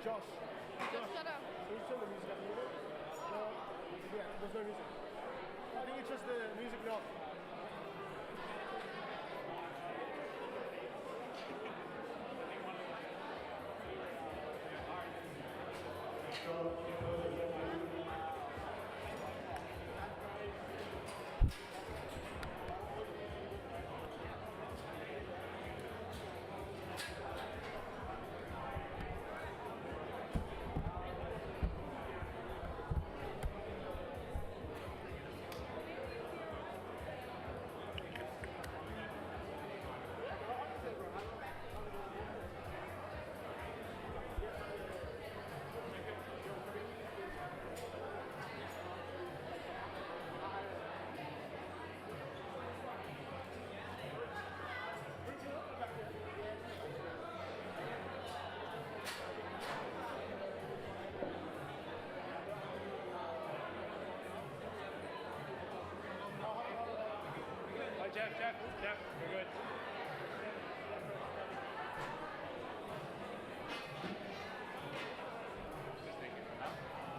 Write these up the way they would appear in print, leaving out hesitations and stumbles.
Josh. Shut up. Can you turn the music up a little bit? No? Yeah, there's no music. I think it's just the music not. Jeff, you're good.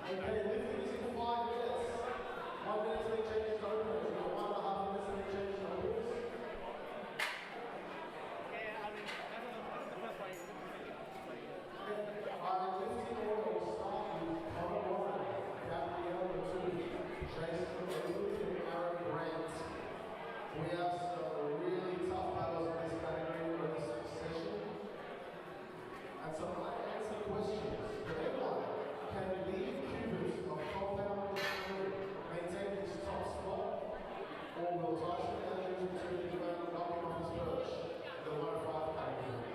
Okay, lifting is in 5 minutes. 1 minute to make changes open. We've got 1.5 minutes to make changes open. Yeah, I mean, that's the first way. Lifting order will start with Connor Warren, Gabrielle Matul, Jason Lee, and Aaron Grant. We have some really tough battles in this category for this session. And so I answer questions. But everyone can leave cubits of compound maintain his top spot, or will Tyson Andrews return the ground and knock him off his perch in the 105 category.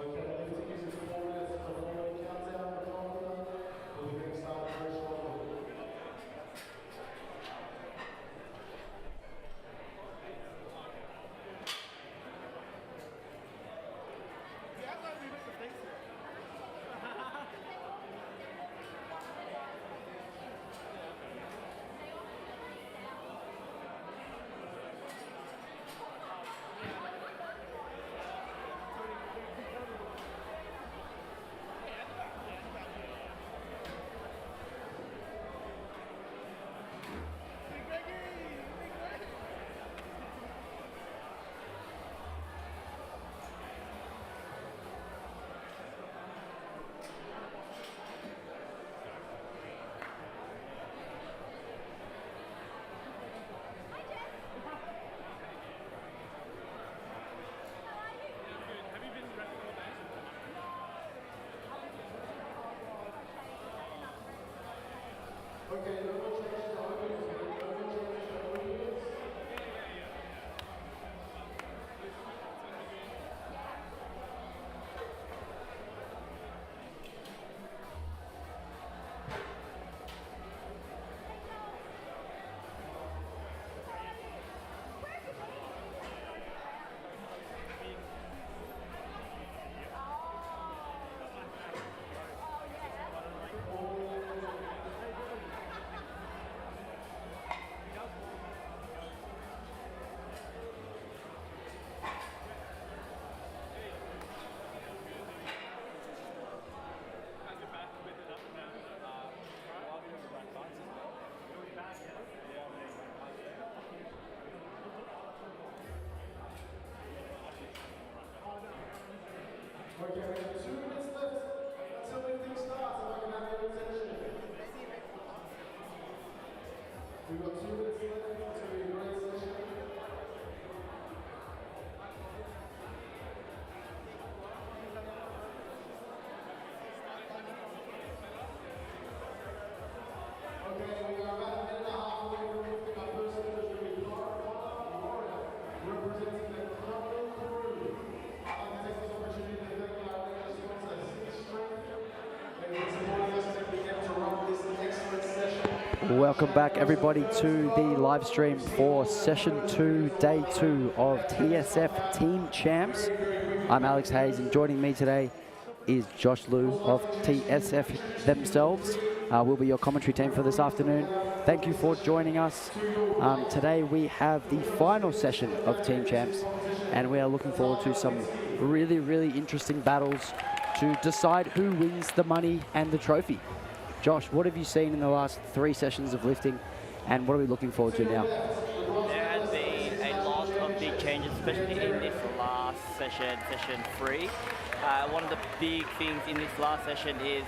Okay, lifting is 4 minutes to 4 minute countdown. We'll be getting started very shortly. Yeah, I thought we made mistakes here. Okay, no more changes to openings. No more changes to openings. Welcome back, everybody, to the live stream for session 2, day 2 of TSF Team Champs. I'm Alex Hayes, and joining me today is Josh Liu of TSF themselves. Will be your commentary team for this afternoon. Thank you for joining us. Today we have the final session of Team Champs, and we are looking forward to some really, really interesting battles to decide who wins the money and the trophy. Josh, what have you seen in the last 3 sessions of lifting, and what are we looking forward to now? There has been a lot of big changes, especially in this last session, session 3. One of the big things in this last session is,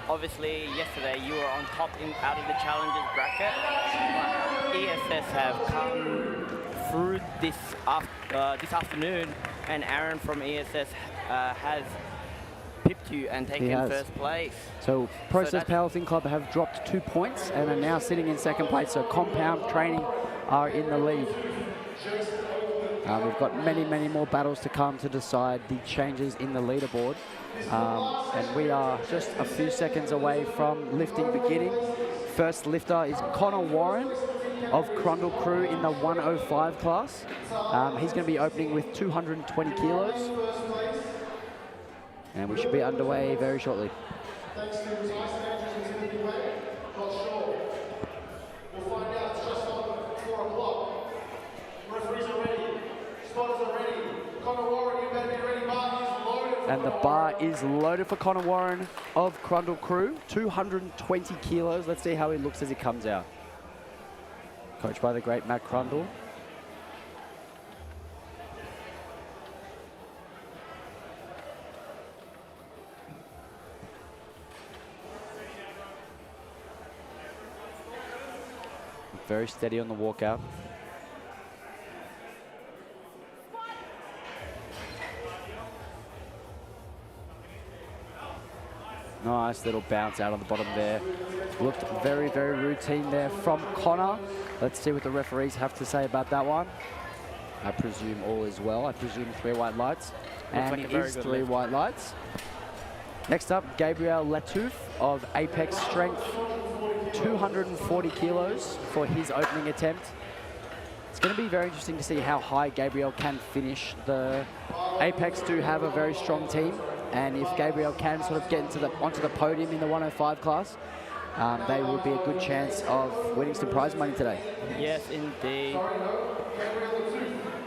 obviously, yesterday you were on top out of the challenges bracket, but ESS have come through this afternoon, and Aaron from ESS has pipped you and taken first place. So Process Powerlifting Club have dropped 2 points and are now sitting in second place. So Compound Training are in the lead. We've got many, many more battles to come to decide the changes in the leaderboard. And we are just a few seconds away from lifting beginning. First lifter is Connor Warren of Crundle Crew in the 105 class. He's going to be opening with 220 kilos. And we should be underway very shortly. Thanks to Tyson Andrews in the way. Not sure. We'll find out just on 4 o'clock. Referees are ready. Spotters are ready. Connor Warren, you better be ready. Bar is loaded. And the bar is loaded for Connor Warren of Crundle Crew. 220 kilos. Let's see how he looks as he comes out. Coached by the great Matt Crundle. Very steady on the walkout. Nice little bounce out on the bottom there. Looked very, very routine there from Connor. Let's see what the referees have to say about that one. I presume all is well. I presume 3 white lights. And like it is 3 white lights. Next up, Gabriel Latouf of Apex Strength. 240 kilos for his opening attempt. It's going to be very interesting to see how high Gabriel can finish. The Apex do have a very strong team, and if Gabriel can sort of get onto the podium in the 105 class, they will be a good chance of winning some prize money today. Yes, indeed.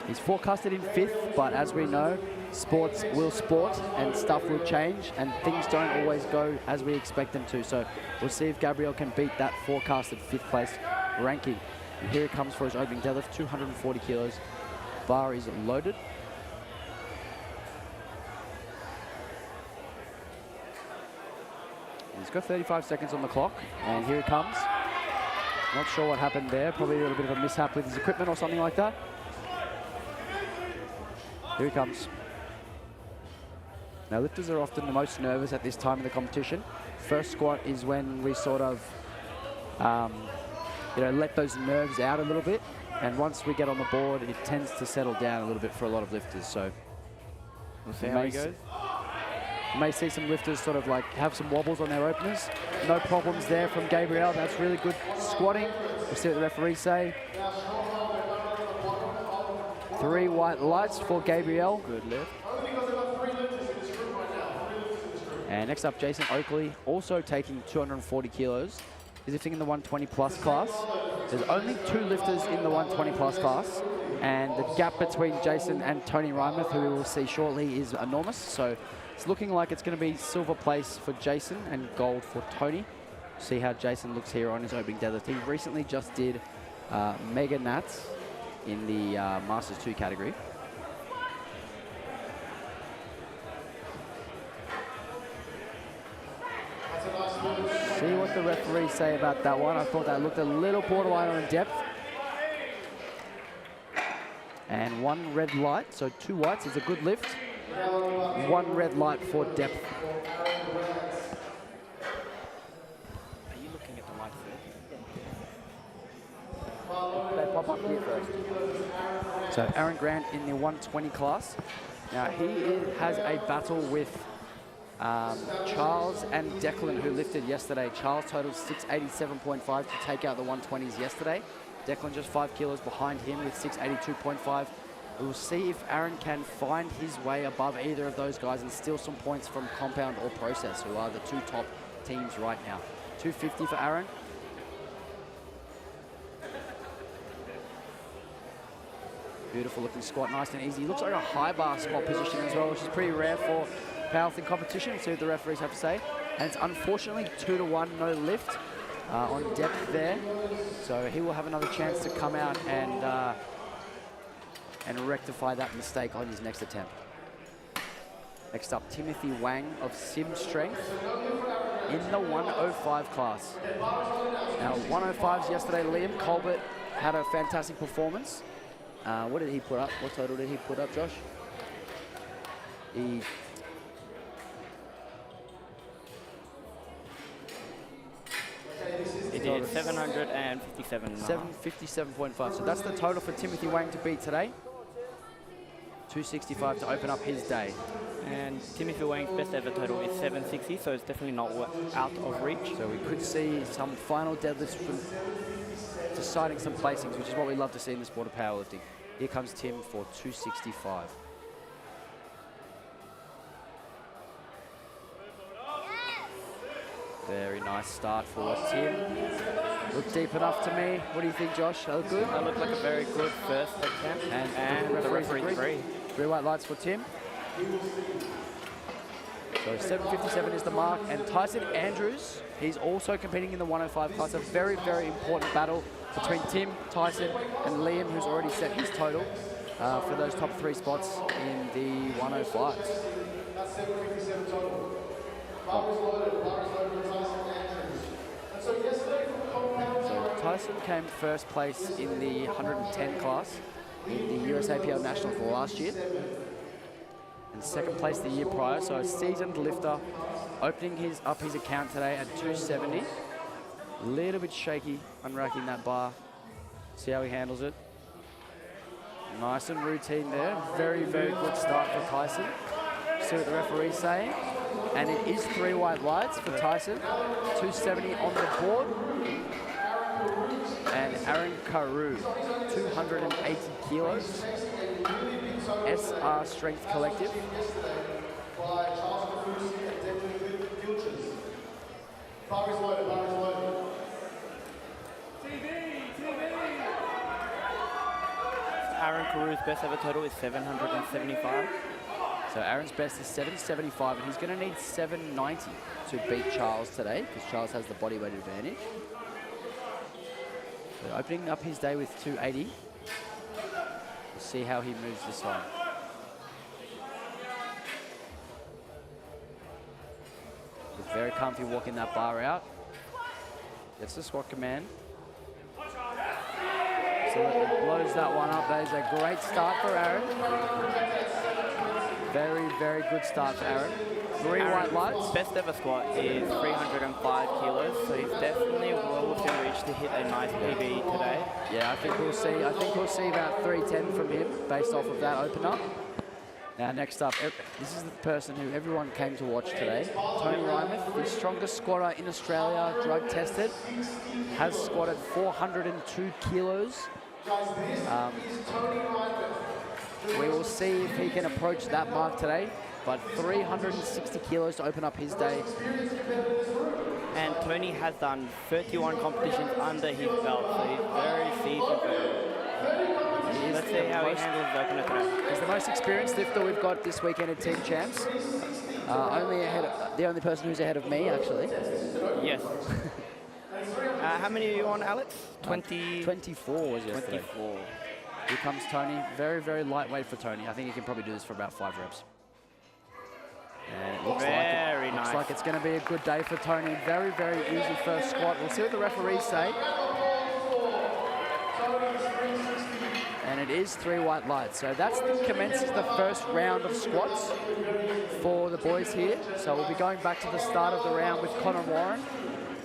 He's forecasted in 5th, but as we know, sports will sport and stuff will change and things don't always go as we expect them to. So we'll see if Gabriel can beat that forecasted 5th place ranking. And here he comes for his opening deadlift, 240 kilos. Bar is loaded. He's got 35 seconds on the clock, and here he comes. Not sure what happened there, probably a little bit of a mishap with his equipment or something like that. Here he comes. Now, lifters are often the most nervous at this time of the competition. First squat is when we sort of, let those nerves out a little bit. And once we get on the board, it tends to settle down a little bit for a lot of lifters. So we'll see how he goes. You may see some lifters sort of like have some wobbles on their openers. No problems there from Gabriel. That's really good squatting. We'll see what the referees say. 3 white lights for Gabriel. Good lift. And next up, Jason Oakley, also taking 240 kilos. He's lifting in the 120 plus class. There's only 2 lifters in the 120 plus class. And the gap between Jason and Tony Reimeth, who we will see shortly, is enormous. So it's looking like it's going to be silver place for Jason and gold for Tony. See how Jason looks here on his opening deadlift. He recently just did Mega Nats in the Masters 2 category. See what the referees say about that one. I thought that looked a little borderline on depth. And 1 red light, so 2 whites is a good lift. 1 red light for depth. Are you looking at the lights They pop up here first. So Aaron Grant in the 120 class. Now he has a battle with Charles and Declan, who lifted yesterday. Charles totaled 687.5 to take out the 120s yesterday. Declan just 5 kilos behind him with 682.5. We'll see if Aaron can find his way above either of those guys and steal some points from Compound or Process, who are the two top teams right now. 250 for Aaron. Beautiful looking squat, nice and easy. Looks like a high bar squat position as well, which is pretty rare for powerlifting competition. See what the referees have to say. And it's unfortunately 2-to-1, no lift on depth there. So he will have another chance to come out and rectify that mistake on his next attempt. Next up, Timothy Wang of Sim Strength in the 105 class. Now, 105s yesterday, Liam Colbert had a fantastic performance. What did he put up? What total did he put up, Josh? He did 757. 757.5. So that's the total for Timothy Wang to beat today. 265 to open up his day. And Timothy Wang's best ever total is 760, so it's definitely not out of reach. So we could see some final deadlifts from deciding some placings, which is what we love to see in the sport of powerlifting. Here comes Tim for 265. Very nice start for Tim. Look deep enough to me. What do you think, Josh? That look good? That looked like a very good first attempt. And the referees agree. 3 white lights for Tim. So 757 is the mark. And Tyson Andrews, he's also competing in the 105 class. A very, very important battle between Tim, Tyson, and Liam, who's already set his total for those top 3 spots in the 105s. That's 757 total. Bar was loaded. Bar is loaded with Tyson Andrews. And so yesterday from Compound. So Tyson came first place in the 110 class in the USAPL National for last year. And second place the year prior, so a seasoned lifter, opening up his account today at 270. A little bit shaky unracking that bar. See how he handles it. Nice and routine there. Very, very good start for Tyson. See what the referee's saying. And it is 3 white lights for Tyson. 270 on the board. And Aaron Carew, 280 kilos. SR Strength Collective. By Charles Carusi and Deadlift Futures. Bar is loaded. Bar is loaded. Aaron Carew's best ever total is 775. So Aaron's best is 775, and he's going to need 790 to beat Charles today, because Charles has the body weight advantage. So opening up his day with 280. We'll see how he moves this one. He's very comfy walking that bar out. Gets the squat command. So blows that one up. That is a great start for Aaron. Very, very good start for Aaron. 3 white lights. Best ever squat is 305 kilos, so he's definitely well within reach to hit a nice PB today. Yeah, I think we'll see about 310 from him based off of that open up. Now next up, this is the person who everyone came to watch today. Tony Rymouth, the strongest squatter in Australia, drug tested, has squatted 402 kilos. We will see if he can approach that mark today, but 360 kilos to open up his day. And Tony has done 31 competitions under his belt, so he's very seasoned. Let's see how he handles the opener today. He's the most experienced lifter we've got this weekend at Team Champs. The only person who's ahead of me, actually. Yes. How many are you on, Alex? 24 was yesterday. 24. Here comes Tony. Very, very lightweight for Tony. I think he can probably do this for about 5 reps. And it looks like it's going to be a good day for Tony. Very, very easy first squat. We'll see what the referees say. And it is 3 white lights. So that commences the first round of squats for the boys here. So we'll be going back to the start of the round with Connor Warren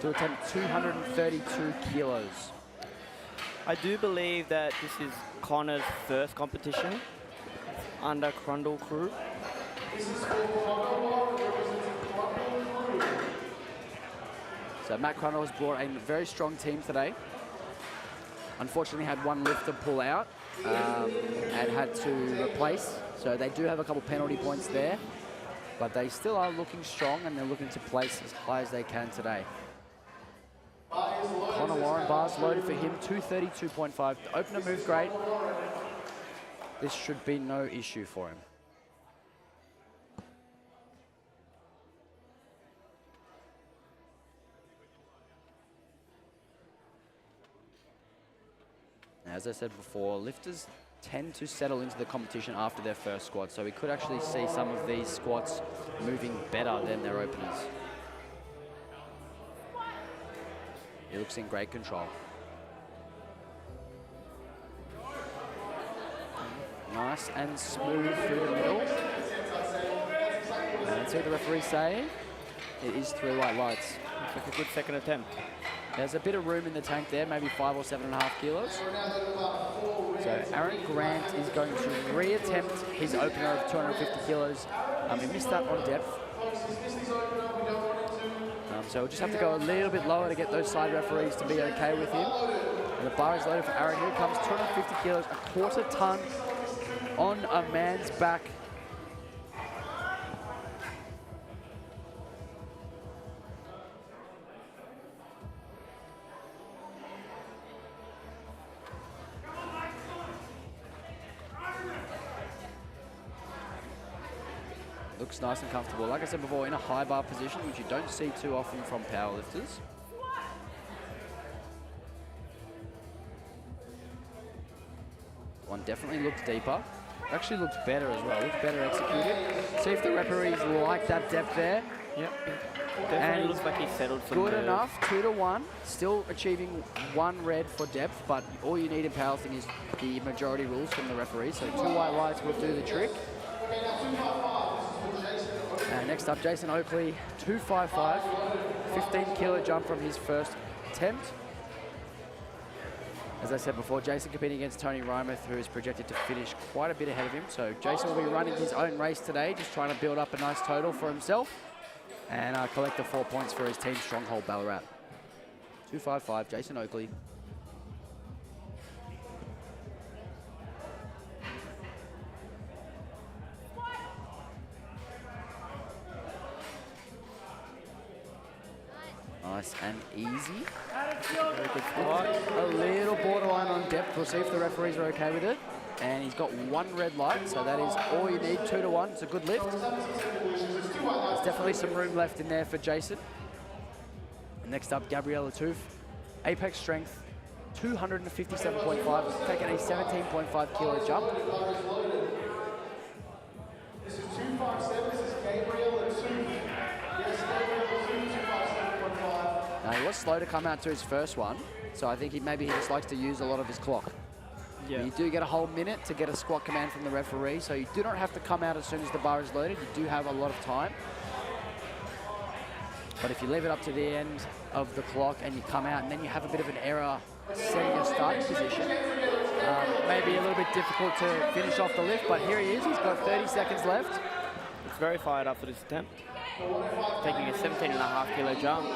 to attempt 232 kilos. I do believe that this is Connor's first competition under Crundle crew. So Matt Crundle has brought a very strong team today. Unfortunately had one lifter pull out and had to replace. So they do have a couple penalty points there, but they still are looking strong and they're looking to place as high as they can today. Connor Warren, bars loaded for him, 232.5. The opener moved great. This should be no issue for him. As I said before, lifters tend to settle into the competition after their first squat, so we could actually see some of these squats moving better than their openers. He looks in great control. Nice and smooth through the middle. And let's see what the referees say. It is 3 white lights. Looks like a good second attempt. There's a bit of room in the tank there, maybe 5 or 7.5 kilos. So Aaron Grant is going to reattempt his opener of 250 kilos. He missed that on depth. So we'll just have to go a little bit lower to get those side referees to be okay with him. And the bar is loaded for Aaron. Here comes 250 kilos, a quarter ton on a man's back. Looks nice and comfortable. Like I said before, in a high bar position, which you don't see too often from powerlifters. One definitely looks deeper. Actually looks better as well. Looks better executed. See if the referees like that depth there. Yep. Definitely looks like he's settled for good enough, 2 to 1. Still achieving 1 red for depth, but all you need in powerlifting is the majority rules from the referees. So 2 white lights will do the trick. Next up, Jason Oakley, 255, 15 kilo jump from his first attempt. As I said before, Jason competing against Tony Rymuth, who is projected to finish quite a bit ahead of him. So Jason will be running his own race today, just trying to build up a nice total for himself and collect the 4 points for his team Stronghold Ballarat. 255, Jason Oakley. Nice and easy. Very good squat. A little borderline on depth. We'll see if the referees are okay with it. And he's got 1 red light, so that is all you need, 2 to 1. It's a good lift. There's definitely some room left in there for Jason. And next up, Gabrielle Latouf. Apex strength, 257.5, taking a 17.5 kilo jump. This is 257, this is Gabrielle Latouf. Yes, Gabrielle Latouf, 257.5. Now, he was slow to come out to his first one, so I think maybe he just likes to use a lot of his clock. Yeah. You do get a whole minute to get a squat command from the referee, so you do not have to come out as soon as the bar is loaded. You do have a lot of time. But if you leave it up to the end of the clock and you come out and then you have a bit of an error setting your starting position, maybe a little bit difficult to finish off the lift, but here he is. He's got 30 seconds left. It's very fired up for this attempt. Taking a 17.5 kilo jump.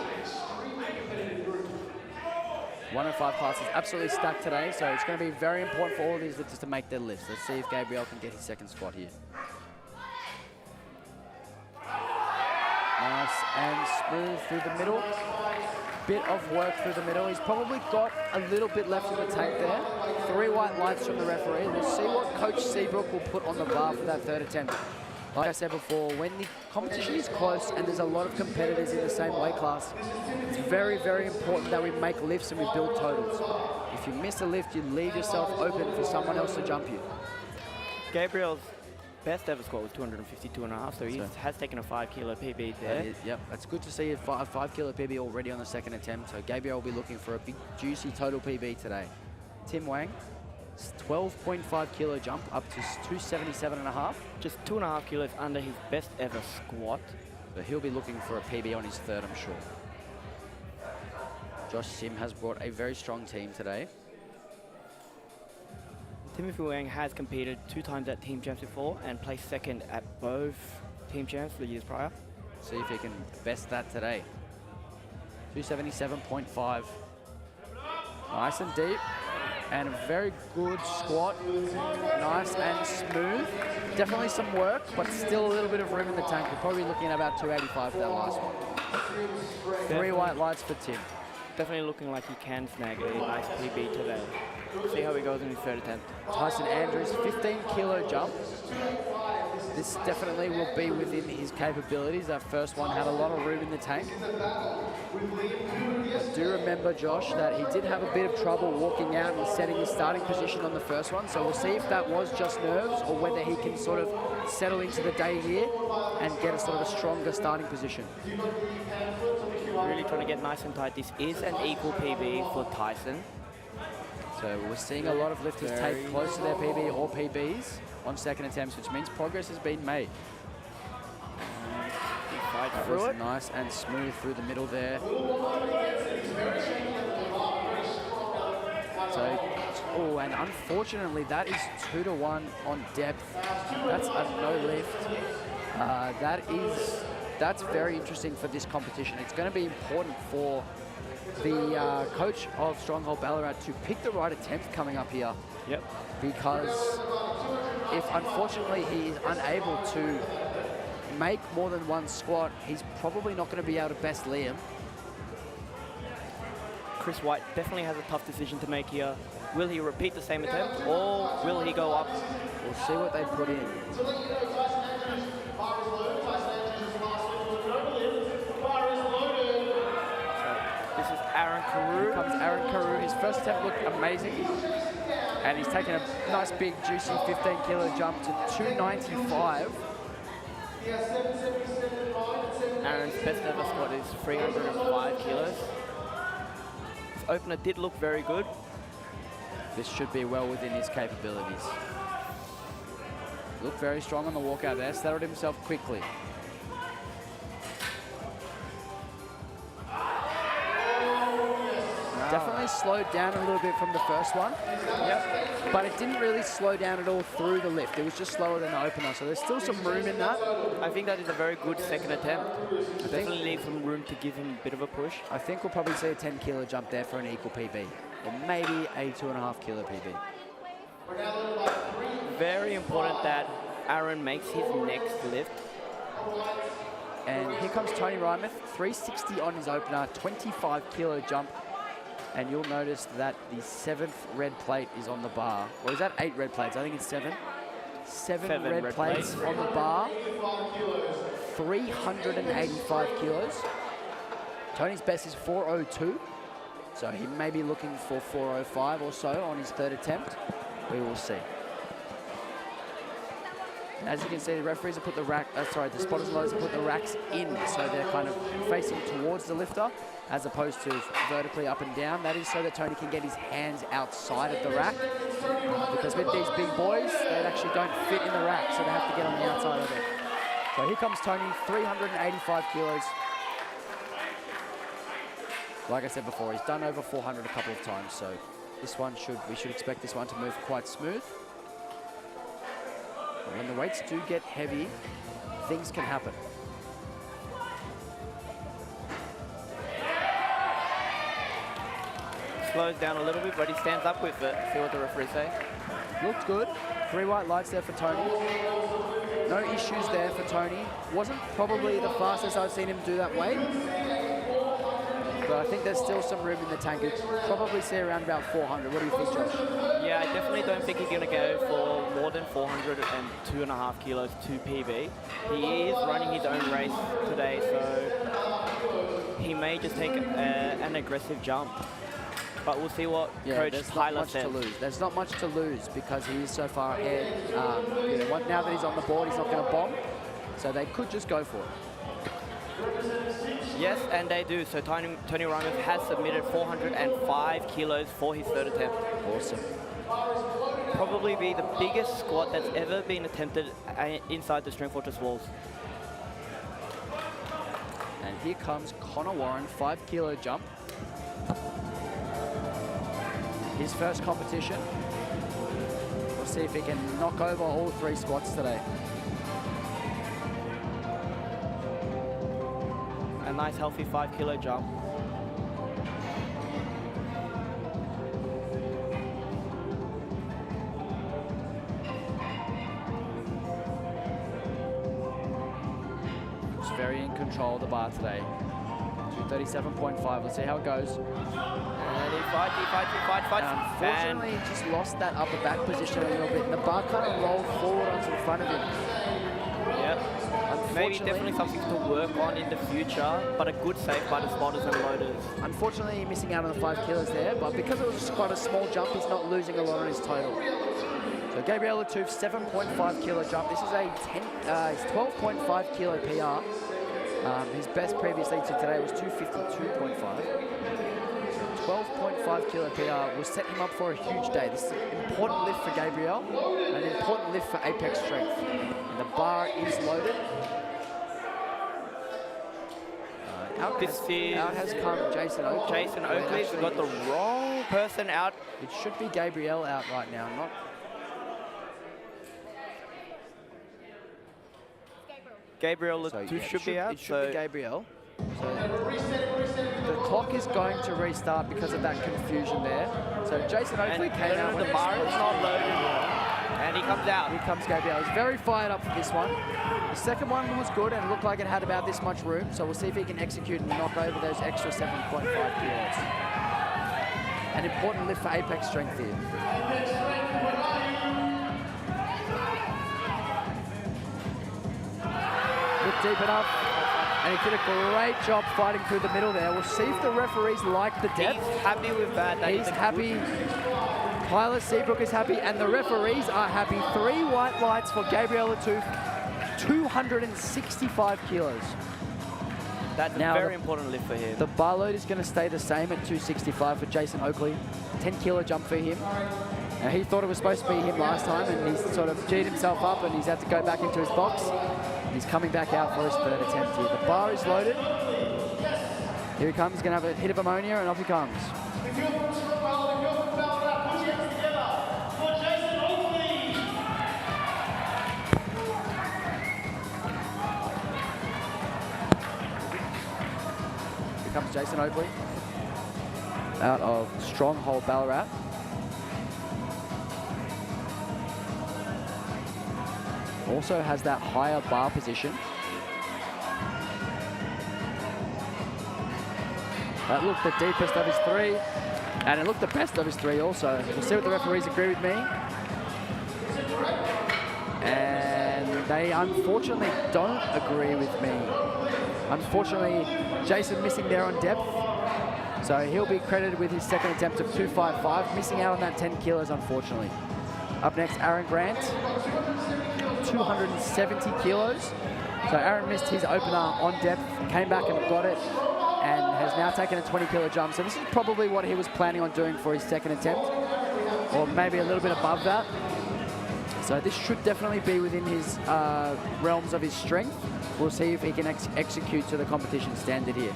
105 class is absolutely stacked today, so it's going to be very important for all of these lifters to make their lifts. Let's see if Gabriel can get his second squat here. Nice and smooth through the middle. Bit of work through the middle. He's probably got a little bit left in the tank there. 3 white lights from the referee. We'll see what Coach Seabrook will put on the bar for that third attempt. Like I said before, when the competition is close and there's a lot of competitors in the same weight class, it's very, very important that we make lifts and we build totals. If you miss a lift, you leave yourself open for someone else to jump you. Gabriel's best ever squat was 252.5, so he has taken a 5 kilo PB there. Yep, that's good to see a 5 kilo PB already on the second attempt. So Gabriel will be looking for a big, juicy total PB today. Tim Wang, 12.5 kilo jump up to 277.5. Just 2.5 kilos under his best ever squat. So he'll be looking for a PB on his third, I'm sure. Josh Sim has brought a very strong team today. Timothy Wang has competed 2 times at Team Champs before and placed second at both Team Champs the years prior. See if he can best that today. 277.5. Nice and deep. And a very good squat. Nice and smooth. Definitely some work, but still a little bit of room in the tank. We're probably looking at about 285 for that last one. 3 white lights for Tim. Definitely looking like he can snag a nice PB today. See how he goes in his third attempt. Tyson Andrews, 15-kilo jump. This definitely will be within his capabilities. That first one had a lot of room in the tank. I do remember, Josh, that he did have a bit of trouble walking out and setting his starting position on the first one. So we'll see if that was just nerves or whether he can sort of settle into the day here and get a sort of a stronger starting position. Really trying to get nice and tight. This is an equal PB for Tyson. So we're seeing a lot of lifters take close to their PB or PBs on second attempts, which means progress has been made. That was nice and smooth through the middle there. So, oh, and unfortunately that is 2-to-1 on depth. That's a no lift. That's very interesting for this competition. It's going to be important for the coach of Stronghold Ballarat to pick the right attempt coming up here. Yep. Because if unfortunately he is unable to make more than one squat, he's probably not going to be able to best Liam. Chris White definitely has a tough decision to make here. Will he repeat the same attempt or will he go up? We'll see what they put in. This is Aaron Carew. Here comes Aaron Carew. His first attempt looked amazing. And he's taken a nice big juicy 15-kilo jump to 295. Aaron's best ever squat is 305 kilos. His opener did look very good. This should be well within his capabilities. Looked very strong on the walkout there, settled himself quickly. Definitely slowed down a little bit from the first one. Yep. But it didn't really slow down at all through the lift. It was just slower than the opener, so there's still some room in that. I think that is a very good second attempt. Definitely leave some room to give him a bit of a push. I think we'll probably see a 10-kilo jump there for an equal PB, or maybe a 2.5-kilo PB. Very important that Aaron makes his next lift. And here comes Tony Rymeth, 360 on his opener, 25-kilo jump. And you'll notice that the 7th red plate is on the bar. Or is that 8 red plates? I think it's 7. 7 red plates on the bar. 385 kilos. Tony's best is 402. So he may be looking for 405 or so on his third attempt. We will see. As you can see, the referees have put the the spotters and loaders have put the racks in, so they're kind of facing towards the lifter, as opposed to vertically up and down. That is so that Tony can get his hands outside of the rack, because with these big boys, they actually don't fit in the rack, so they have to get on the outside of it. So here comes Tony, 385 kilos. Like I said before, he's done over 400 a couple of times, so this one we should expect this one to move quite smooth. But when the weights do get heavy, things can happen. Slows down a little bit, but he stands up with it. See what the referees say. Looked good. 3 white lights there for Tony. No issues there for Tony. Wasn't probably the fastest I've seen him do that weight. But I think there's still some room in the tank. You'd probably see around about 400. What do you think, Josh? Yeah, I definitely don't think he's going to go for more than 400 and 2.5 kilos to PB. He is running his own race today, so he may just take an aggressive jump. But we'll see what Coach Tyler says. There's not much to lose because he is so far ahead. Now that he's on the board, he's not going to bomb. So they could just go for it. Yes, and they do. So Tony Rymeth has submitted 405 kilos for his third attempt. Awesome. Probably be the biggest squat that's ever been attempted inside the Strength Fortress walls. And here comes Connor Warren, 5-kilo jump. His first competition. We'll see if he can knock over all 3 squats today. A nice healthy 5-kilo jump. very in control of the bar today. 237.5. Let's see how it goes. And he fights. Unfortunately, he just lost that upper back position a little bit. And the bar kind of rolled forward onto the front of him. Yeah. Maybe definitely something to work on in the future, but a good save by the spotters and loaders. Unfortunately, missing out on the 5 kilos there, but because it was just quite a small jump, he's not losing a lot on his total. So Gabriel Latouf, 7.5 kilo jump. This is a 12.5 kilo PR. His best previously to today was 252.5. 12.5 kilo PR will set him up for a huge day. This is an important lift for Gabriel, an important lift for apex strength. And the bar is loaded. Out has come Jason Oakley. Jason Oakley's got the wrong person out. It should be Gabriel out right now, not... Gabriel Latouf should be out. It should be Gabriel. So the clock is going to restart because of that confusion there. So Jason Oakley came out. The bar is not loaded. And he comes out. Here comes Gabriel. He's very fired up for this one. The second one was good and it looked like it had about this much room. So we'll see if he can execute and knock over those extra 7.5 kilos. An important lift for apex strength here. Look deep enough. And he did a great job fighting through the middle there. We'll see if the referees like the depth. He's happy with that. He's happy. Tyler Seabrook is happy, and the referees are happy. 3 white lights for Gabriel Latouf, 265 kilos. That's now a very important lift for him. The bar load is going to stay the same at 265 for Jason Oakley. 10 kilo jump for him. Now, he thought it was supposed to be him last time, and he's sort of G'd himself up, and he's had to go back into his box. He's coming back out for his 3rd attempt here. The bar is loaded. Here he comes. He's going to have a hit of ammonia, and off he comes. Here comes Jason Oakley out of Stronghold Ballarat. Also has that higher bar position. That looked the deepest of his 3, and it looked the best of his 3 also. We'll see what the referees agree with me. And they unfortunately don't agree with me. Unfortunately, Jason missing there on depth. So he'll be credited with his 2nd attempt of 255, missing out on that 10 kilos, unfortunately. Up next, Aaron Grant, 270 kilos. So Aaron missed his opener on depth, came back and got it, and has now taken a 20 kilo jump. So this is probably what he was planning on doing for his 2nd attempt, or maybe a little bit above that. So this should definitely be within his realms of his strength. We'll see if he can execute to the competition standard here.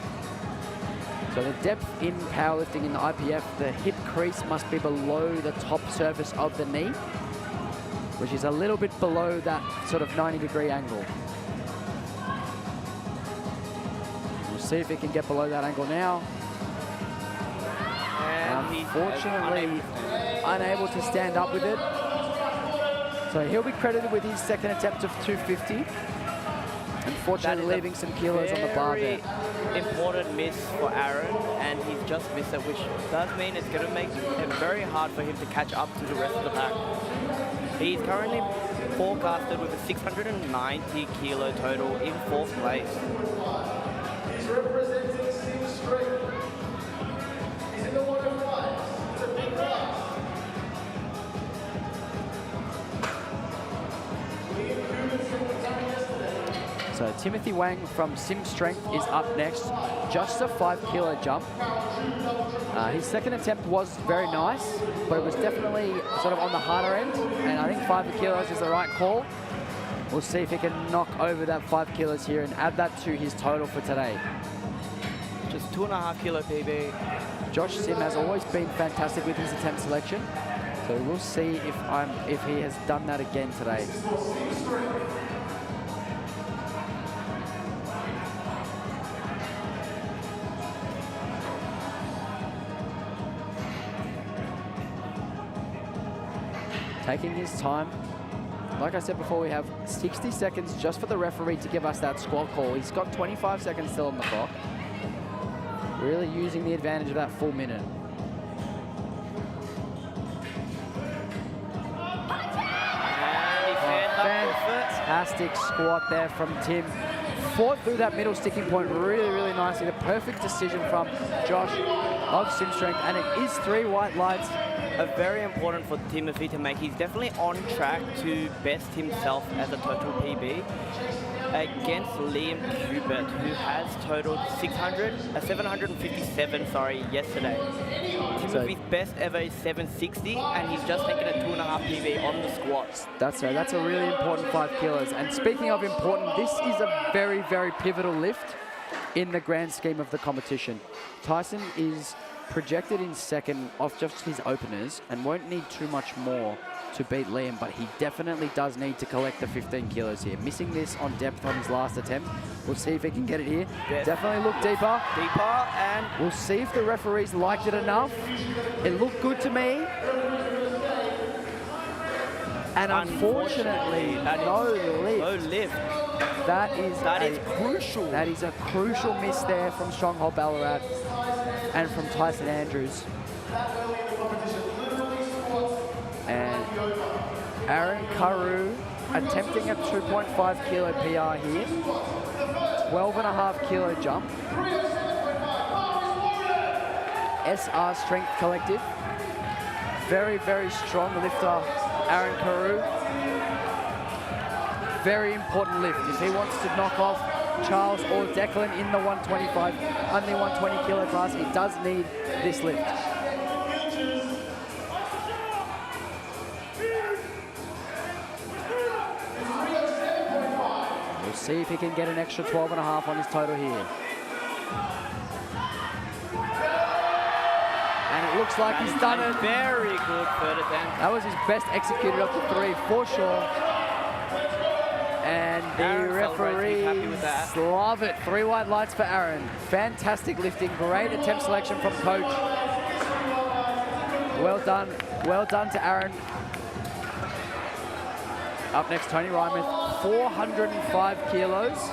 So the depth in powerlifting in the IPF, the hip crease must be below the top surface of the knee, which is a little bit below that sort of 90-degree angle. We'll see if he can get below that angle now. And unfortunately, unable to stand up with it. So he'll be credited with his 2nd attempt of 250. Unfortunately, leaving some kilos on the bar there. Important miss for Aaron, and he's just missed it, which does mean it's going to make it very hard for him to catch up to the rest of the pack. He's currently forecasted with a 690 kilo total in 4th place. He's representing Team Strength. He's in the 105. It's a big class. We improved from the time yesterday. So Timothy Wang from Sim Strength is up next. Just a 5 kilo jump. His 2nd attempt was very nice, but it was definitely sort of on the harder end. And I think 5 kilos is the right call. We'll see if he can knock over that 5 kilos here and add that to his total for today. Just 2.5 kilo PB. Josh Sim has always been fantastic with his attempt selection. So we'll see if he has done that again today. Taking his time, like I said before, we have 60 seconds just for the referee to give us that squat call. He's got 25 seconds still on the clock. Really using the advantage of that full minute. Fantastic squat there from Tim. Fought through that middle sticking point really, really nicely. The perfect decision from Josh of Sim Strength, and it is 3 white lights. Very important for Timothy to make. He's definitely on track to best himself as a total PB against Liam Kubert, who has totaled 757, yesterday. Timothy's best ever is 760, and he's just taken a 2.5 PB on the squats. That's right. That's a really important 5 kilos. And speaking of important, this is a very, very pivotal lift in the grand scheme of the competition. Tyson is projected in second off just his openers and won't need too much more to beat Liam, but he definitely does need to collect the 15 kilos here. Missing this on depth on his last attempt. We'll see if he can get it here. Yes. Definitely look deeper. And we'll see if the referees liked it enough. It looked good to me. And unfortunately, no lift. That is crucial. That is a crucial miss there from Stronghold Ballarat and from Tyson Andrews. And Aaron Carew attempting a 2.5 kilo PR here. 12.5 kilo jump. SR Strength Collective. Very, very strong lifter, Aaron Carew. Very important lift. If he wants to knock off Charles or Declan in the 125, only 120 kilo class, he does need this lift. We'll see if he can get an extra 12.5 on his total here. And it looks like he's done it. Very good third attempt. That was his best executed of the 3 for sure. And the referees love it. 3 white lights for Aaron. Fantastic lifting. Great attempt selection from coach. Well done. Well done to Aaron. Up next, Tony Rymith, 405 kilos.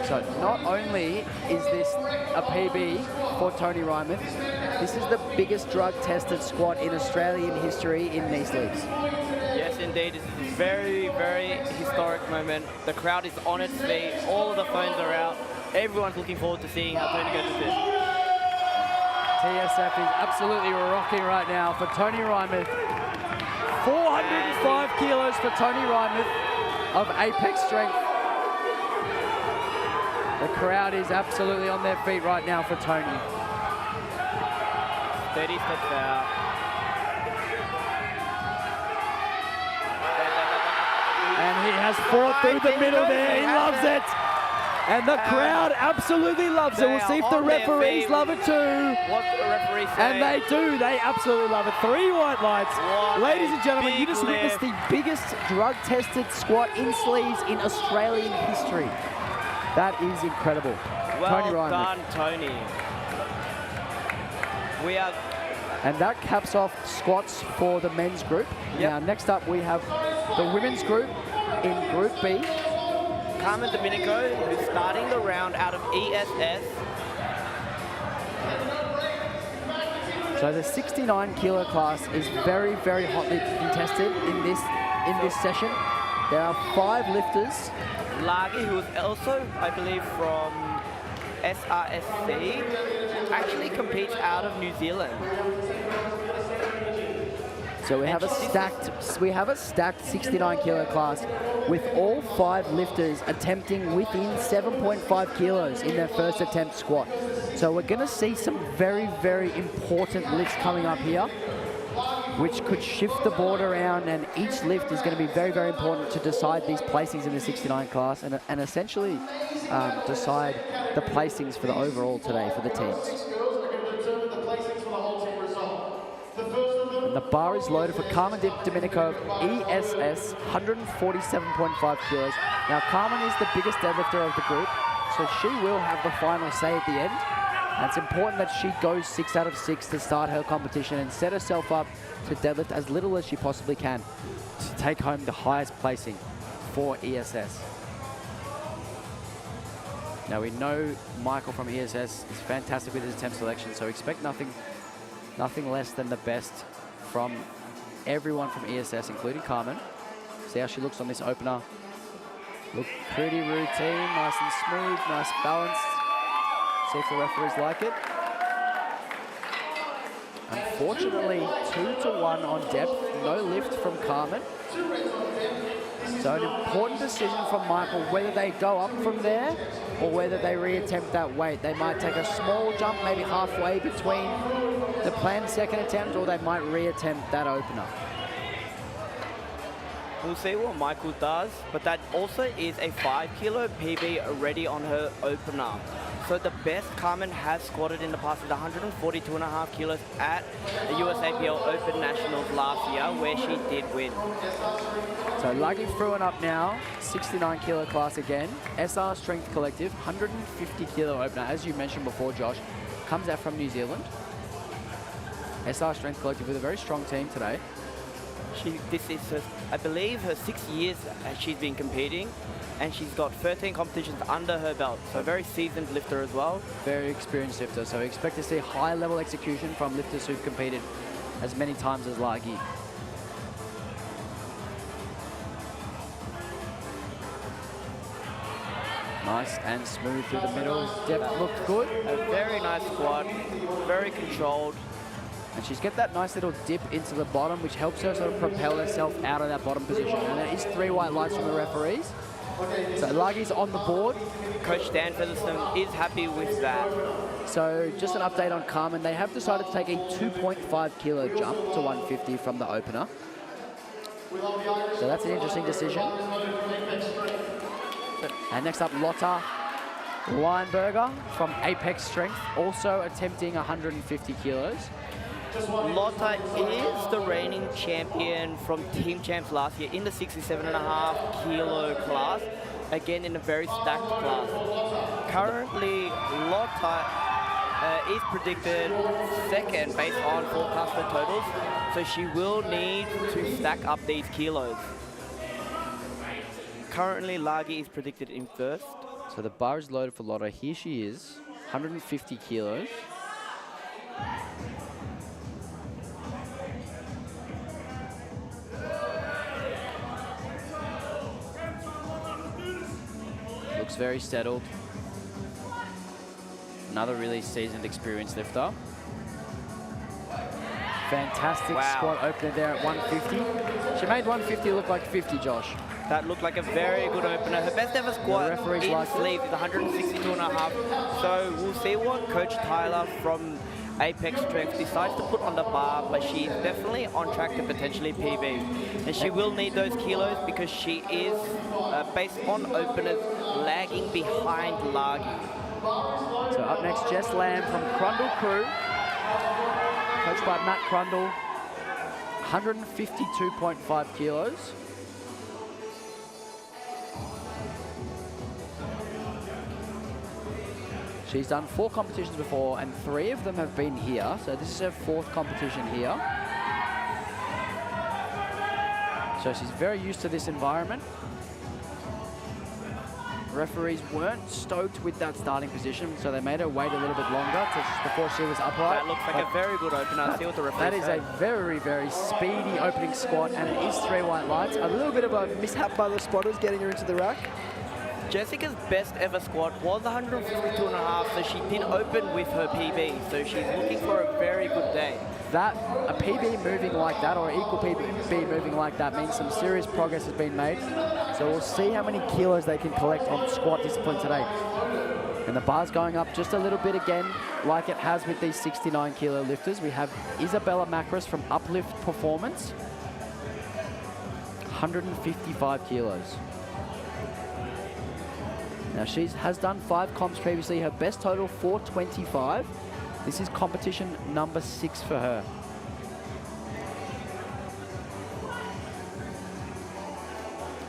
So not only is this a PB for Tony Rymith, this is the biggest drug-tested squat in Australian history in these leagues. Yes, indeed. This is a very, very historic moment. The crowd is on its feet. All of the phones are out. Everyone's looking forward to seeing how Tony goes with this. TSF is absolutely rocking right now for Tony Rymith. 405 kilos for Tony Rymith of Apex Strength. The crowd is absolutely on their feet right now for Tony. 30 steps out. And he has fought through the middle there. He loves it. And the crowd absolutely loves it. We'll see if the referees love it too. What's the referee saying? And they do. They absolutely love it. 3 white lights. Ladies and gentlemen, you just witnessed the biggest drug-tested squat in sleeves in Australian history. That is incredible. Well done, Tony. We are... And that caps off squats for the men's group. Yep. Now, next up, we have the women's group in Group B. Carmen Domenico, who's starting the round out of ESS. So the 69 kilo class is very, very hotly contested in this session. There are 5 lifters. Lagi, who is also, I believe, from SRSC, actually competes out of New Zealand. So we have a stacked 69 kilo class with all 5 lifters attempting within 7.5 kilos in their first attempt squat. So we're going to see some very, very important lifts coming up here, which could shift the board around, and each lift is going to be very, very important to decide these placings in the 69 class and essentially decide the placings for the overall today for the teams. And the bar is loaded for Carmen Domenico, ESS, 147.5 kilos. Now, Carmen is the biggest deadlifter of the group, so she will have the final say at the end. And it's important that she goes 6 out of 6 to start her competition and set herself up to deadlift as little as she possibly can to take home the highest placing for ESS. Now we know Michael from ESS is fantastic with his attempt selection, so expect nothing less than the best from everyone from ESS, including Carmen. See how she looks on this opener. Look pretty routine, nice and smooth, nice balance. See if the referees like it. Unfortunately, 2-1 on depth, no lift from Carmen. So an important decision from Michael, whether they go up from there or whether they reattempt that weight. They might take a small jump, maybe halfway between the planned second attempt, or they might reattempt that opener. We'll see what Michael does, but that also is a 5 kilo PB already on her opener. So the best Carmen has squatted in the past is 142.5 kilos at the USAPL Open Nationals last year, where she did win. So lugging through and up now, 69 kilo class again. SR Strength Collective, 150 kilo opener, as you mentioned before, Josh, comes out from New Zealand. SR Strength Collective with a very strong team today. This is, I believe, her 6 years she's been competing, and she's got 13 competitions under her belt. So a very seasoned lifter as well. Very experienced lifter. So we expect to see high level execution from lifters who've competed as many times as Lagi. Nice and smooth through the middle. Depth looked good. A very nice squat, very controlled. And she's got that nice little dip into the bottom, which helps her sort of propel herself out of that bottom position. And there is 3 white lights from the referees. So Lagi's on the board. Coach Dan Featherstone is happy with that. So just an update on Carmen. They have decided to take a 2.5 kilo jump to 150 from the opener. So that's an interesting decision. And next up, Lotta Weinberger from Apex Strength, also attempting 150 kilos. Lotta is the reigning champion from Team Champs last year in the 67.5 kilo class, again in a very stacked class. Currently, Lotta is predicted second based on forecasted totals, so she will need to stack up these kilos. Currently, Lagi is predicted in first. So the bar is loaded for Lotta. Here she is, 150 kilos. Looks very settled. Another really seasoned, experienced lifter. Fantastic squat opener there at 150. She made 150 look like 50, Josh. That looked like a very good opener. Her best ever squat in sleeve is 162.5. So we'll see what Coach Tyler from Apex Strength decides to put on the bar, but she's definitely on track to potentially PB. And she will need those kilos because she is, based on openers, lagging behind Lagi. So up next, Jess Lamb from Crundle Crew, coached by Matt Crundle, 152.5 kilos. She's done 4 competitions before, and 3 of them have been here. So this is her 4th competition here. So she's very used to this environment. Referees weren't stoked with that starting position, so they made her wait a little bit longer before she was upright. That looks like a very good opener. See what the referees That is a very, very speedy opening squat, and it is 3 white lights. A little bit of a mishap by the spotters getting her into the rack. Jessica's best ever squat was 152.5, so she did open with her PB, so she's looking for a very good day. That, a PB moving like that, or equal PB moving like that, means some serious progress has been made. So we'll see how many kilos they can collect on squat discipline today. And the bar's going up just a little bit again, like it has with these 69 kilo lifters. We have Isabella Macris from Uplift Performance, 155 kilos. Now she has done 5 comps previously, her best total 425. This is competition number 6 for her.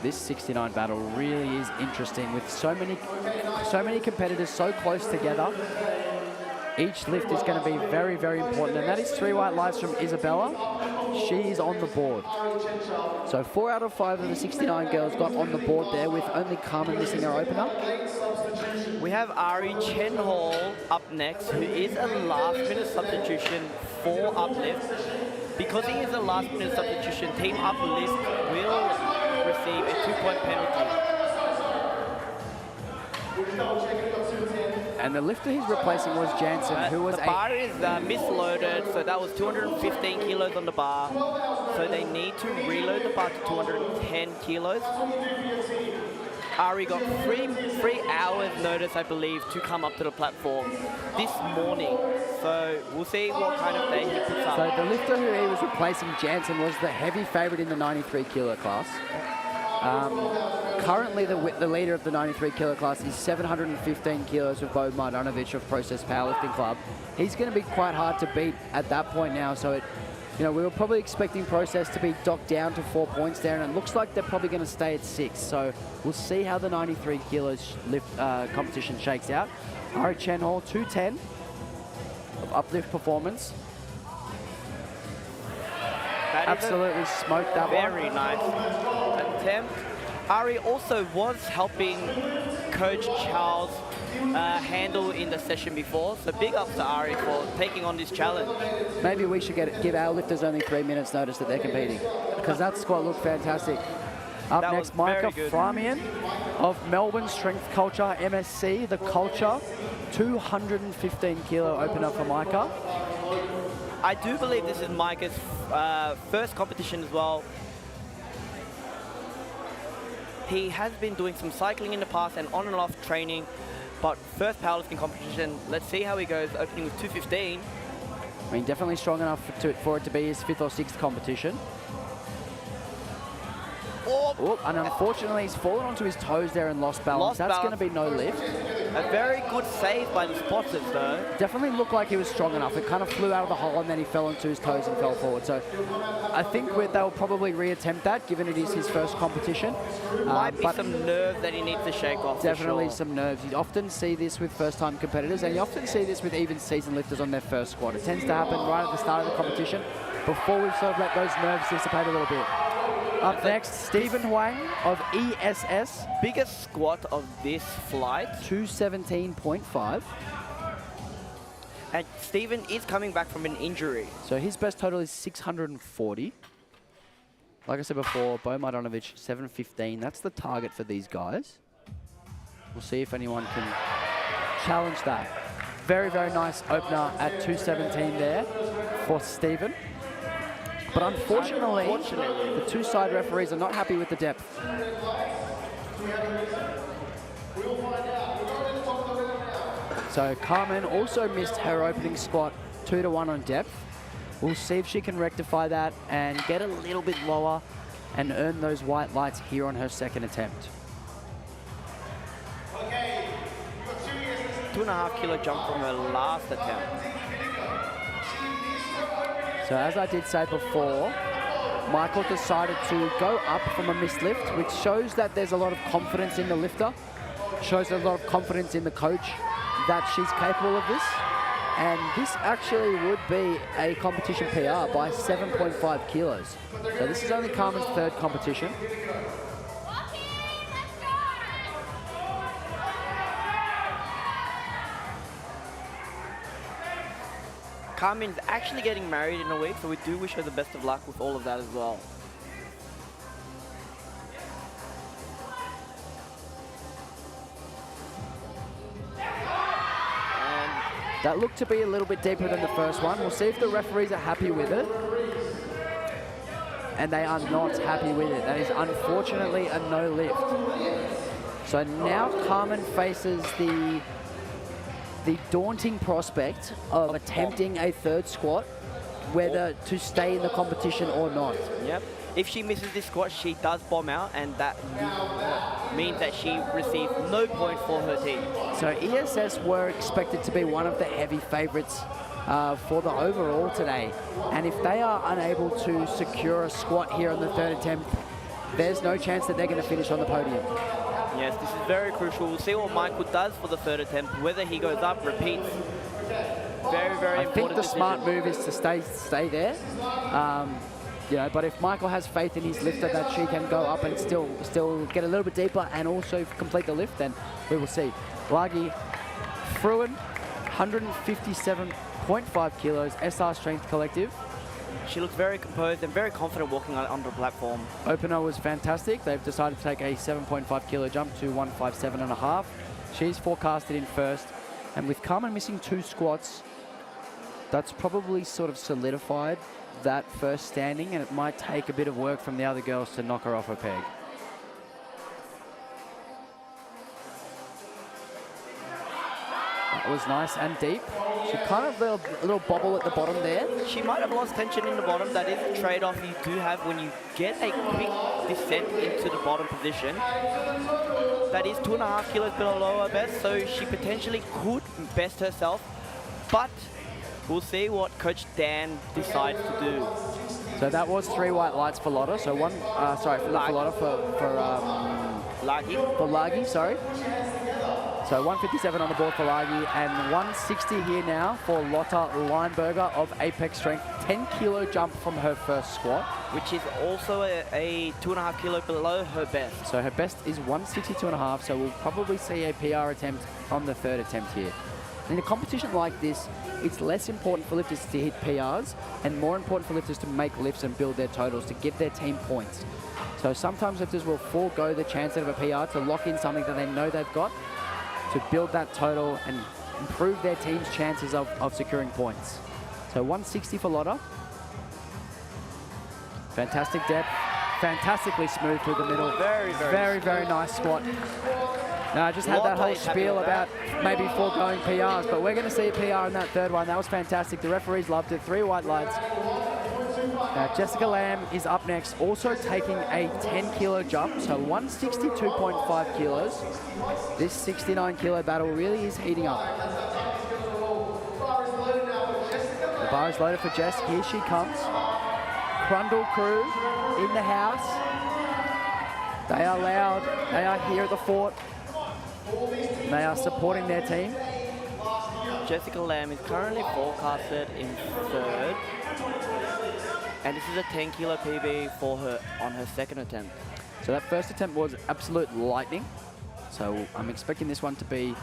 This 69 battle really is interesting with so many competitors so close together. Each lift is going to be very, very important, and that is 3 white lights from Isabella. She's on the board. So 4 out of 5 of the 69 girls got on the board there, with only Carmen missing her opener. We have Ari Chen Hall up next, who is a last-minute substitution for Uplift. Because he is a last-minute substitution, Team Uplift will receive a 2-point penalty. And the lifter he's replacing was Jansen, who was the bar is misloaded, so that was 215 kilos on the bar. So they need to reload the bar to 210 kilos. Ari got three hours notice, I believe, to come up to the platform this morning. So we'll see what kind of day he puts up. So the lifter who he was replacing, Jansen, was the heavy favourite in the 93 kilo class. Currently, the leader of the 93 kilo class is 715 kilos with Bo Marjanovic of Process Powerlifting Club. He's going to be quite hard to beat at that point now. So, we were probably expecting Process to be docked down to 4 points there, and it looks like they're probably going to stay at 6. So we'll see how the 93 kilos lift competition shakes out. Ari Chen Hall, 210 of uplift performance. Absolutely smoked that one. Very nice attempt. Ari also was helping Coach Charles handle in the session before, so big ups to Ari for taking on this challenge. Maybe we should give our lifters only 3 minutes notice that they're competing, because that squat looked fantastic. Up That next, was Micah very good. Framian of Melbourne Strength Culture, MSC, the Culture, 215 kilo opener for Micah. I do believe this is Micah's first competition as well. He has been doing some cycling in the past and on and off training, but first powerlifting competition. Let's see how he goes, opening with 215. I mean, definitely strong enough for it to be his 5th or 6th competition. Oh, and unfortunately, he's fallen onto his toes there and lost balance. That's going to be no lift. A very good save by the spotters, though. Definitely looked like he was strong enough. It kind of flew out of the hole, and then he fell onto his toes and fell forward. So I think they'll probably reattempt that, given it is his first competition. Might be some nerve that he needs to shake off. Definitely some nerves. You often see this with first-time competitors, and you often see this with even seasoned lifters on their first squat. It tends to happen right at the start of the competition, before we've sort of let those nerves dissipate a little bit. Up next, Stephen Huang of ESS. Biggest squat of this flight. 217.5. And Stephen is coming back from an injury. So his best total is 640. Like I said before, Bo Marjanovic, 715. That's the target for these guys. We'll see if anyone can challenge that. Very, very nice opener at 217 there for Stephen. But unfortunately, the two side referees are not happy with the depth. So Carmen also missed her opening squat 2-1 on depth. We'll see if she can rectify that and get a little bit lower and earn those white lights here on her second attempt. 2.5 kilo jump from her last attempt. So as I did say before, Michael decided to go up from a missed lift, which shows that there's a lot of confidence in the lifter, shows a lot of confidence in the coach that she's capable of this. And this actually would be a competition PR by 7.5 kilos. So this is only Carmen's 3rd competition. Carmen's actually getting married in a week, so we do wish her the best of luck with all of that as well. And that looked to be a little bit deeper than the first one. We'll see if the referees are happy with it. And they are not happy with it. That is unfortunately a no lift. So now Carmen faces the daunting prospect of attempting a 3rd squat, whether to stay in the competition or not. Yep. If she misses this squat, she does bomb out, and that means that she receives no point for her team. So ESS were expected to be one of the heavy favourites for the overall today. And if they are unable to secure a squat here on the 3rd attempt, there's no chance that they're going to finish on the podium. Yes, this is very crucial. We'll see what Michael does for the 3rd attempt, whether he goes up, repeats. Very, very I important think the smart decision. move is to stay there. You know, but if Michael has faith in his lifter that she can go up and still get a little bit deeper and also complete the lift, then we will see. Lagi Fruin, 157.5 kilos, SR Strength Collective. She looks very composed and very confident walking on the platform. Opener was fantastic. They've decided to take a 7.5 kilo jump to 157.5. She's forecasted in first. And with Carmen missing 2 squats, that's probably sort of solidified that first standing, and it might take a bit of work from the other girls to knock her off her peg. That was nice and deep. She kind of a little bobble at the bottom there. She might have lost tension in the bottom. That is a trade-off you do have when you get a quick descent into the bottom position. That is 2.5 kilos below her best, so she potentially could best herself, but we'll see what Coach Dan decides to do. So that was 3 white lights for Lotta. So one, sorry, for Lotta, for Lagi, sorry. So 157 on the board for Lagi and 160 here now for Lotta Lineberger of Apex Strength. 10 kilo jump from her first squat. Which is also a 2.5 kilo below her best. So her best is 162.5, so we'll probably see a PR attempt on the third attempt here. In a competition like this, it's less important for lifters to hit PRs and more important for lifters to make lifts and build their totals to give their team points. So sometimes lifters will forego the chance of a PR to lock in something that they know they've got to build that total and improve their team's chances of securing points. So 160 for Lotta. Fantastic depth, fantastically smooth through the middle. Very nice squat. Now, I just had that whole spiel about maybe foregoing PRs, but we're going to see a PR in that third one. That was fantastic. The referees loved it. 3 white lights. Now, Jessica Lamb is up next, also taking a 10 kilo jump, so 162.5 kilos. This 69 kilo battle really is heating up. The bar is loaded for Jess. Here she comes. Crundle crew in the house. They are loud. They are here at the fort. They are supporting their team. Jessica Lamb is currently forecasted in third. And this is a 10 kilo PB for her on her second attempt. So that first attempt was absolute lightning. So I'm expecting this one to be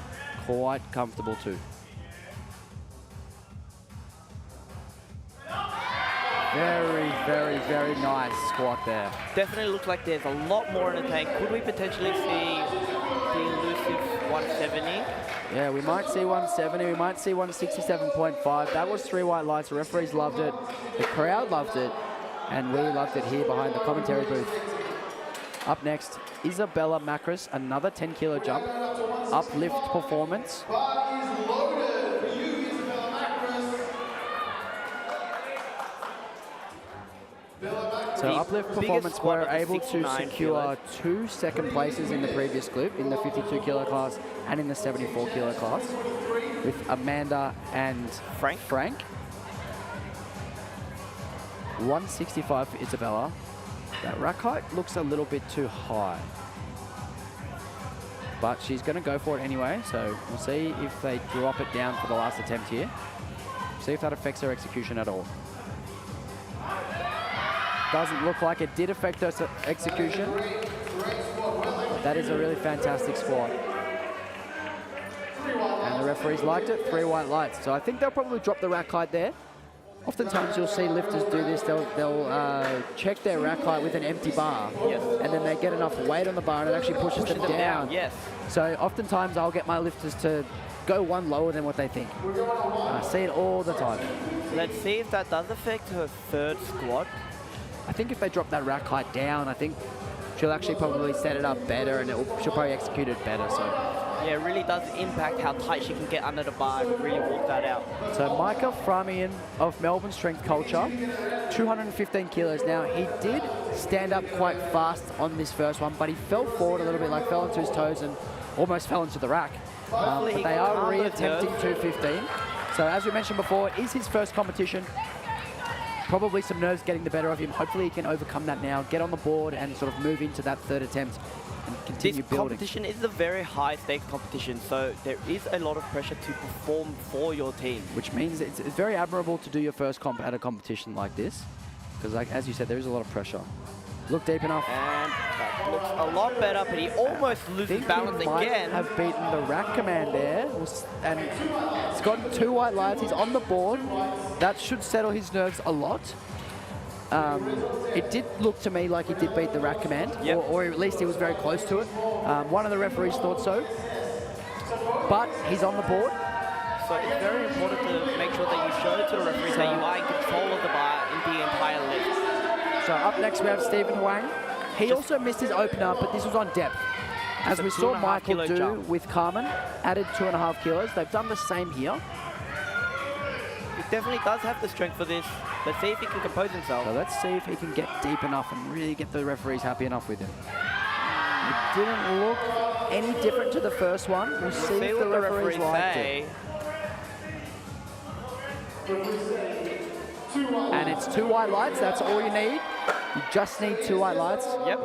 quite comfortable too. Very nice squat there. Definitely looks like there's a lot more in the tank. Could we potentially see the elusive 170? Yeah, we might see 170, we might see 167.5. That was 3 white lights. The referees loved it, the crowd loved it, and we loved it here behind the commentary booth. Up next, Isabella Macris, another 10 kilo jump. Uplift performance. So Uplift Performance were able to secure 2 second places in the previous group, in the 52 kilo class and in the 74 kilo class, with Amanda and Frank. 165 for Isabella. That rack height looks a little bit too high, but she's going to go for it anyway, so we'll see if they drop it down for the last attempt here. See if that affects her execution at all. Doesn't look like it did affect her execution. That is a really fantastic squat. And the referees liked it, 3 white lights. So I think they'll probably drop the rack height there. Oftentimes you'll see lifters do this. They'll check their rack height with an empty bar. Yes. And then they get enough weight on the bar and it actually pushes them down. Yes. So oftentimes I'll get my lifters to go 1 lower than what they think. I see it all the time. Let's see if that does affect her third squat. I think if they drop that rack height down, I think she'll actually probably set it up better and she'll probably execute it better. So yeah, it really does impact how tight she can get under the bar and really walk that out. So Micah Framian of Melbourne Strength Culture, 215 kilos. Now, he did stand up quite fast on this first one, but he fell forward a little bit, like fell onto his toes and almost fell into the rack. But they are re-attempting 215. So as we mentioned before, it is his first competition. Probably some nerves getting the better of him. Hopefully he can overcome that now, get on the board and sort of move into that third attempt and continue This building. competition is a very high stakes competition, so there is a lot of pressure to perform for your team. Which means it's very admirable to do your first comp at a competition like this, because like as you said, there is a lot of pressure. Look deep enough. And that looks a lot better, but he almost loses balance he might again. have beaten the rack command there, and he's gotten 2 white lights. He's on the board. That should settle his nerves a lot. It did look to me like he did beat the rack command, Yep. or at least he was very close to it. One of the referees thought so, but he's on the board. So it's very important to make sure that you show to the referees that you are in control of the bar in the entire lift. So up next we have Stephen Wang. He also missed his opener, but this was on depth. As we saw 2.5 Michael kilo do jump. with Carmen, added 2.5 kilos. They've done the same here. He definitely does have the strength for this. Let's see if he can compose himself. So let's see if he can get deep enough and really get the referees happy enough with him. It didn't look any different to the first one. We'll see if what the referees liked say. it. And it's 2 white lights, that's all you need. You just need 2 white lights. Yep.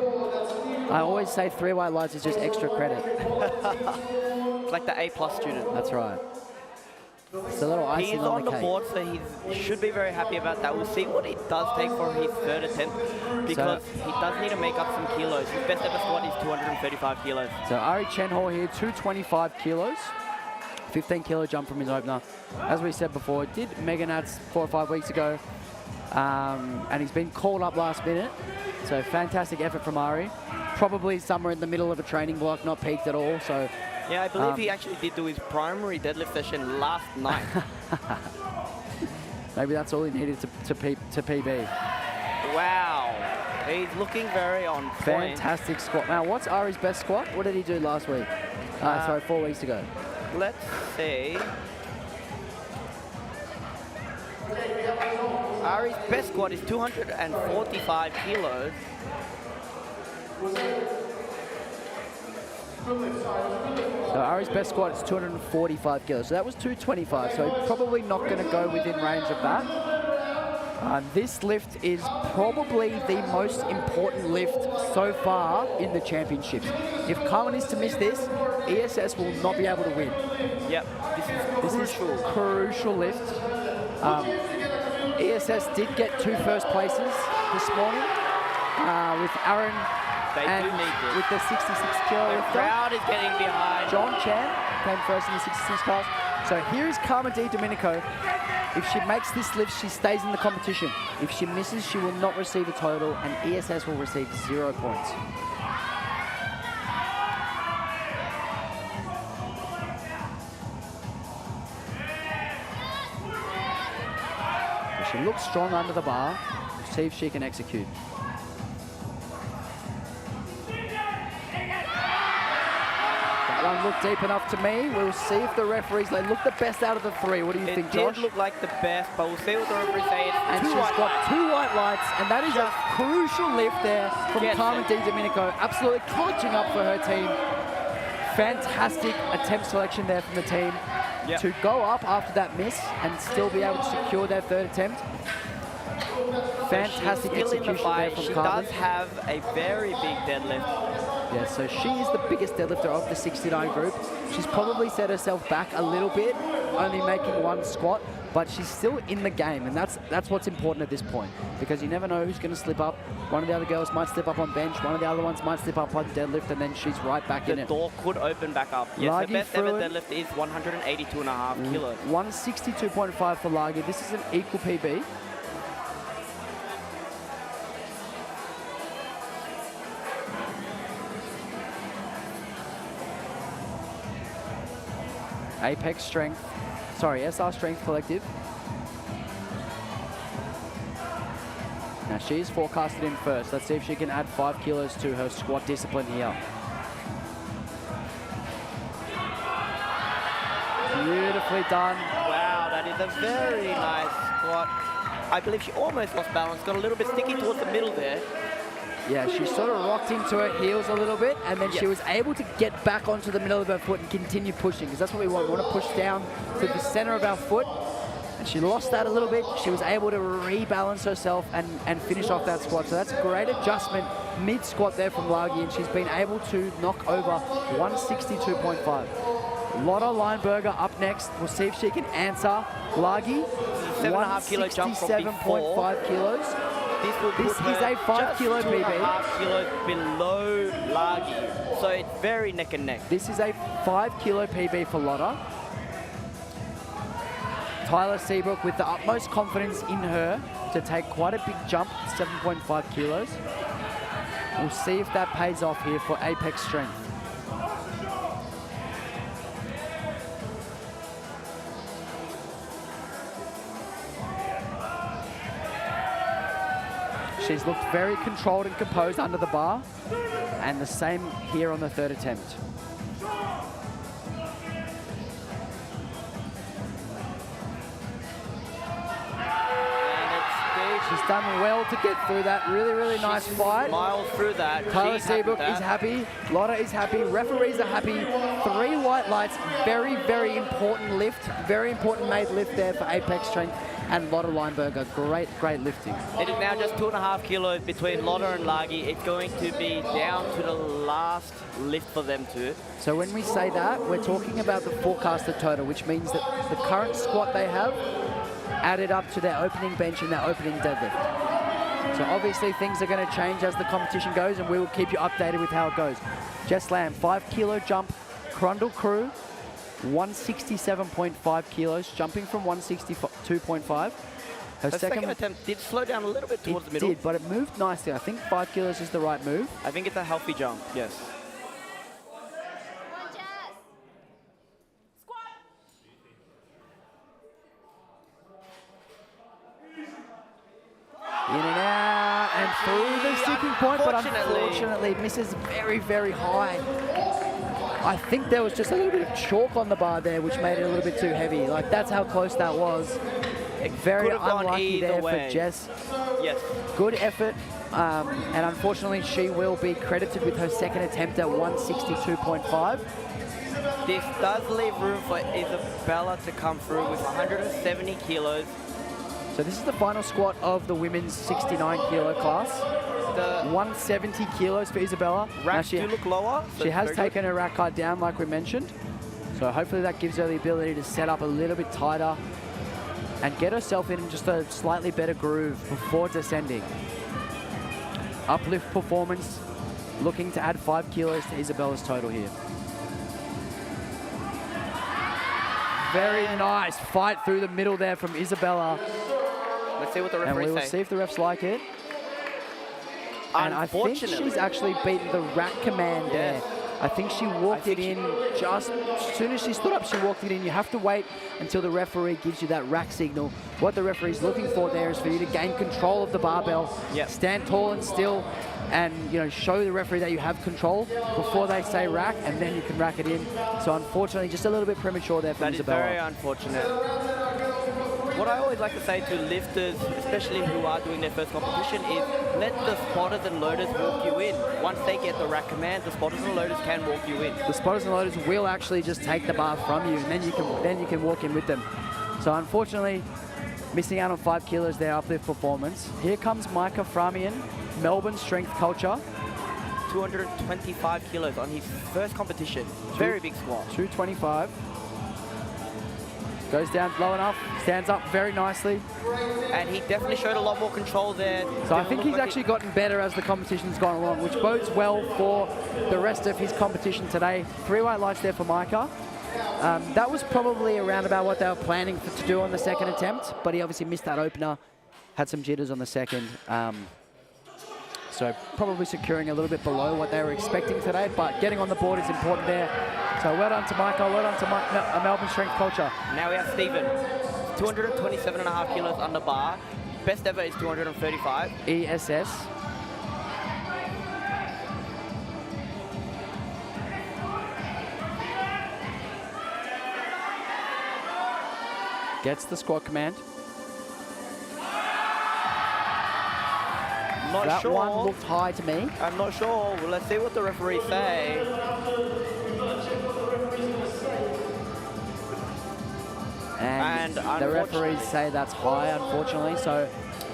I always say 3 white lights is just extra credit. It's like the A+ student. That's right. It's a little icing He's on on the the cake. board, so he should be very happy about that. We'll see what it does take for his 3rd attempt, because he does need to make up some kilos. His best ever squat is 235 kilos. So Ari Chenhall here, 225 kilos. 15 kilo jump from his opener. As we said before, did Mega Nats 4 or 5 weeks ago. And he's been called up last minute. So fantastic effort from Ari. Probably somewhere in the middle of a training block, not peaked at all. So Yeah, I believe he actually did do his primary deadlift session last night. maybe that's all he needed to PB. Wow. He's looking very on point. Fantastic squat. Now, what's Ari's best squat? What did he do last week? Sorry, 4 weeks ago. Let's see. Ari's best squat is 245 kilos. So Ari's best squat is 245 kilos. So that was 225. So probably not going to go within range of that. This lift is probably the most important lift so far in the championships. If Carmen is to miss this, ESS will not be able to win. Yep, this is crucial. Crucial lift. ESS did get 2 first places this morning with Aaron They and do need this. with the 66 kilo The lifter. crowd is getting behind. John Chan came first in the 66 class. So here's Carmen Di Domenico. If she makes this lift, she stays in the competition. If she misses, she will not receive a total, and ESS will receive 0 points. She looks strong under the bar. We'll see if she can execute. That one looked deep enough to me. We'll see if the referees, they look the best out of the 3. What do you think, It Josh? did look like the best, but we'll see what the referee says. And she's got 2 white lights, and that is a crucial lift there from Gets Carmen it. Di Domenico. Absolutely clutching up for her team. Fantastic attempt selection there from the team. Yep. To go up after that miss and still be able to secure their 3rd attempt. Fantastic She's still in the execution there fight. from She Carmen. does have a very big deadlift. Yeah, so she is the biggest deadlifter of the 69 group. She's probably set herself back a little bit, only making 1 squat, but she's still in the game, and that's what's important at this point, because you never know who's going to slip up. One of the other girls might slip up on bench, one of the other ones might slip up on deadlift, and then she's right back in The it. door could open back up. Yes, her Lagi best ever Fruin. deadlift is 182.5 kilos. 162.5 for Lagi. This is an equal PB. Apex Strength, sorry, SR Strength Collective. Now she's forecasted in first. Let's see if she can add 5 kilos to her squat discipline here. Beautifully done. Wow, that is a very nice squat. I believe she almost lost balance, got a little bit sticky towards the middle there. Yeah, she sort of rocked into her heels a little bit, and then she Yes. was able to get back onto the middle of her foot and continue pushing, because that's what we want. We want to push down to the center of our foot and she lost that a little bit. She was able to rebalance herself and finish off that squat. So that's a great adjustment mid-squat there from Lagi, and she's been able to knock over 162.5. Lotta Lineberger up next. We'll see if she can answer Lagi. 7.5 kilo jump from before. 167.5 kilos. This is a 5 kilo PB. 2.5 kilos below Lagi. So it's very neck and neck. This is a 5 kilo PB for Lotta. Tyler Seabrook with the utmost confidence in her to take quite a big jump, 7.5 kilos. We'll see if that pays off here for Apex Strength. She's looked very controlled and composed under the bar, and the same here on the third attempt. She's done well to get through that. Really, really nice fight. Miles through that. Tyler She's happy Seabrook with is that. happy. Lotta is happy. Referees are happy. 3 white lights. Very, very important lift. Very important made lift there for Apex Strength and Lotta Lineberger. Great, great lifting. It is now just 2.5 kilos between Lotta and Lagi. It's going to be down to the last lift for them two. So when we say that, we're talking about the forecasted total, which means that the current squat they have added up to their opening bench and their opening deadlift. So obviously things are going to change as the competition goes, and we will keep you updated with how it goes. Jess Lamb, 5 kilo jump, Crundle Crew, 167.5 kilos, jumping from 162.5. Her second attempt did slow down a little bit towards the middle. It did, but it moved nicely. I think 5 kilos is the right move. I think it's a healthy jump, yes. In and out, and through the sticking point, but unfortunately misses very, very high. I think there was just a little bit of chalk on the bar there, which made it a little bit too heavy. Like, that's how close that was. Very unlucky there for Jess. Yes. Good effort, and unfortunately she will be credited with her second attempt at 162.5. This does leave room for Isabella to come through with 170 kilos. So this is the final squat of the women's 69 kilo class. The 170 kilos for Isabella. Racks do look lower. So she has taken her rack height down, like we mentioned. So hopefully that gives her the ability to set up a little bit tighter and get herself in just a slightly better groove before descending. Uplift performance, looking to add 5 kilos to Isabella's total here. Very nice fight through the middle there from Isabella. Let's see what the And referees we will say. see if the refs like it. And I think she's actually beaten the rack command there. I think she walked it in just as soon as she stood up, she walked it in. You have to wait until the referee gives you that rack signal. What the referee's looking for there is for you to gain control of the barbell, stand tall and still, and show the referee that you have control before they say rack, and then you can rack it in. So unfortunately, just a little bit premature there from Isabella. That is very unfortunate. What I always like to say to lifters, especially who are doing their first competition, is let the spotters and loaders walk you in. Once they get the rack command, the spotters and loaders can walk you in. The spotters and loaders will actually just take the bar from you, and then you can walk in with them. So unfortunately, missing out on 5 kilos there, uplift performance. Here comes Micah Framian, Melbourne Strength Culture. 225 kilos on his first competition. Very big squat. 225. Goes down low enough, stands up very nicely. And he definitely showed a lot more control there. So I think he's actually gotten better as the competition's gone along, which bodes well for the rest of his competition today. 3 white lights there for Micah. That was probably around about what they were planning to do on the second attempt, but he obviously missed that opener, had some jitters on the second. So probably securing a little bit below what they were expecting today, but getting on the board is important there. So well done to Michael, well done to Melbourne Strength Culture. Now we have Stephen, 227.5 kilos under bar. Best ever is 235. ESS. Gets the squat command. Not sure. That one looked high to me. I'm not sure. Well, let's see what the referees say. And The referees say that's high, unfortunately. So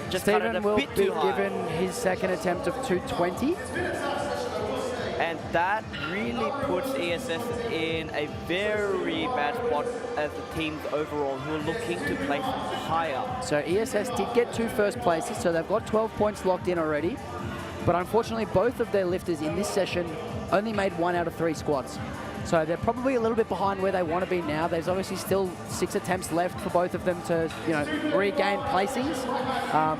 Just cut it Stephen a will be bit too high. given his second attempt of 220. And that really puts ESS in a very bad spot as the teams overall who are looking to place higher. So ESS did get 2 first places, so they've got 12 points locked in already. But unfortunately, both of their lifters in this session only made 1 out of 3 squats. So they're probably a little bit behind where they want to be now. There's obviously still 6 attempts left for both of them to, regain placings,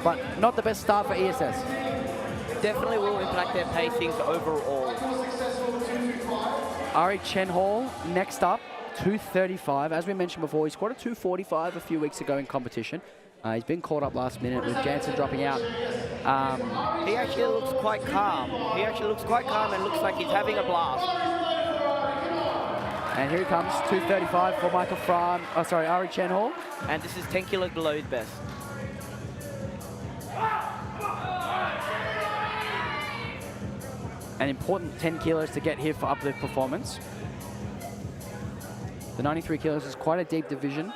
but not the best start for ESS. Definitely will impact their pacings overall. Ari Chenhall next up, 235. As we mentioned before, he scored a 245 a few weeks ago in competition. He's been caught up last minute with Jansen dropping out. He actually looks quite calm. And looks like he's having a blast. And here he comes, 235 for Ari Chenhall. And this is 10 kilos below his best. An important 10 kilos to get here for uplift performance. The 93 kilos is quite a deep division,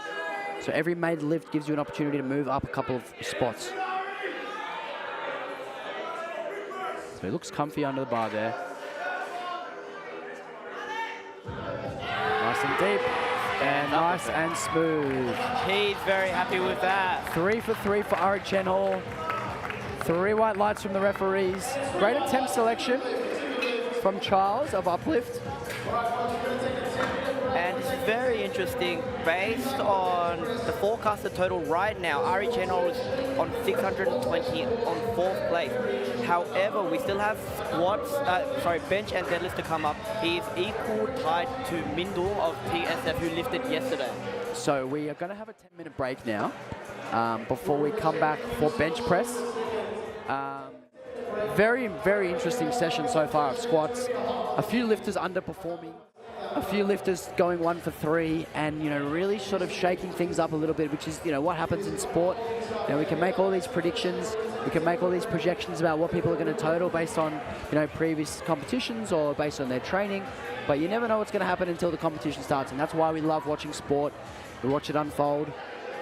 so every made lift gives you an opportunity to move up a couple of spots. So he looks comfy under the bar there. Nice and deep, and nice and smooth. He's very happy with that. 3 for 3 for Ari Chenhall. 3 white lights from the referees. Great attempt selection from Charles of uplift. And this is very interesting. Based on the forecasted total right now, Ari Chenhall is on 620 on 4th place. However, we still have bench and deadlift to come up. He is equal tied to Mindul of TSF, who lifted yesterday. So we are going to have a 10-minute break now before we come back for bench press. Very, very interesting session so far of squats. A few lifters underperforming, a few lifters going 1 for 3, and really sort of shaking things up a little bit, which is what happens in sport. We can make all these predictions, we can make all these projections about what people are going to total based on previous competitions or based on their training, but you never know what's going to happen until the competition starts, and that's why we love watching sport. We watch it unfold,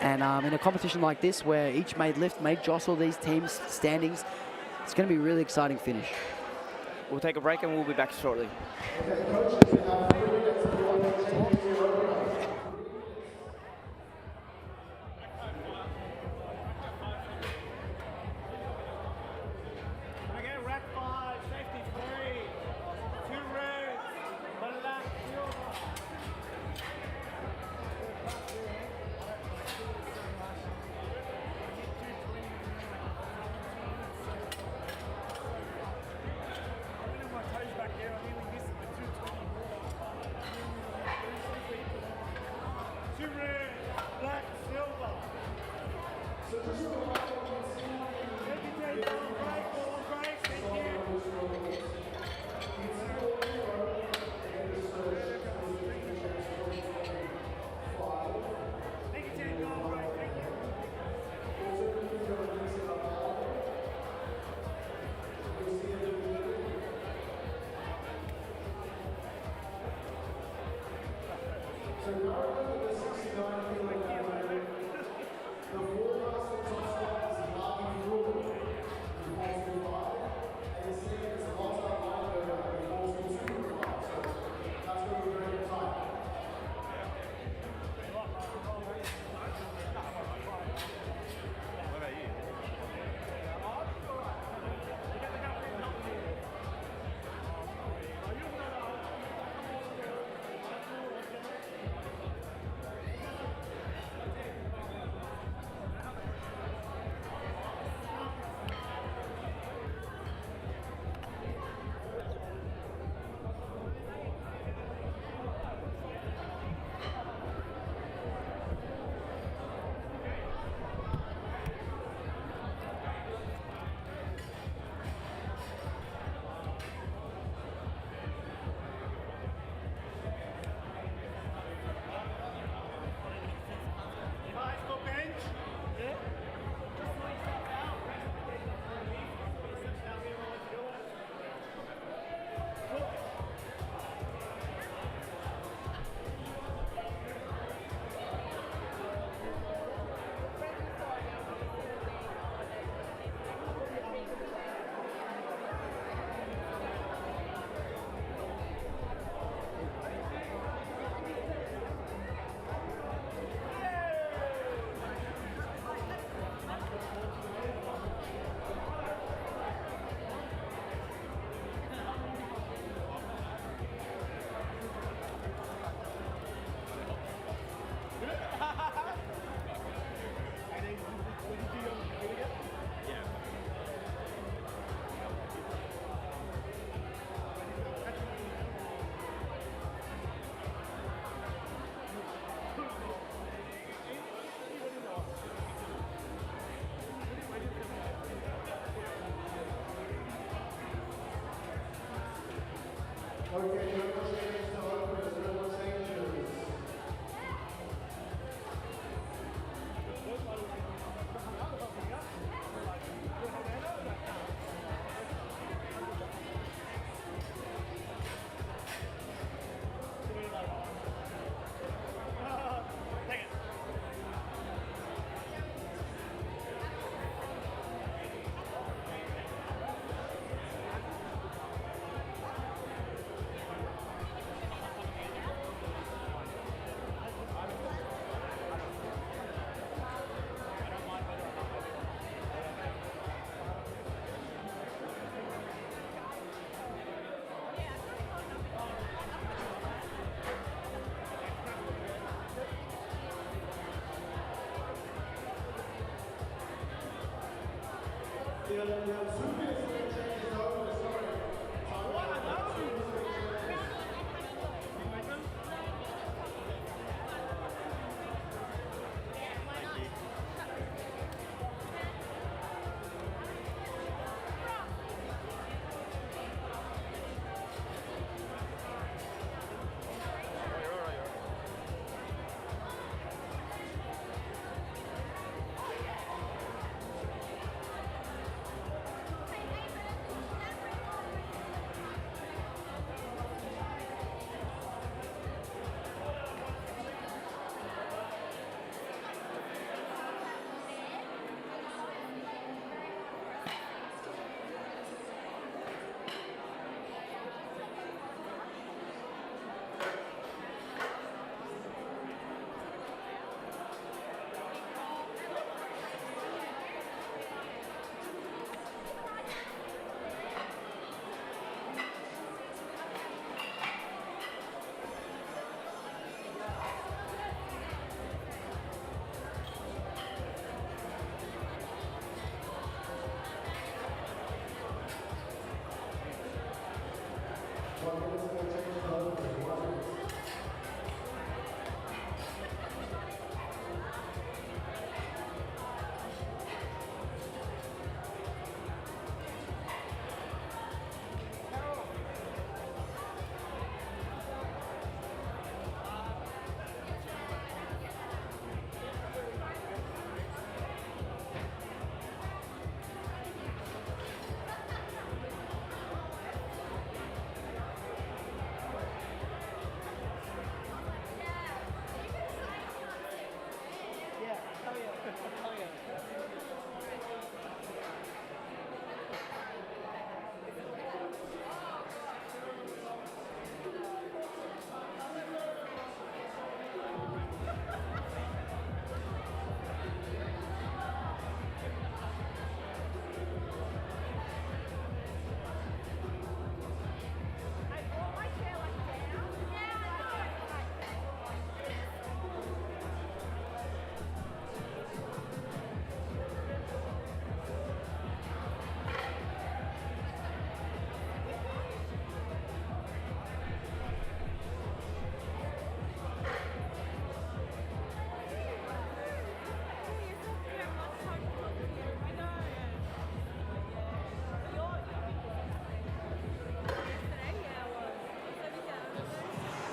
and in a competition like this where each made lift may jostle these teams' standings, it's going to be a really exciting finish. We'll take a break and we'll be back shortly. Again, rack 5, safety 3, 2 reds, one left,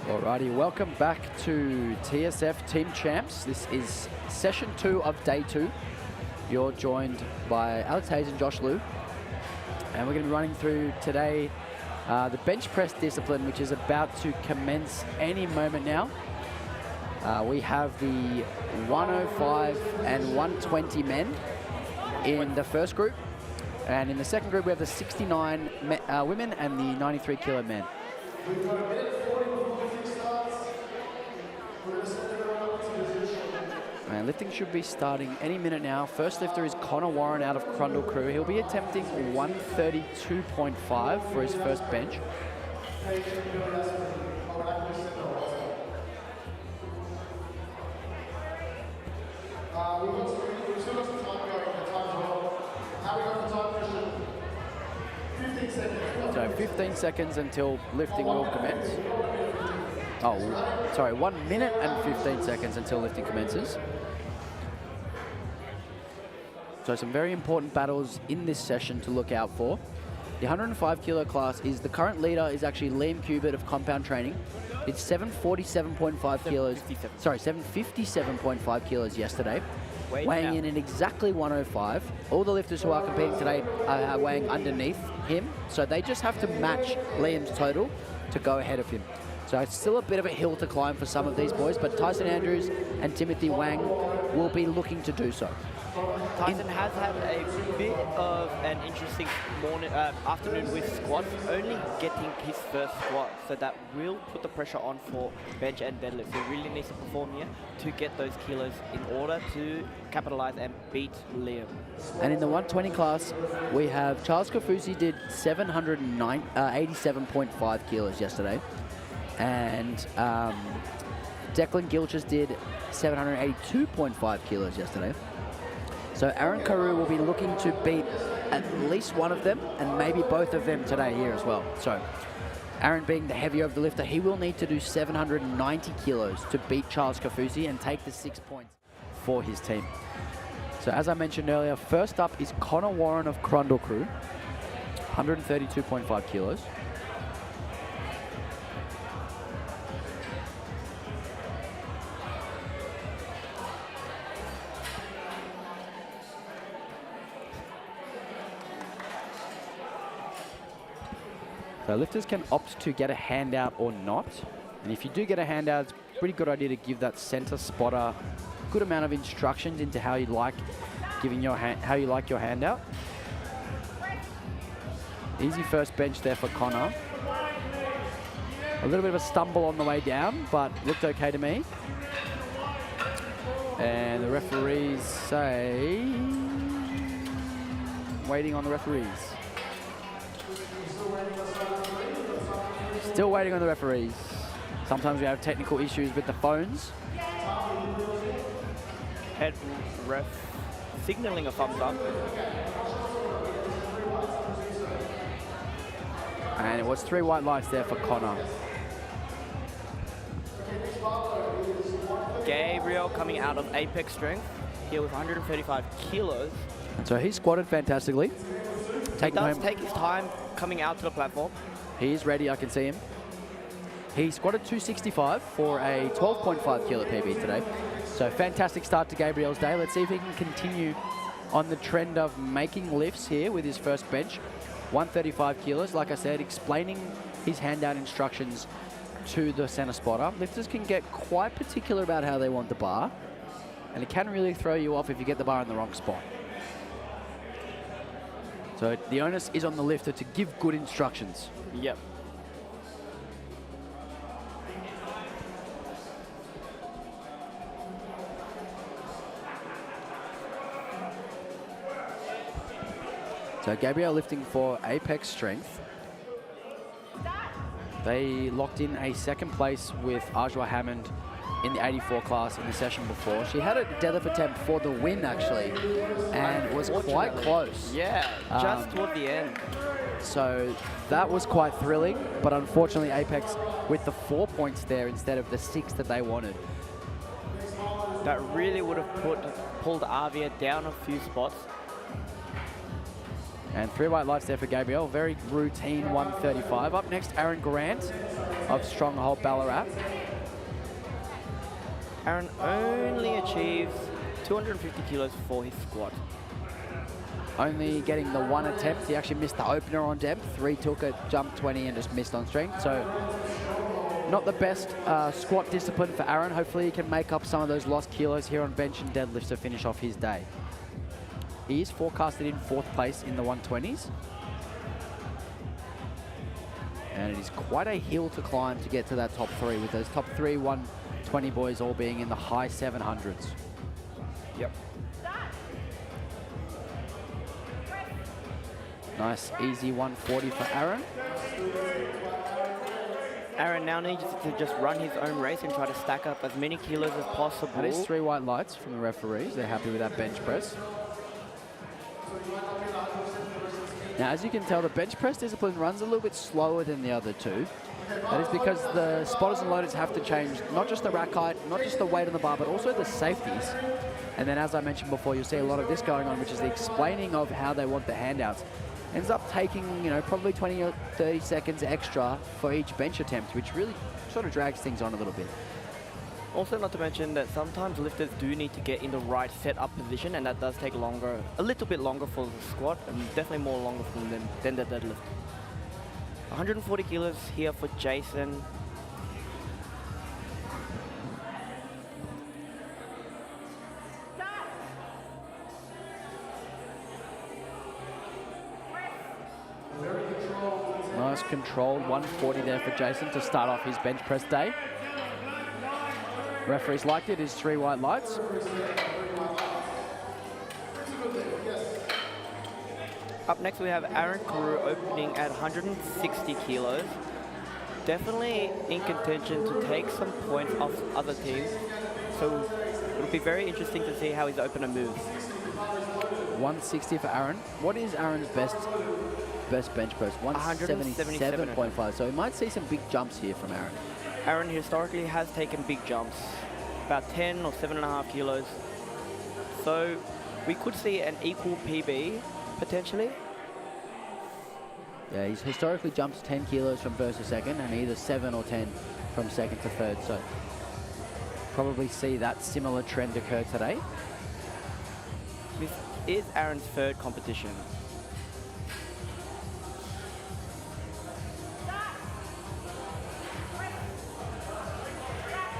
Alrighty, welcome back to TSF Team Champs. This is session 2 of day 2. You're joined by Alex Hayes and Josh Liu. And we're going to be running through today the bench press discipline, which is about to commence any moment now. We have the 105 and 120 men in the first group. And in the second group, we have the 69 women and the 93 kilo men. And lifting should be starting any minute now. First lifter is Connor Warren out of Crundle Crew. He'll be attempting 132.5 for his first bench. So 15 seconds until lifting will commence. Oh, sorry, 1 minute and 15 seconds until lifting commences. So some very important battles in this session to look out for. The 105 kilo class is the current leader is actually Liam Cubert of Compound Training. It's 747.5 kilos. Sorry, 757.5 kilos yesterday. Weighing in at exactly 105. All the lifters who are competing today are weighing underneath him, so they just have to match Liam's total to go ahead of him. So it's still a bit of a hill to climb for some of these boys, but Tyson Andrews and Timothy Wang will be looking to do so. Tyson has had a bit of an interesting afternoon with squats, only getting his first squat, so that will put the pressure on for bench and deadlift. He really needs to perform here to get those kilos in order to capitalize and beat Liam. And in the 120 class, we have Charles Kafusi did 787.5 kilos yesterday, and Declan Gilchrist did 782.5 kilos yesterday. So Aaron Carew will be looking to beat at least one of them and maybe both of them today here as well. So Aaron being the heavier of the lifter, he will need to do 790 kilos to beat Charles Kafusi and take the 6 points for his team. So as I mentioned earlier, first up is Connor Warren of Crundle Crew, 132.5 kilos. So lifters can opt to get a handout or not. And if you do get a handout, it's a pretty good idea to give that center spotter a good amount of instructions into how you like giving your your handout. Easy first bench there for Connor. A little bit of a stumble on the way down, but looked okay to me. And the referees say, waiting on the referees. Still waiting on the referees. Sometimes we have technical issues with the phones. Head ref signaling a thumbs up. And it was 3 white lights there for Connor. Gabriel coming out of Apex Strength here with 135 kilos. And so he squatted fantastically. He does take his time coming out to the platform. He is ready, I can see him. He squatted 265 for a 12.5 kilo PB today. So fantastic start to Gabriel's day. Let's see if he can continue on the trend of making lifts here with his first bench. 135 kilos, like I said, explaining his handout instructions to the center spotter. Lifters can get quite particular about how they want the bar, and it can really throw you off if you get the bar in the wrong spot. So the onus is on the lifter to give good instructions. Yep. So Gabriel lifting for Apex Strength. They locked in a second place with Arjwa Hammond in the 84 class in the session before. She had a deadlift attempt for the win, actually, and was quite close. Yeah, just toward the end. So that was quite thrilling, but unfortunately Apex with the 4 points there instead of the 6 that they wanted. That really would have pulled Avia down a few spots. And 3 white lights there for Gabriel. Very routine 135. Up next, Aaron Grant of Stronghold Ballarat. Aaron only achieves 250 kilos for his squat. Only getting the 1 attempt. He actually missed the opener on depth. 3 took it, jumped 20 and just missed on strength. So not the best squat discipline for Aaron. Hopefully he can make up some of those lost kilos here on bench and deadlifts to finish off his day. He is forecasted in 4th place in the 120s. And it is quite a hill to climb to get to that top 3, with those top 3 120 boys all being in the high 700s. Yep. Nice, easy 140 for Aaron. Aaron now needs to just run his own race and try to stack up as many kilos as possible. That is 3 white lights from the referees. They're happy with that bench press. Now, as you can tell, the bench press discipline runs a little bit slower than the other 2. That is because the spotters and loaders have to change not just the rack height, not just the weight on the bar, but also the safeties. And then, as I mentioned before, you'll see a lot of this going on, which is the explaining of how they want the handouts. ends up taking, you know, probably 20 or 30 seconds extra for each bench attempt, which really sort of drags things on a little bit. Also, not to mention that sometimes lifters do need to get in the right setup position, and that does take longer, a little bit longer for the squat, and definitely more longer for them than the deadlift. 140 kilos here for Jason. Nice controlled 140 there for Jason to start off his bench press day. Referees liked it, his 3 white lights. Up next we have Aaron Carew opening at 160 kilos. Definitely in contention to take some points off other teams. So it'll be very interesting to see how his opener moves. 160 for Aaron. What is Aaron's best bench press? 177.5. So we might see some big jumps here from Aaron. Aaron historically has taken big jumps, about 10 or 7.5 kilos. So we could see an equal PB potentially. Yeah, he's historically jumped 10 kilos from first to second, and either 7 or 10 from second to third. So probably see that similar trend occur today. This is Aaron's third competition.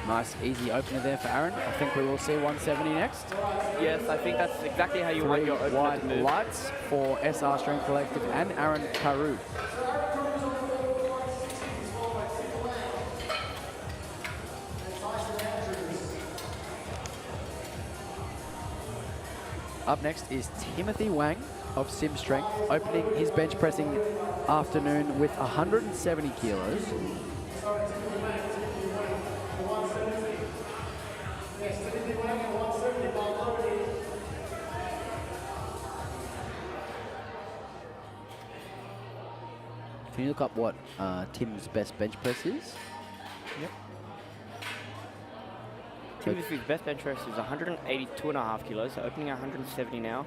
Nice, easy opener there for Aaron. I think we will see 170 next. Yes, I think that's exactly how you want your opener White to move. lights for SR Strength Collective and Aaron Carew. Up next is Timothy Wang of Sim Strength, opening his bench pressing afternoon with 170 kilos. Can you look up what Tim's best bench press is? Yep. Timothy's best bench press is 182.5 kilos, so opening at 170 now.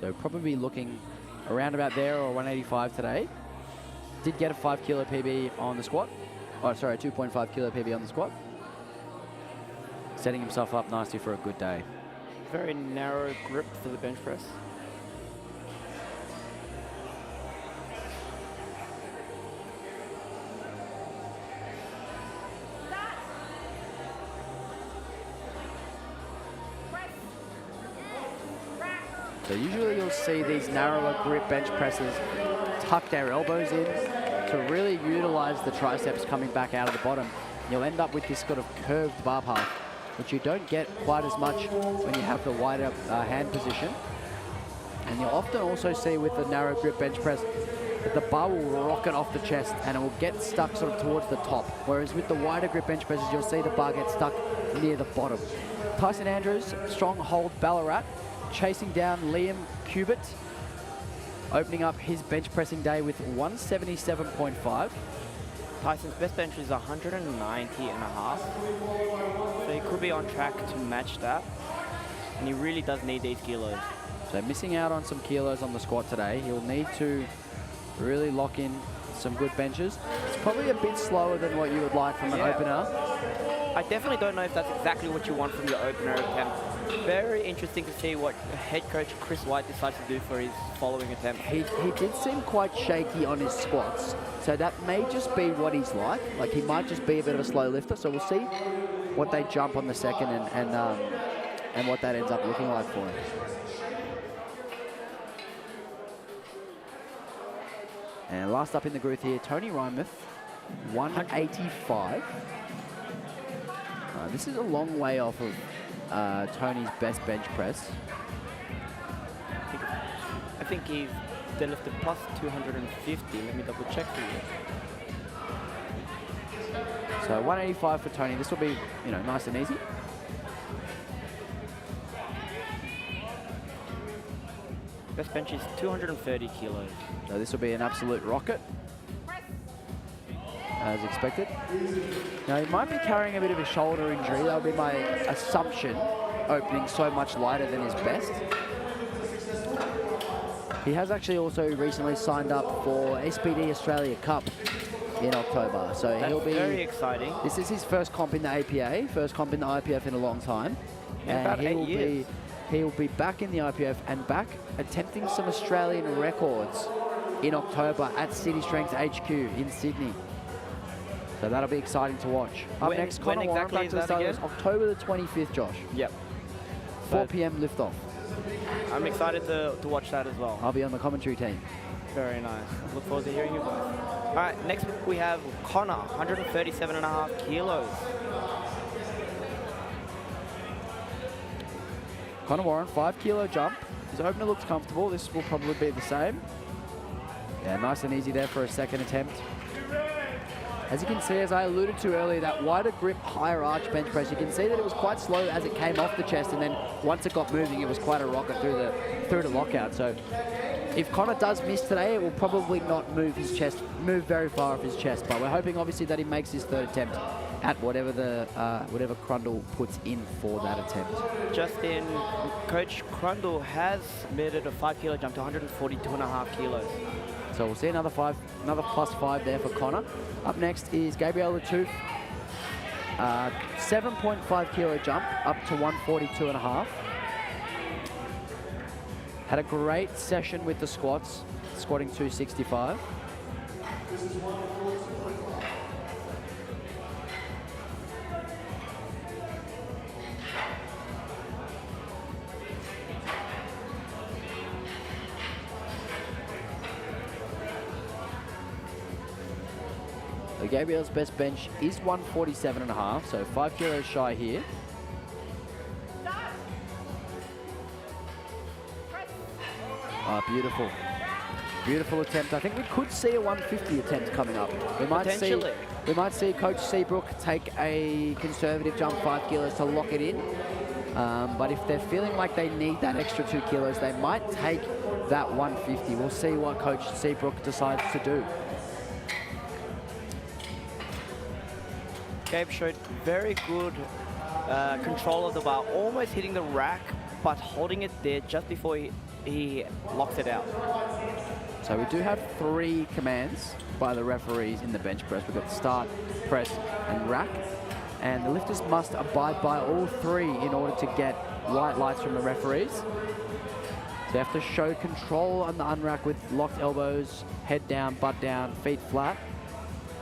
So probably looking around about there, or 185 today. Did get a 5 kilo PB on the squat. Oh, sorry, 2.5 kilo PB on the squat. Setting himself up nicely for a good day. Very narrow grip for the bench press. So usually you'll see these narrower grip bench presses tuck their elbows in to really utilize the triceps coming back out of the bottom. You'll end up with this sort of curved bar path, which you don't get quite as much when you have the wider hand position. And you'll often also see with the narrow grip bench press that the bar will rocket off the chest and it will get stuck sort of towards the top. Whereas with the wider grip bench presses, you'll see the bar get stuck near the bottom. Tyson Andrews, strong hold Ballarat, chasing down Liam Cubitt, opening up his bench pressing day with 177.5. Tyson's best bench is 190.5. So he could be on track to match that. And he really does need these kilos. So missing out on some kilos on the squat today. He'll need to really lock in some good benches. It's probably a bit slower than what you would like from an opener. I definitely don't know if that's exactly what you want from your opener attempt. Very interesting to see what head coach Chris White decides to do for his following attempt. He did seem quite shaky on his squats, so that may just be what he's like. Like, he might just be a bit of a slow lifter, so we'll see what they jump on the second and what that ends up looking like for him. And last up in the group here, Tony Rymouth, 185. This is a long way off of Tony's best bench press. I think he's deadlifted plus 250. Let me double check for you. So 185 for Tony. This will be, you know, nice and easy. Best bench is 230 kilos. So this will be an absolute rocket, as expected. Now, he might be carrying a bit of a shoulder injury. That would be my assumption, opening so much lighter than his best. He has actually also recently signed up for SPD Australia Cup in October. So That's he'll be very exciting. This is his first comp in the APA, first comp in the IPF in a long time. In about 8 years. He'll be back in the IPF and back attempting some Australian records in October at City Strength HQ in Sydney. So that'll be exciting to watch. Up When- next, when Connor Warren exactly back is to the that start. again? October the 25th, Josh. Yep. 4 p.m. liftoff. I'm excited to watch that as well. I'll be on the commentary team. Very nice. Look forward to hearing you guys. All right, next we have Connor, 137.5 kilos. Connor Warren, 5 kilo jump. His opener looks comfortable. This will probably be the same. Yeah, nice and easy there for a second attempt. As you can see, as I alluded to earlier, that wider grip, higher arch bench press, you can see that it was quite slow as it came off the chest, and then once it got moving, it was quite a rocket through the lockout. So if Connor does miss today, it will probably not move very far off his chest. But we're hoping, obviously, that he makes his third attempt at whatever Crundle puts in for that attempt. Justin, Coach Crundle has submitted a 5 kilo jump to 142.5 kilos. So we'll see another +5 there for Connor. Up next is Gabriel Latouf. 7.5 kilo jump up to 142.5. Had a great session with the squats, squatting 265. So Gabriel's best bench is 147.5, so 5 kilos shy here. Beautiful. Beautiful attempt. I think we could see a 150 attempt coming up. We might see Coach Seabrook take a conservative jump 5 kilos to lock it in. But if they're feeling like they need that extra 2 kilos, they might take that 150. We'll see what Coach Seabrook decides to do. Gabe showed very good control of the bar, almost hitting the rack, but holding it there just before he locks it out. So we do have 3 commands by the referees in the bench press. We've got start, press, and rack. And the lifters must abide by all 3 in order to get white lights from the referees. So you have to show control on the unrack with locked elbows, head down, butt down, feet flat,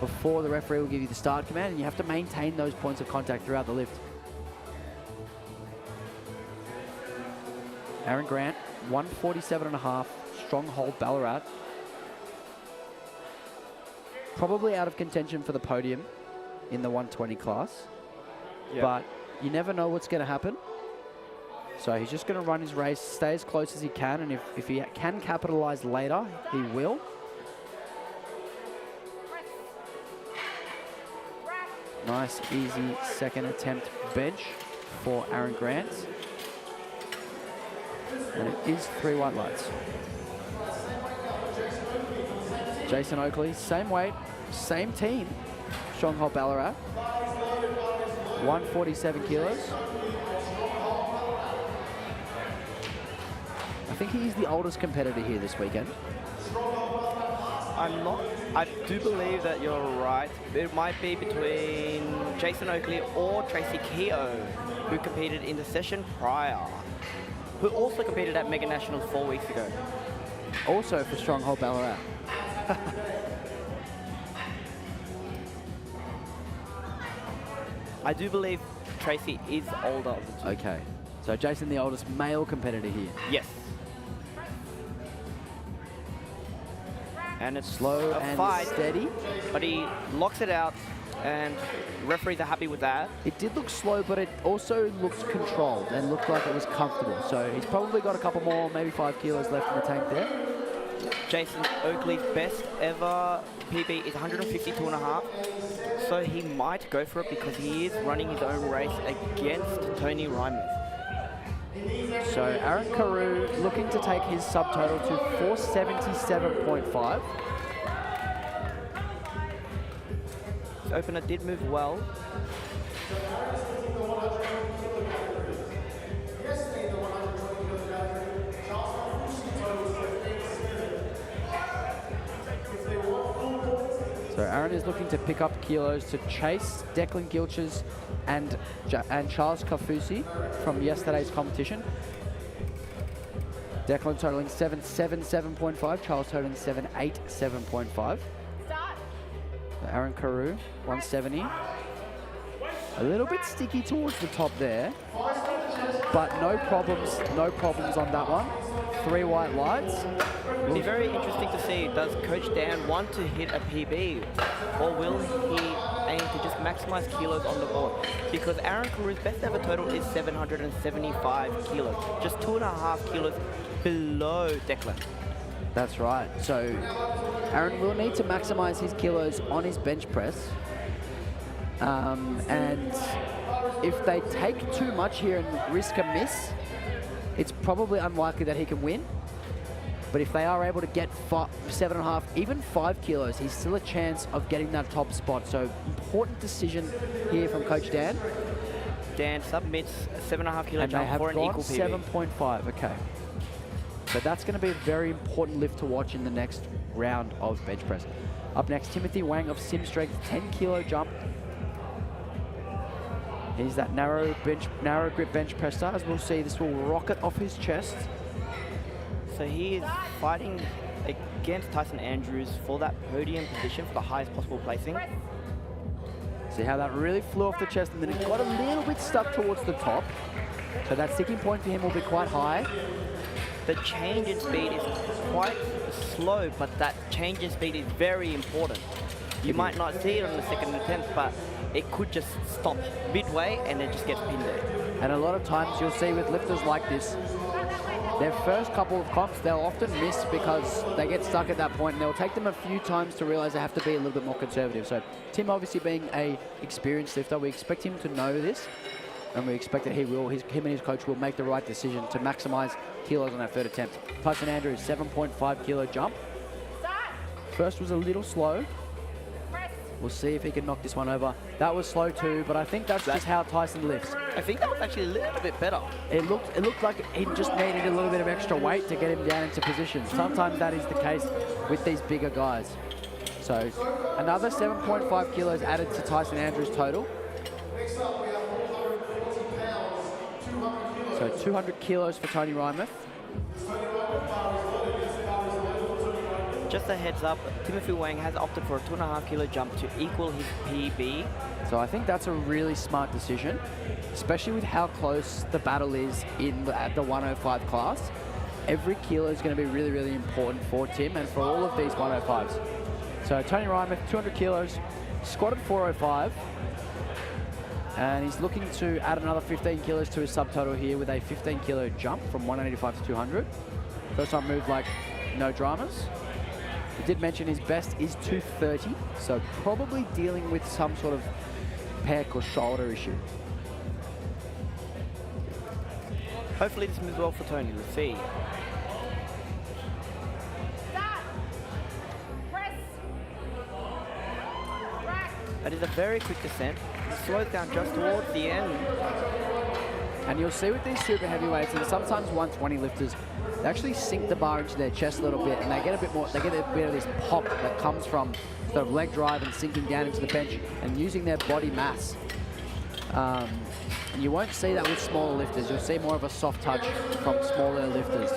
before the referee will give you the start command, and you have to maintain those points of contact throughout the lift. Aaron Grant, 147.5, stronghold Ballarat. Probably out of contention for the podium in the 120 class, but you never know what's going to happen. So he's just going to run his race, stay as close as he can, and if he can capitalize later, he will. Nice, easy second attempt bench for Aaron Grant. And it is 3 white lights. Jason Oakley, same weight, same team. Stronghold Ballarat. 147 kilos. I think he is the oldest competitor here this weekend. I'm not. I do believe that you're right. It might be between Jason Oakley or Tracy Keogh, who competed in the session prior, who also competed at Mega Nationals 4 weeks ago. Also for Stronghold Ballarat. I do believe Tracy is older of the 2. Okay. So Jason, the oldest male competitor here. Yes. And it's Slow a and fight, steady. but he locks it out, and referees are happy with that. It did look slow, but it also looked controlled and looked like it was comfortable. So he's probably got a couple more, maybe 5 kilos left in the tank there. Jason Oakley's best ever PB is 152.5. So he might go for it because he is running his own race against Tony Reimers. So Aaron Carew looking to take his subtotal to 477.5. His opener did move well. Aaron is looking to pick up kilos to chase Declan Gilches and Charles Kafusi from yesterday's competition. Declan totaling 777.5, Charles totaling 787.5. Start. Aaron Carew, 170. A little bit sticky towards the top there, but no problems on that one. 3 white lights. It'll be very interesting to see, does Coach Dan want to hit a PB, or will he aim to just maximize kilos on the board? Because Aaron Carew's best ever total is 775 kilos, just 2.5 kilos below Declan. That's right. So Aaron will need to maximize his kilos on his bench press. And if they take too much here and risk a miss, it's probably unlikely that he can win. But if they are able to get 7.5, even 5 kilos, he's still a chance of getting that top spot. So important decision here from Coach Dan. Dan submits a 7.5 kilo And they jump have for an gone equal PB. 7.5, okay. So that's going to be a very important lift to watch in the next round of bench press. Up next, Timothy Wang of Sim Strength, 10 kilo jump. He's that narrow grip bench presser. As we'll see, this will rocket off his chest. So he is fighting against Tyson Andrews for that podium position, for the highest possible placing. See how that really flew off the chest and then it got a little bit stuck towards the top. So that sticking point for him will be quite high. The change in speed is quite slow, but that change in speed is very important. You might not see it on the second attempt, but it could just stop midway and it just gets pinned there. And a lot of times you'll see with lifters like this, their first couple of comps, they'll often miss because they get stuck at that point, and they'll take them a few times to realize they have to be a little bit more conservative. So Tim, obviously being a experienced lifter, we expect him to know this, and we expect that him and his coach will make the right decision to maximize kilos on that third attempt. Tyson Andrews, 7.5 kilo jump. Start. First was a little slow. Press. We'll see if he can knock this one over. That was slow too, but I think that's just how Tyson lifts. I think that was actually a little bit better. It looked like he just needed a little bit of extra weight to get him down into position. Sometimes that is the case with these bigger guys. So another 7.5 kilos added to Tyson Andrews' total. Next up, we have 440 pounds, 200 kilos. So 200 kilos for Tony Reimeth. Just a heads up, Timothy Wang has opted for a 2.5 kilo jump to equal his PB. So I think that's a really smart decision, especially with how close the battle is at the 105 class. Every kilo is going to be really, really important for Tim and for all of these 105s. So Tony Reimeth, 200 kilos, squatted 405. And he's looking to add another 15 kilos to his subtotal here with a 15 kilo jump from 185 to 200. First time move like no dramas. He did mention his best is 230, so probably dealing with some sort of pec or shoulder issue. Hopefully this moves well for Tony, let's see. Start. Press. Rack. That is a very quick descent. It slows down just towards the end. And you'll see with these super heavyweights and sometimes 120 lifters, they actually sink the bar into their chest a little bit, and they get a bit of this pop that comes from sort of leg drive and sinking down into the bench and using their body mass. And you won't see that with smaller lifters. You'll see more of a soft touch from smaller lifters.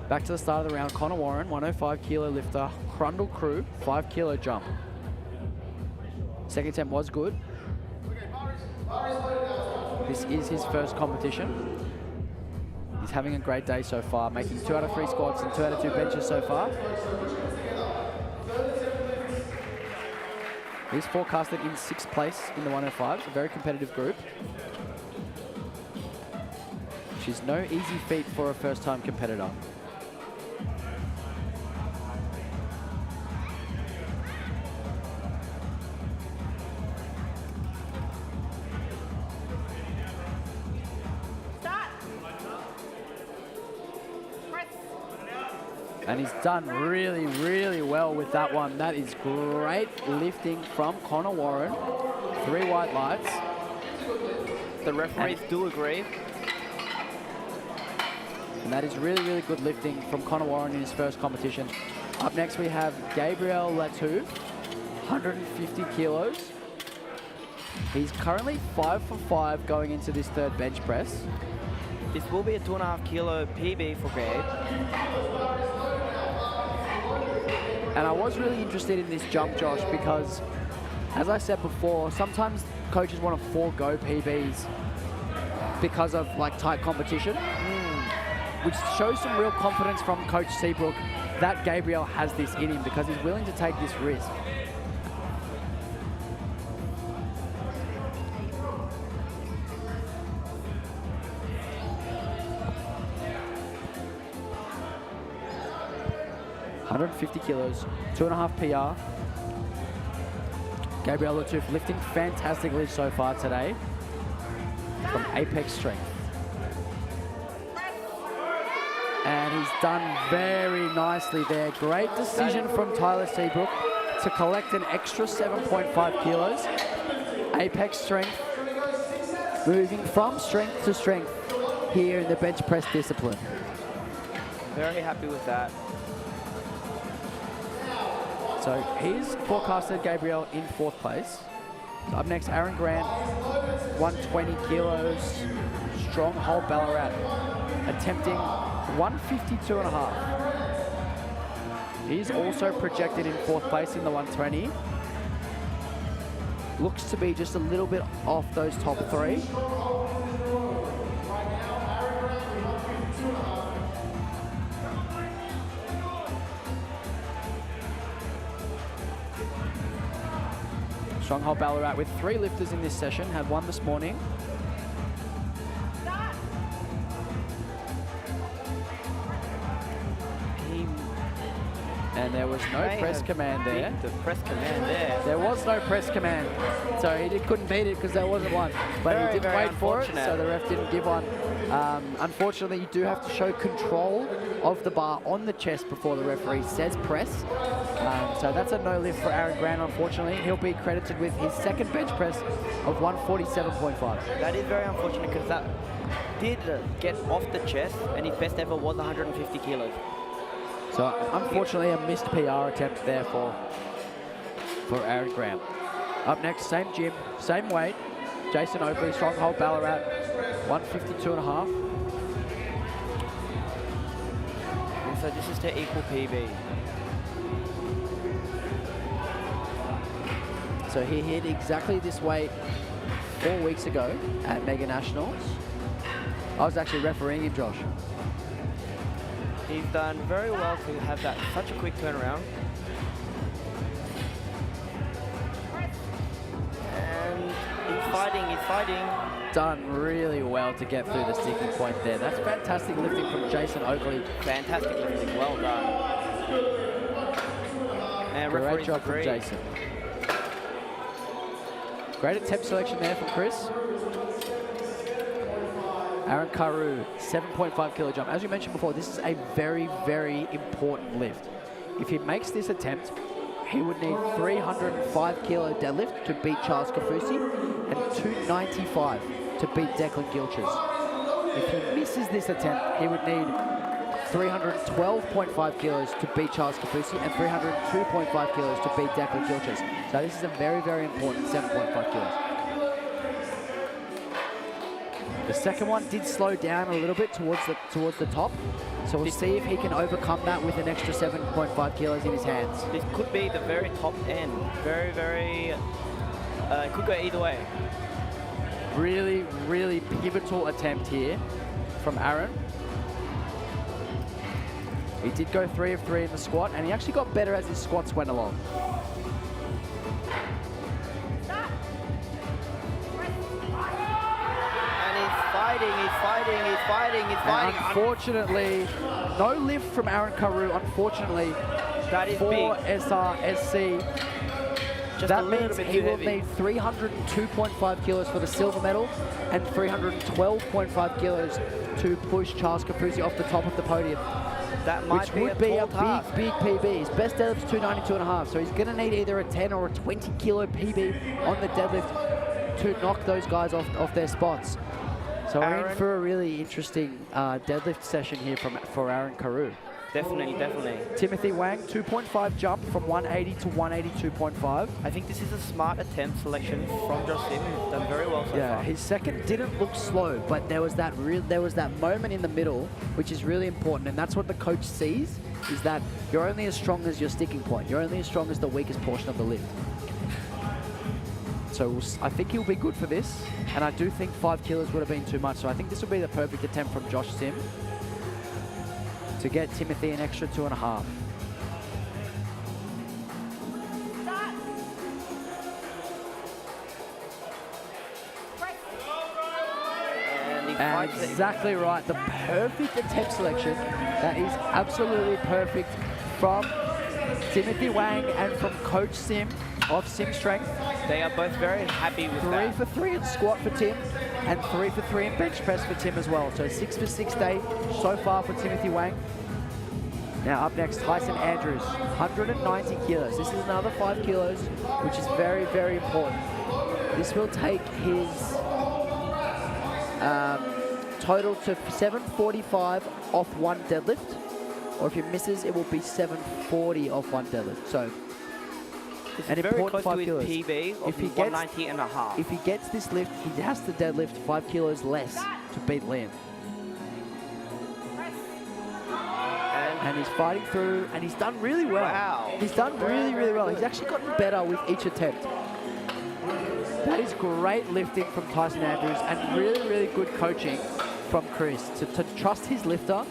Back to the start of the round, Connor Warren, 105 kilo lifter, Crundle Crew, 5 kilo jump. Second attempt was good. This is his first competition. He's having a great day so far, making 2 out of 3 squats and 2 out of 2 benches so far. He's forecasted in 6th place in the 105s, a very competitive group. Which is no easy feat for a first-time competitor. And he's done really, really well with that one. That is great lifting from Connor Warren. 3 white lights. The referees do agree. And that is really, really good lifting from Connor Warren in his first competition. Up next we have Gabriel Latu, 150 kilos. He's currently 5 for 5 going into this third bench press. This will be a 2.5 kilo PB for Gabe. And I was really interested in this jump, Josh, because as I said before, sometimes coaches want to forego PBs because of like tight competition, which shows some real confidence from Coach Seabrook that Gabriel has this in him because he's willing to take this risk. $150 kilos, 2.5 PR. Gabriel Latu lifting fantastically so far today from Apex Strength. And he's done very nicely there. Great decision from Tyler Seabrook to collect an extra 7.5 kilos. Apex Strength, moving from strength to strength here in the bench press discipline. Very happy with that. So he's forecasted Gabriel in 4th place. Up next, Aaron Grant, 120 kilos, Stronghold Ballarat, attempting 152.5. He's also projected in 4th place in the 120. Looks to be just a little bit off those top 3. Stronghold Ballarat with 3 lifters in this session, had 1 this morning. And there was no press command there. The press command there. There was no press command, so he couldn't beat it because there wasn't one. But he didn't wait for it, so the ref didn't give one. Unfortunately, you do have to show control of the bar on the chest before the referee says press. So that's a no lift for Aaron Grant, unfortunately. He'll be credited with his 2nd bench press of 147.5. That is very unfortunate because that did get off the chest and his best ever was 150 kilos. So unfortunately, a missed PR attempt there for Aaron Graham. Up next, same gym, same weight. Jason Oakley, Stronghold Ballarat, 152.5. And so this is to equal PB. So he hit exactly this weight 4 weeks ago at Mega Nationals. I was actually refereeing him, Josh. He's done very well to have that such a quick turnaround. And he's fighting. Done really well to get through the sticking point there. That's fantastic lifting from Jason Oakley. Fantastic lifting, well done. And great job from Jason. Great attempt selection there from Chris. Aaron Carew, 7.5 kilo jump. As you mentioned before, this is a very, very important lift. If he makes this attempt, he would need 305 kilo deadlift to beat Charles Kafusi and 295 to beat Declan Gilchrist. If he misses this attempt, he would need 312.5 kilos to beat Charles Kafusi and 302.5 kilos to beat Declan Gilchrist. So this is a very, very important 7.5 kilos. The second one did slow down a little bit towards the top. So we'll see if he can overcome that with an extra 7.5 kilos in his hands. This could be the very top end. Very, very, it could go either way. Really, really pivotal attempt here from Aaron. He did go 3 of 3 in the squat, and he actually got better as his squats went along. He's fighting. And unfortunately, no lift from Aaron Carew, unfortunately, that is for big. SRSC. That means he will need 302.5 kilos for the silver medal and 312.5 kilos to push Charles Kafusi off the top of the podium. That might which be would be a task. big PB. His best deadlift is 292.5, so he's going to need either a 10 or a 20 kilo PB on the deadlift to knock those guys off their spots. So we're in for a really interesting deadlift session here for Aaron Carew. Definitely, definitely. Timothy Wang, 2.5 jump from 180 to 182.5. I think this is a smart attempt selection from Josh Sim. He's done very well so Yeah, far. his second didn't look slow, but there was that moment in the middle, which is really important, and that's what the coach sees, is that you're only as strong as your sticking point. You're only as strong as the weakest portion of the lift. So I think he'll be good for this, and I do think 5 kilos would have been too much, so I think this will be the perfect attempt from Josh Sim to get Timothy an extra 2.5. And exactly right, the perfect attempt selection. That is absolutely perfect from Timothy Wang and from Coach Sim of Sim Strength. They are both very happy with 3 that. for 3 in squat for Tim, and 3 for 3 in bench press for Tim as well. So 6 for 6 day so far for Timothy Wang. Now up next, Tyson Andrews, 190 kilos. This is another 5 kilos, which is very, very important. This will take his total to 745 off one deadlift, or if he misses, it will be 740 off one deadlift. So This an is very important close 5 to kilos. his PB of If he gets- 190 and a half. If he gets this lift, he has to deadlift 5 kilos less to beat Liam. And he's fighting through, and he's done really well. Wow. He's done really, really well. He's actually gotten better with each attempt. That is great lifting from Tyson Andrews, and really, really good coaching from Chris to trust his lifter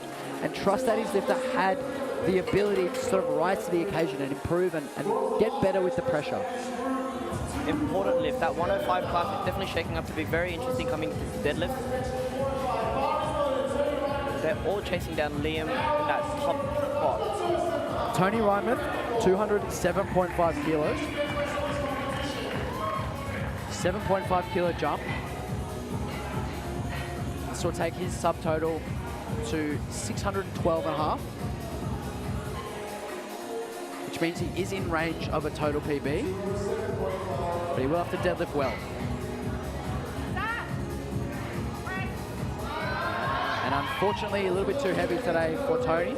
and trust that his lifter had the ability to sort of rise to the occasion and improve and get better with the pressure. Important lift. That 105 class is definitely shaking up to be very interesting coming to the deadlift. They're all chasing down Liam in that top spot. Tony Rymouth, 207.5 kilos. 7.5 kilo jump. This will take his subtotal to 612.5, which means he is in range of a total PB, but he will have to deadlift well. And unfortunately, a little bit too heavy today for Tony.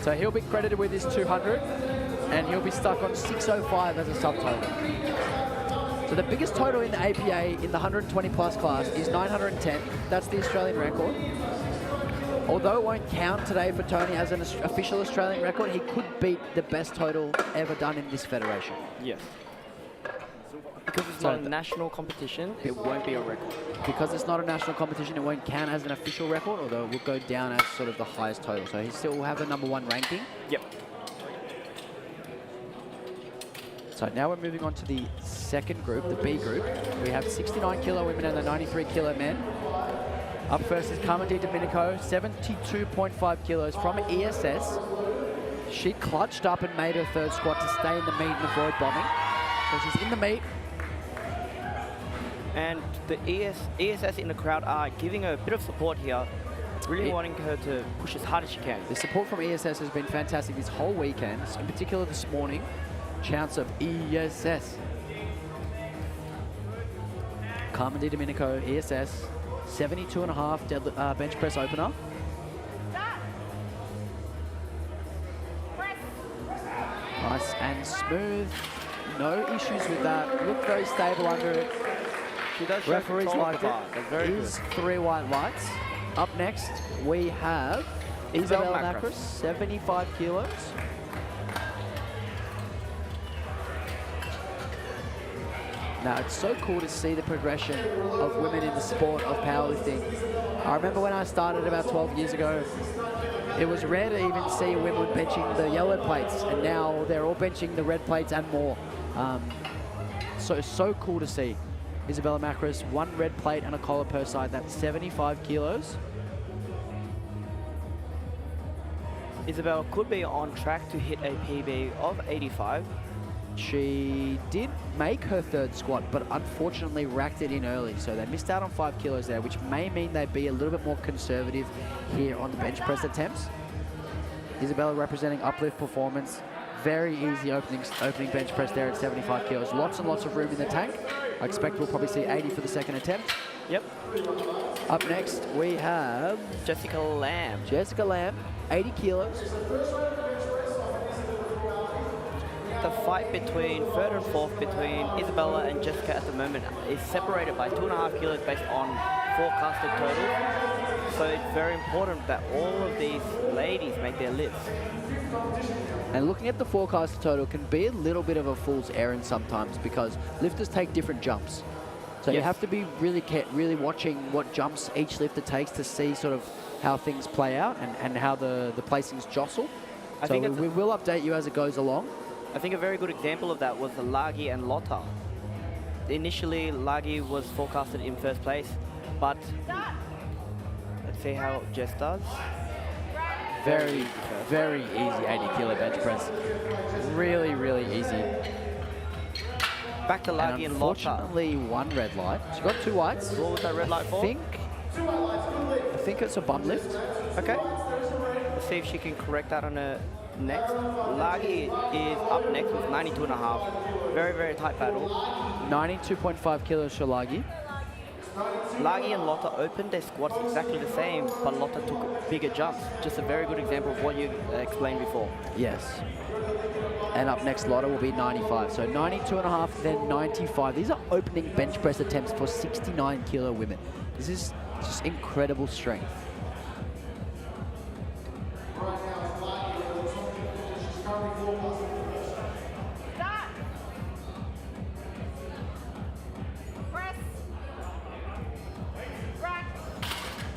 So he'll be credited with his 200, and he'll be stuck on 605 as a subtotal. So the biggest total in the APA in the 120 plus class is 910. That's the Australian record. Although it won't count today for Tony as an official Australian record, he could beat the best total ever done in this federation. Yes. Because it's So not a national competition, it won't be a record. Because it's not a national competition, it won't count as an official record, although it will go down as sort of the highest total. So he still will have the #1 ranking. Yep. So now we're moving on to the second group, the B group. We have 69 kilo women and the 93 kilo men. Up first is Carmen Di Domenico, 72.5 kilos from ESS. She clutched up and made her third squat to stay in the meet and avoid bombing. So she's in the meet. And the ESS in the crowd are giving her a bit of support here, really wanting her to push as hard as she can. The support from ESS has been fantastic this whole weekend, in particular this morning. Chants of ESS. Carmen Di Domenico, ESS, 72.5 bench press opener. Nice and smooth. No issues with that. Looked very stable under it. She does show Referees control of liked the it. bar. That's very good. Is 3 white lights. Up next, we have Isabel Macros, 75 kilos. Now, it's so cool to see the progression of women in the sport of powerlifting. I remember when I started about 12 years ago, it was rare to even see women benching the yellow plates, and now they're all benching the red plates and more. So cool to see. Isabella Macros, 1 red plate and a collar per side, that's 75 kilos. Isabel could be on track to hit a PB of 85. She did make her third squat, but unfortunately racked it in early. So they missed out on 5 kilos there, which may mean they'd be a little bit more conservative here on the bench press attempts. Isabella representing Uplift Performance Very easy opening bench press there at 75 kilos. Lots and lots of room in the tank. I expect we'll probably see 80 for the second attempt. Yep. Up next, we have Jessica Lamb. Jessica Lamb, 80 kilos. The fight between third and fourth between Isabella and Jessica at the moment is separated by 2.5 kilos based on forecasted total. So it's very important that all of these ladies make their lifts. And looking at the forecast total can be a little bit of a fool's errand sometimes because lifters take different jumps. So you Yes. have to be really watching what jumps each lifter takes to see sort of how things play out and how the placings jostle. I So think it's we will update you as it goes along. I think a very good example of that was the Lagi and Lotta. Initially, Lagi was forecasted in first place, but let's see how Jess does. Very easy 80 kilo bench press. Really easy. Back to Lagi and Lotta. Unfortunately, one red light. She got 2 whites. What was that red light for? I think it's a bum lift. Okay. Let's see if she can correct that on her next. Lagi is up next with 92.5. Very tight battle. 92.5 kilos for Lagi. Lagi and Lotta opened their squats exactly the same, but Lotta took bigger jumps. Just a very good example of what you explained before. Yes. And up next, Lotta will be 95. So 92.5, then 95. These are opening bench press attempts for 69 kilo women. This is just incredible strength.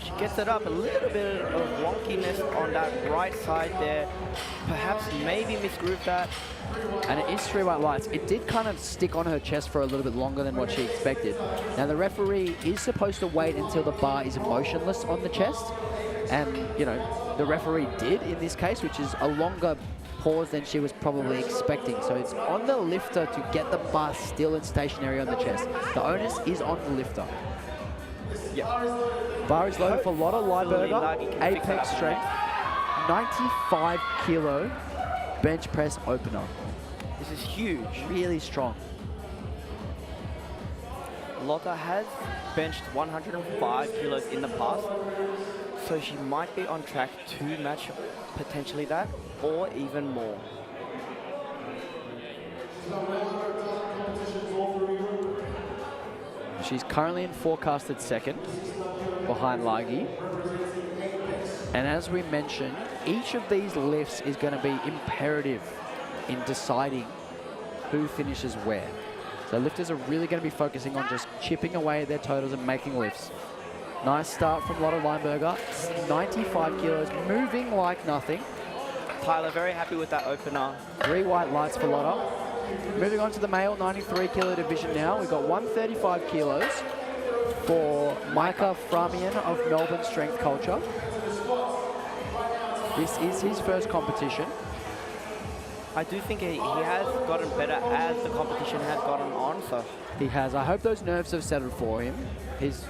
She gets it up, a little bit of wonkiness on that right side there. Perhaps maybe misgrooved that. And it is 3 white lights. It did kind of stick on her chest for a little bit longer than what she expected. Now the referee is supposed to wait until the bar is motionless on the chest. And, you know, the referee did in this case, which is a longer pause than she was probably expecting. So it's on the lifter to get the bar still and stationary on the chest. The onus is on the lifter. Yeah. Bar is loaded for Lotta Lagi Lieberger, can fix apex that. strength, 95 kilo bench press opener. This is huge. Really strong. Lotta has benched 105 kilos in the past, so she might be on track to match potentially that, or even more. She's currently in forecasted second, behind Lagi. And as we mentioned, each of these lifts is going to be imperative in deciding who finishes where. So lifters are really going to be focusing on just chipping away at their totals and making lifts. Nice start from Lotta Lieberger, 95 kilos, moving like nothing. Tyler, very happy with that opener. 3 white lights for Lotta. Moving on to the male 93 kilo division now. We've got 135 kilos for Micah Framian of Melbourne Strength Culture. This is his first competition. I do think he has gotten better as the competition has gotten on, so He has. I hope those nerves have settled for him. His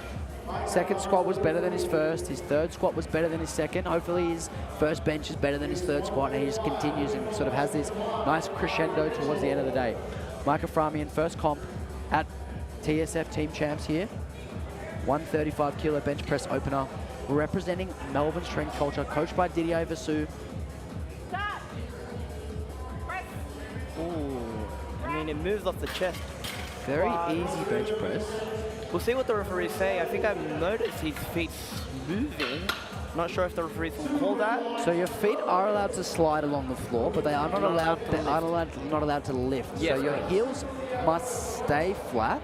second squat was better than his first. His third squat was better than his second. Hopefully his first bench is better than his third squat, and he just continues and sort of has this nice crescendo towards the end of the day. Micah Framian, first comp at TSF Team Champs here. 135 kilo bench press opener, representing Melbourne Strength Culture, coached by Didier Vassou. ooh, I mean, it moves off the chest. Very easy bench press. We'll see what the referees say. I think I've noticed his feet moving. Not sure if the referees will call that. So your feet are allowed to slide along the floor, but they are not allowed to lift. Yes, So your correct. heels must stay flat.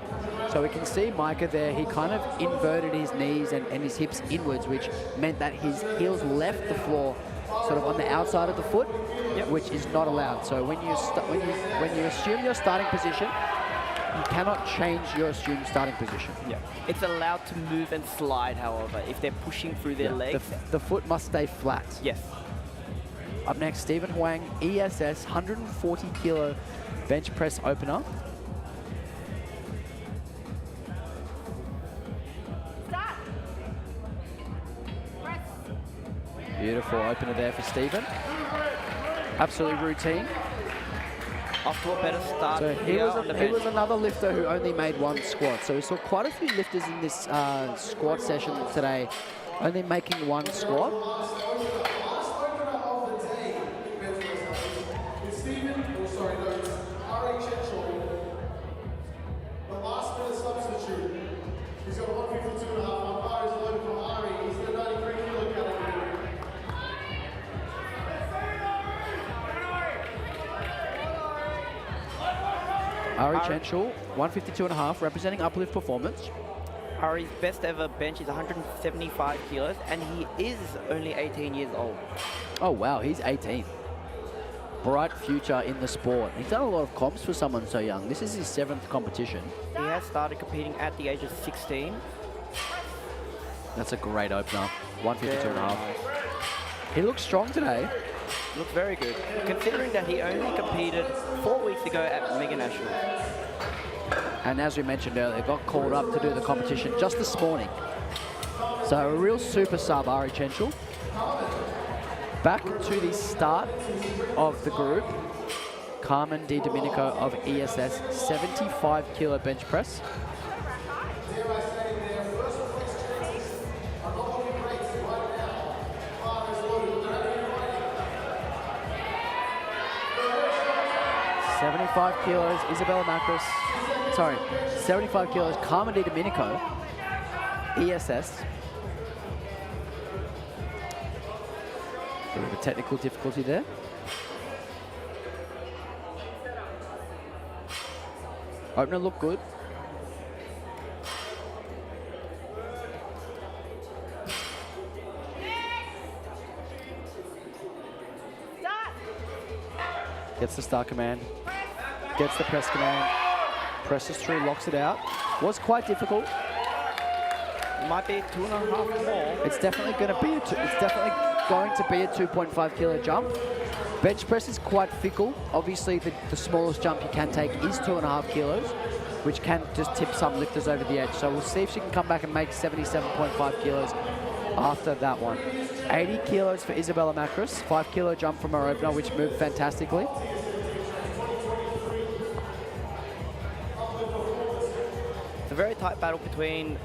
So we can see Micah there, he kind of inverted his knees and his hips inwards, which meant that his heels left the floor sort of on the outside of the foot, which is not allowed. So when you assume your starting position, you cannot change your assumed starting position. Yeah. It's allowed to move and slide, however, if they're pushing through their legs. The foot must stay flat. Yes. Up next, Stephen Huang, ESS, 140 kilo bench press opener. Beautiful opener there for Stephen. Absolutely routine. off to a better start. So he here was, on the he bench. was another lifter who only made one squat. So we saw quite a few lifters in this squat session today, only making one squat. Ari Chenchel, 152.5, representing Uplift Performance. Ari's best ever bench is 175 kilos, and he is only 18 years old. Oh wow, he's 18. Bright future in the sport. He's done a lot of comps for someone so young. This is his 7th competition. He has started competing at the age of 16. That's a great opener. 152.5. Very nice. He looks strong today. Looks very good, considering that he only competed 4 weeks ago at Mega National. And as we mentioned earlier, got called up to do the competition just this morning. So a real super sub, Ari Chenchel. Back to the start of the group. Carmen Di Domenico of ESS, 75 kilo bench press. $75 kilos, Isabella Macris. Sorry, 75 kilos, Carmen Di Domenico, ESS. Bit of a technical difficulty there. Opener looked good. Gets the start command. Gets the press command. Presses through, locks it out. Was quite difficult. Might be 2.5 more. It's definitely going to be a going to be a 2.5 kilo jump. Bench press is quite fickle. Obviously, the smallest jump you can take is 2.5 kilos, which can just tip some lifters over the edge. So we'll see if she can come back and make 77.5 kilos after that one. 80 kilos for Isabella Macris. 5 kilo jump from her opener, which moved fantastically. It's a very tight battle between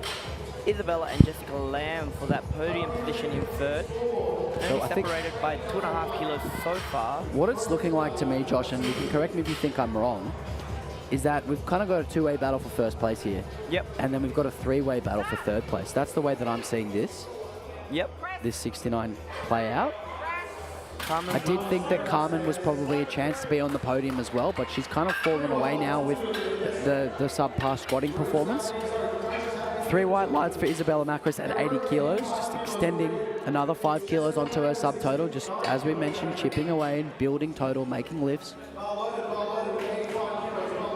Isabella and Jessica Lamb for that podium position in third. Only I think separated by 2.5 kilos so far. what it's looking like to me, Josh, and you can correct me if you think I'm wrong, is that we've kind of got a two-way battle for first place here. Yep. And then we've got a three-way battle for third place. That's the way that I'm seeing this. Yep. This 69 play out. Carmen I did think that Carmen was probably a chance to be on the podium as well, but she's kind of fallen away now with the subpar squatting performance. 3 white lights for Isabella Macris at 80 kilos, just extending another 5 kilos onto her subtotal, just as we mentioned, chipping away and building total, making lifts.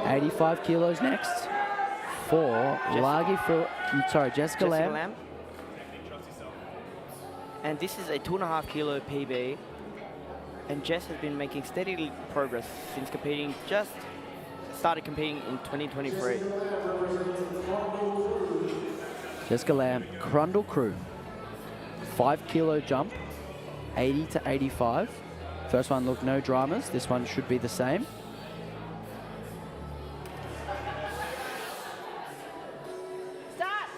85 kilos next for Jessica Lamb. And this is a 2.5 kilo PB. And Jess has been making steady progress since started competing in 2023. Jessica Lamb, Crundle Crew. 5 kilo jump, 80 to 85. First one looked no dramas. This one should be the same. Start.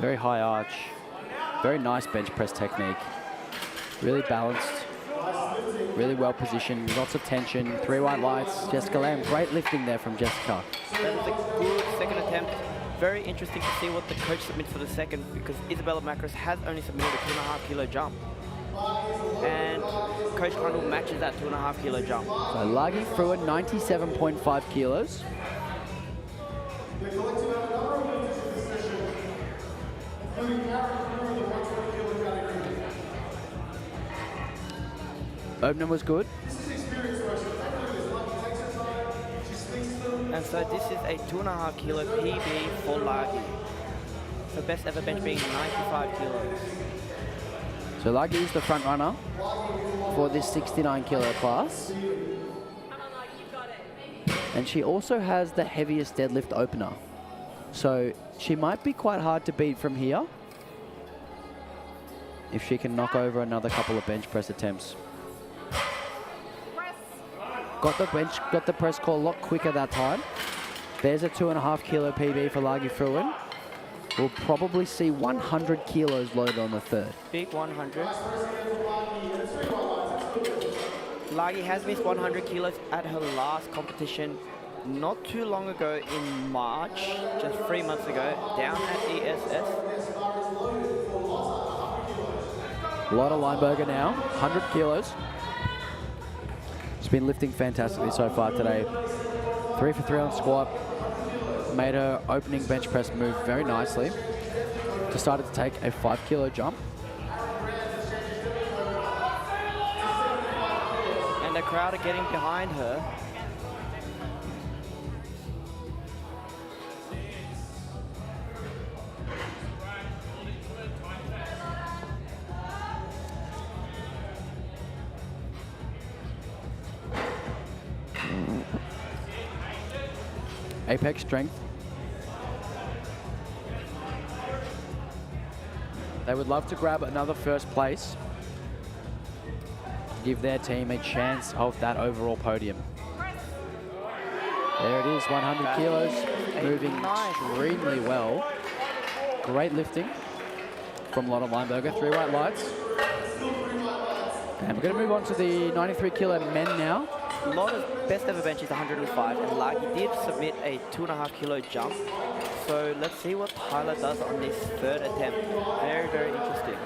Very high arch. Very nice bench press technique. Really balanced. Really well positioned. Lots of tension. 3 white lights. Jessica Lamb. Great lifting there from Jessica. That was a good second attempt. Very interesting to see what the coach submits for the second, because Isabella Macris has only submitted a 2.5 kilo jump. And Coach Crundle matches that 2.5 kilo jump. So Lagi threw at 97.5 kilos. Opener was good. And so this is a 2.5 kilo PB for Lagi. So best ever bench being 95 kilos. So Lagi is the front runner for this 69 kilo class. And she also has the heaviest deadlift opener. So she might be quite hard to beat from here if she can knock over another couple of bench press attempts. got the press call a lot quicker that time. There's a 2.5 kilo PB for Lagi Fruin. We'll probably see 100 kilos loaded on the third. Big 100. Lagi has missed 100 kilos at her last competition not too long ago in March, just 3 months ago, down at TSF. Lotta Lineberger now, 100 kilos. She's been lifting fantastically so far today. 3 for 3 on squat. Made her opening bench press move very nicely. Decided to take a 5 kilo jump. And the crowd are getting behind her. Apex strength. They would love to grab another first place. Give their team a chance of that overall podium. There it is, 100 kilos, moving extremely well. Great lifting from Lotta Lineberger, 3 white lights. And we're going to move on to the 93 kilo men now. Lotta's best ever bench is 105, and Lagi did submit a 2.5 kilo jump. So let's see what Tyler does on this third attempt. Very, very interesting.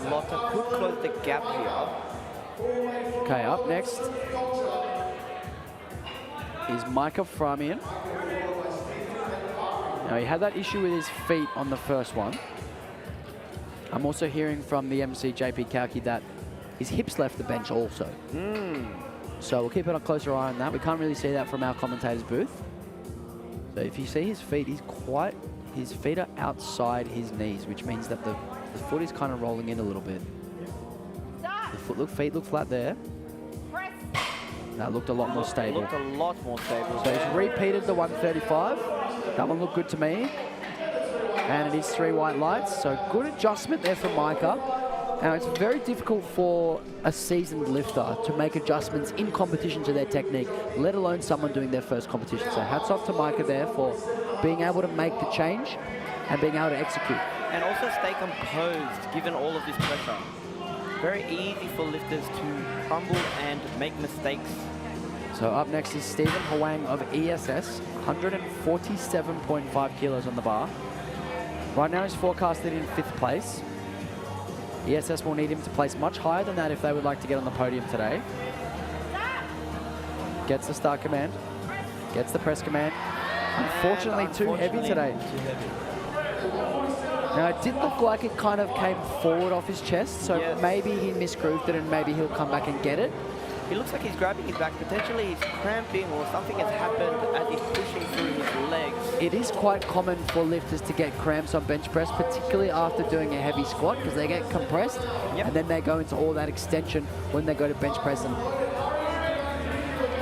Lotta could close the gap here. Okay, up next is Micah Framian. Now, he had that issue with his feet on the first one. I'm also hearing from the MC, JP Kauki, that his hips left the bench also. So we'll keep a closer eye on that. We can't really see that from our commentator's booth. So if you see his feet, his feet are outside his knees, which means that the foot is kind of rolling in a little bit. The feet look flat there. That looked a lot more stable. Looked a lot more stable. So he's repeated the 135. That one looked good to me. And it is 3 white lights, so good adjustment there from Micah. Now, it's very difficult for a seasoned lifter to make adjustments in competition to their technique, let alone someone doing their first competition. So hats off to Micah there for being able to make the change and being able to execute. And also stay composed, given all of this pressure. Very easy for lifters to crumble and make mistakes. So up next is Stephen Hwang of ESS, 147.5 kilos on the bar. Right now he's forecasted in 5th place. ESS will need him to place much higher than that if they would like to get on the podium today. Gets the start command, gets the press command. Unfortunately, too heavy today. Now, it did look like it kind of came forward off his chest, so maybe he misgrooved it and maybe he'll come back and get it. He looks like he's grabbing his back. Potentially he's cramping or something has happened as he's pushing through his legs. It is quite common for lifters to get cramps on bench press, particularly after doing a heavy squat, because they get compressed and then they go into all that extension when they go to bench press. And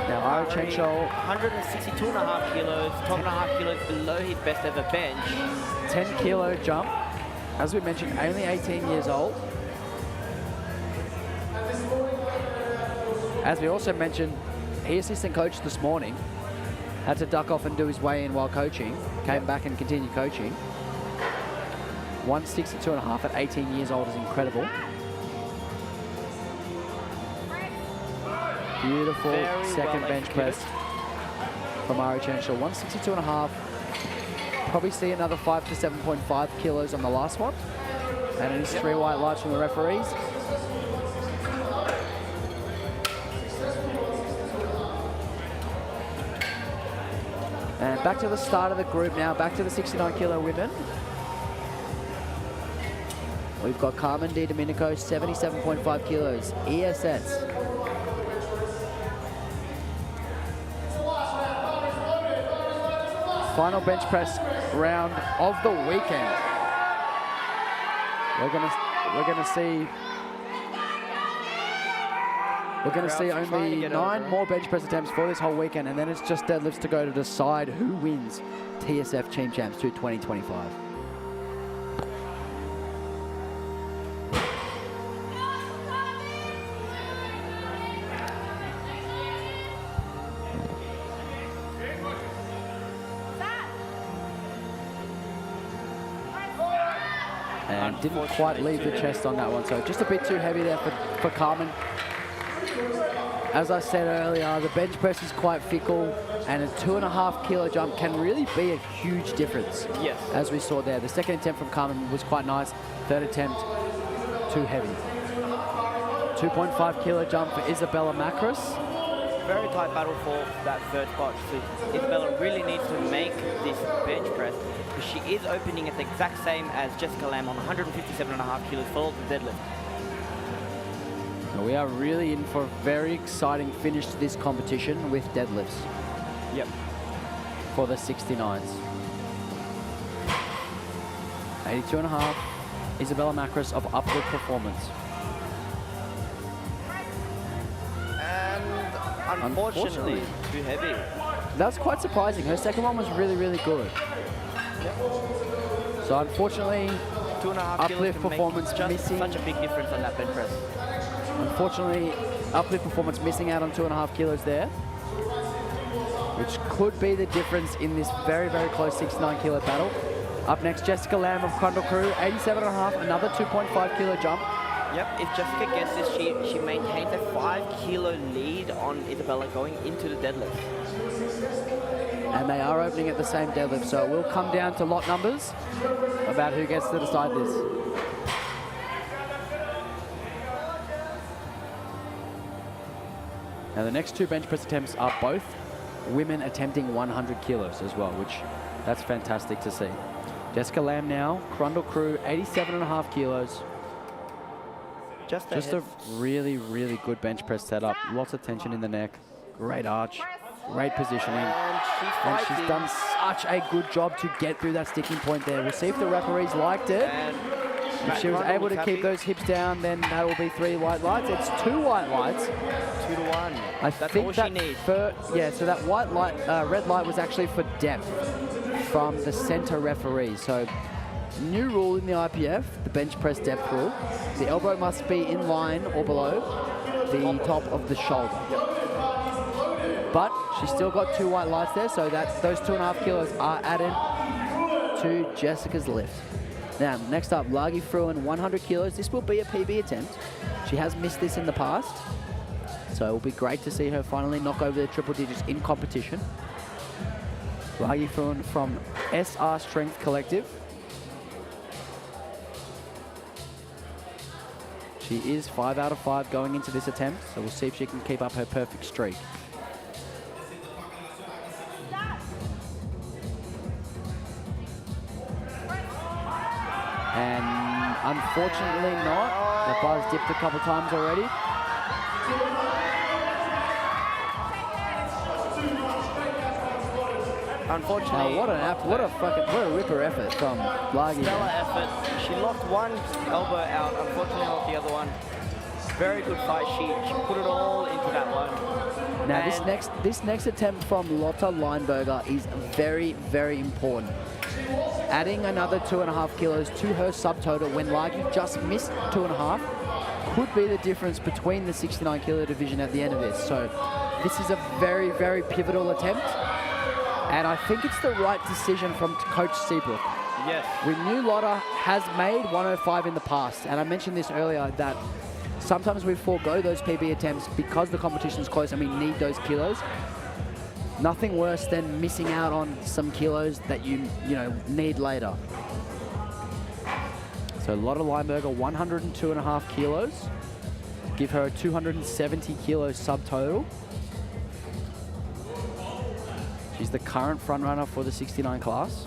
now Ari Chenshol, 162.5 kilos, 12.5 kilos below his best ever bench. 10 kilo jump. As we mentioned, only 18 years old. As we also mentioned, he assistant coach this morning had to duck off and do his weigh-in while coaching, came back and continued coaching. 162.5 at 18 years old is incredible. Beautiful second bench press from Ari Chenshol. 162.5. Probably see another 5 to 7.5 kilos on the last one. And it is 3 white lights from the referees. And back to the start of the group now, back to the 69 kilo women. We've got Carmen Di Domenico, 77.5 kilos, ESS. Final bench press round of the weekend. We're gonna see only 9 more bench press attempts for this whole weekend, and then it's just deadlifts to go to decide who wins TSF Team Champs 2025. And didn't quite leave the chest on that one, so just a bit too heavy there for Carmen. As I said earlier, the bench press is quite fickle, and a 2.5 kilo jump can really be a huge difference. Yes. As we saw there. The second attempt from Carmen was quite nice. Third attempt, too heavy. 2.5 kilo jump for Isabella Macros. Very tight battle for that third spot. So Isabella really needs to make this bench press, because she is opening at the exact same as Jessica Lamb on 157.5 kilos for the deadlift. We are really in for a very exciting finish to this competition with deadlifts. Yep. For the 69s. 82.5. Isabella Macros of Upward Performance. And unfortunately, too heavy. That's quite surprising. Her second one was really, really good. Yep. So unfortunately, 2.5 Uplift Performance just missing. such a big difference on that bench press. Unfortunately, Uplift Performance missing out on 2.5 kilos there, which could be the difference in this very, very close 69 kilo battle. Up next, Jessica Lamb of Crundle Crew, 87.5, another 2.5 kilo jump. Yep, if Jessica gets this, she maintains a 5 kilo lead on Isabella going into the deadlift. And they are opening at the same deadlift, so it will come down to lot numbers about who gets to decide this. Now the next two bench press attempts are both women attempting 100 kilos as well, which that's fantastic to see. Jessica Lamb now, Crundle Crew, 87.5 kilos. Just a really, really good bench press setup. Lots of tension in the neck. Great arch, great positioning. And she's done such a good job to get through that sticking point there. We'll see if the referees liked it. If she was able to keep those hips down, then that will be 3 white lights. It's 2 white lights. 2 to 1. I That's think all that she needs. yeah, so that white light, red light was actually for depth from the center referee. So new rule in the IPF, the bench press depth rule. The elbow must be in line or below the top of the shoulder. But she's still got 2 white lights there, so that those 2.5 kilos are added to Jessica's lift. Now, next up, Lagi Fruin, 100 kilos. This will be a PB attempt. She has missed this in the past, so it will be great to see her finally knock over the triple digits in competition. Lagi Fruin from SR Strength Collective. She is 5 out of 5 going into this attempt, so we'll see if she can keep up her perfect streak. And unfortunately not. The bar's dipped a couple times already. Unfortunately, Now what a ripper effort from Lagi. stellar effort. She locked one elbow out, unfortunately not the other one. Very good fight. She put it all into that one. Now this next attempt from Lotta Lineberger is very, very important. Adding another 2.5 kilos to her subtotal when Lagi just missed 2.5 could be the difference between the 69 kilo division at the end of this. So this is a very, very pivotal attempt. And I think it's the right decision from Coach Seabrook. Yes. We knew Lotta has made 105 in the past, and I mentioned this earlier that sometimes we forego those PB attempts because the competition's close and we need those kilos. Nothing worse than missing out on some kilos that you need later. So Lotta Lineberger, 102.5 kilos. Give her a 270 kilo subtotal. She's the current frontrunner for the 69 class.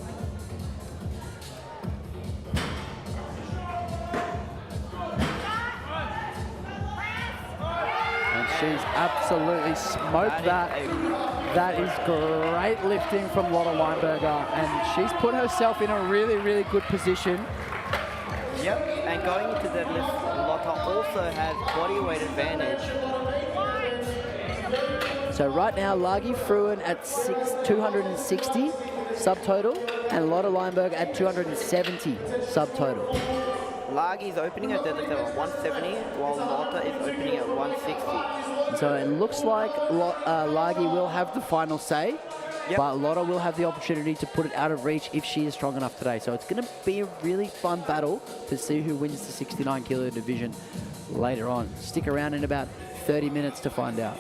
And she's absolutely smoked that. That is great lifting from Lotta Lineberger, and she's put herself in a really, really good position. Yep, and going into deadlift, Lotta also has body weight advantage. So right now, Lagi Fruin at 260 subtotal, and Lotta Lineberger at 270 subtotal. Lagi is opening her deadlift at 170, while Lotta is opening at 160. So it looks like Lagi will have the final say. Yep. but Lotta will have the opportunity to put it out of reach if she is strong enough today. So it's going to be a really fun battle to see who wins the 69 kilo division later on. Stick around in about 30 minutes to find out.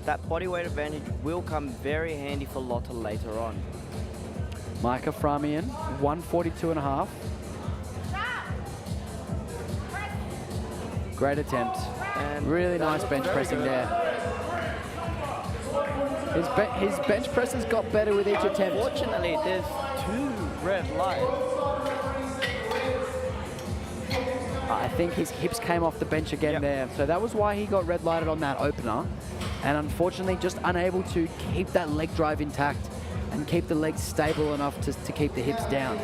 That body weight advantage will come very handy for Lotta later on. Micah Framian, 142.5. Great attempt. And Really nice bench pressing there. His bench press has got better with each attempt. Unfortunately, there's 2 red lights. I think his hips came off the bench again there. So that was why he got red lighted on that opener. And unfortunately, just unable to keep that leg drive intact and keep the legs stable enough to keep the hips down.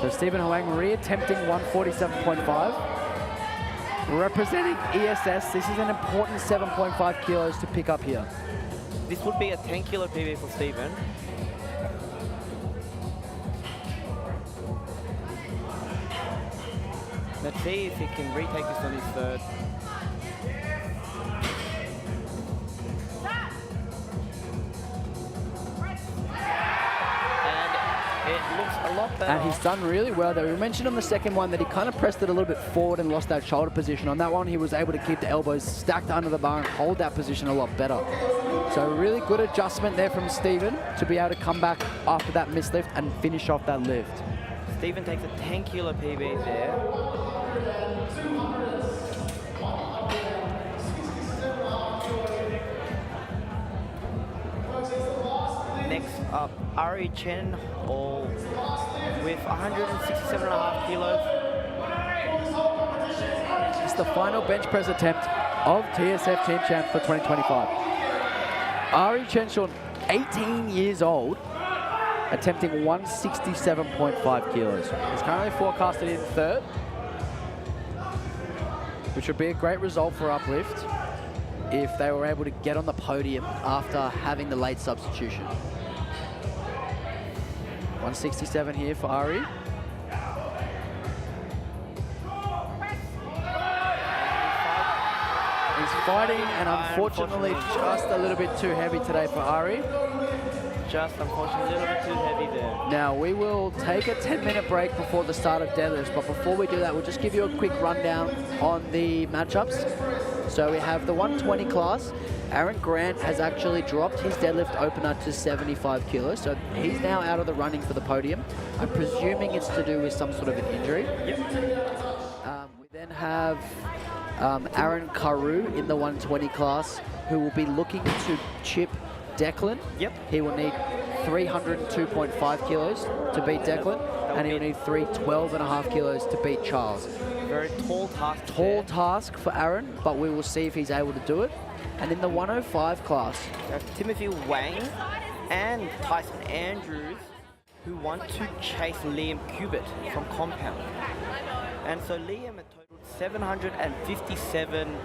So Stephen Huang re-attempting 147.5. Representing ESS, this is an important 7.5 kilos to pick up here. This would be a 10 kilo PB for Stephen. Let's see if he can retake this on his third. It looks a lot better. And he's done really well there. We mentioned on the second one that he kind of pressed it a little bit forward and lost that shoulder position. On that one, he was able to keep the elbows stacked under the bar and hold that position a lot better. So really good adjustment there from Stephen to be able to come back after that missed lift and finish off that lift. Stephen takes a 10 kilo PB there. Next up, Ari Chen, all with 167.5 kilos. It's the final bench press attempt of TSF Team Champs for 2025. Ari Chenshon, 18 years old, attempting 167.5 kilos. He's currently forecasted in third, which would be a great result for Uplift if they were able to get on the podium after having the late substitution. 167 here for Ari. He's fighting, and unfortunately just a little bit too heavy today for Ari. Just unfortunately a little bit too heavy there. Now we will take a 10-minute break before the start of deadlifts, but before we do that, we'll just give you a quick rundown on the matchups. So we have the 120 class. Aaron Grant has actually dropped his deadlift opener to 75 kilos, so he's now out of the running for the podium. I'm presuming it's to do with some sort of an injury. Yep. We then have Aaron Carew in the 120 class, who will be looking to chip Declan. Yep. He will need 302.5 kilos to beat Declan, and he'll need 312.5 kilos to beat Charles. Very tall task. Tall task for Aaron, but we will see if he's able to do it. And in the 105 class, Timothy Wang and Tyson Andrews, who want to chase Liam Cubitt from Compound. And so Liam had totaled 757.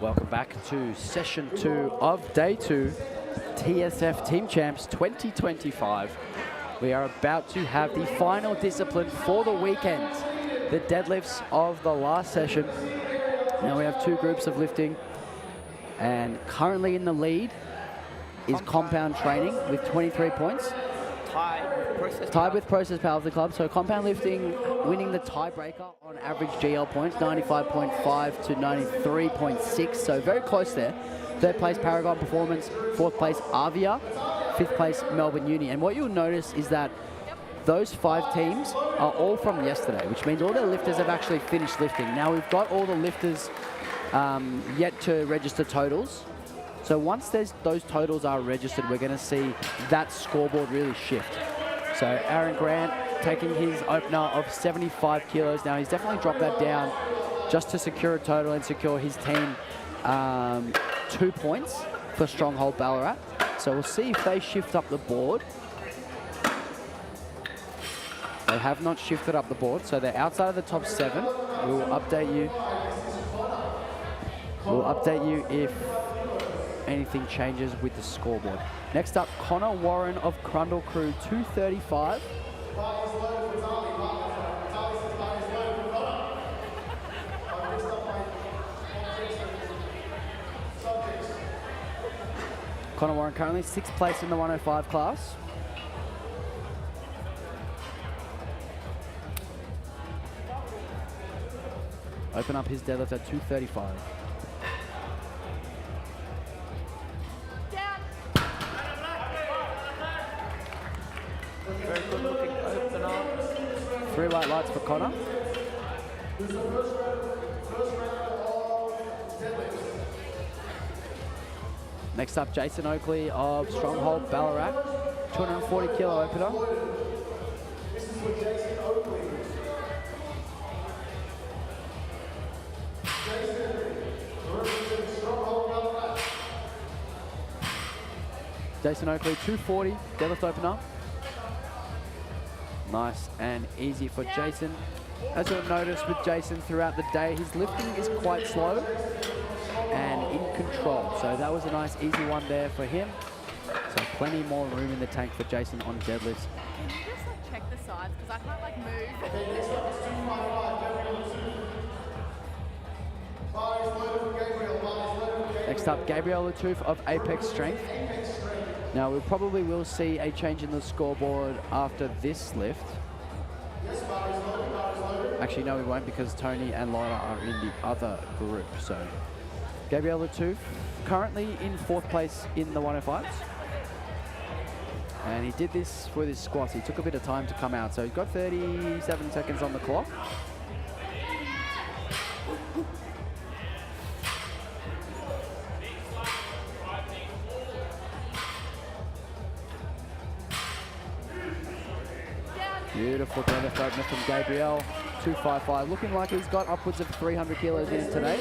Welcome back to session 2 of day 2, TSF Team Champs 2025. We are about to have the final discipline for the weekend, the deadlifts of the last session. Now we have 2 groups of lifting, and currently in the lead is compound training with 23 points. Tied with Process Powerlifting Club. So compound lifting winning the tiebreaker on average GL points, 95.5 to 93.6. So very close there. 3rd place Paragon Performance, 4th place Avia, 5th place Melbourne Uni. And what you'll notice is that those 5 teams are all from yesterday, which means all their lifters have actually finished lifting. Now we've got all the lifters yet to register totals. So once those totals are registered, we're going to see that scoreboard really shift. So Aaron Grant taking his opener of 75 kilos. Now he's definitely dropped that down just to secure a total and secure his team 2 points for Stronghold Ballarat. So we'll see if they shift up the board. They have not shifted up the board, so they're outside of the top 7. We'll update you. We'll update you if anything changes with the scoreboard. Next up, Connor Warren of Crundle Crew, 235. Connor Warren currently 6th place in the 105 class. Open up his deadlift at 235. Very good looking opener. 3 white lights for Connor. Next up, Jason Oakley of Stronghold Ballarat, 240 kilo opener. Jason Oakley, 240 deadlift opener. Nice and easy for Jason. As you'll notice with Jason throughout the day, his lifting is quite slow and in control. So that was a nice easy one there for him. So plenty more room in the tank for Jason on deadlifts. Can you just like check the sides because I can't like move. Next up, Gabriel Latouf of Apex Strength. Now we probably will see a change in the scoreboard after this lift. Actually, no, we won't, because Tony and Laura are in the other group. So Gabriel Latouf currently in 4th place in the 105s. And he did this with his squats. He took a bit of time to come out. So he's got 37 seconds on the clock. Beautiful deadlift opener from Gabriel, 255. Looking like he's got upwards of 300 kilos in today.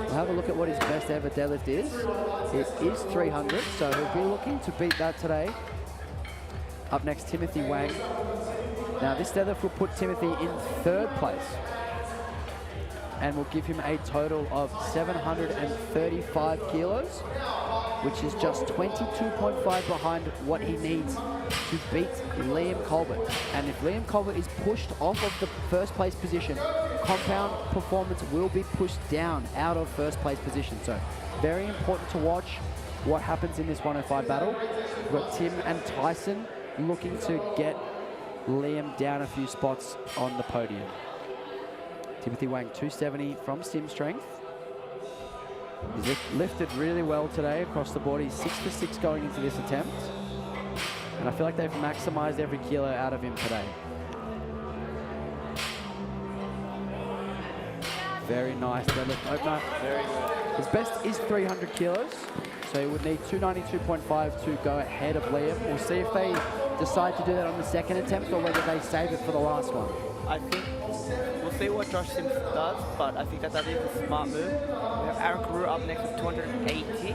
We'll have a look at what his best ever deadlift is. It is 300, so he'll be looking to beat that today. Up next, Timothy Wang. Now this deadlift will put Timothy in 3rd place and will give him a total of 735 kilos, which is just 22.5 behind what he needs to beat Liam Colbert. And if Liam Colbert is pushed off of the 1st place position, compound performance will be pushed down out of 1st place position. So very important to watch what happens in this 105 battle. We've got Tim and Tyson looking to get Liam down a few spots on the podium. Timothy Wang, 270 from Sim Strength. He's lifted really well today across the board. He's 6 for 6 going into this attempt. And I feel like they've maximized every kilo out of him today. Very nice deadlift opener. Very good. His best is 300 kilos. So he would need 292.5 to go ahead of Liam. We'll see if they decide to do that on the 2nd attempt or whether they save it for the last one. I think we'll see what Josh Sims does, but I think that is a smart move. We have Aaron Carew up next with 280.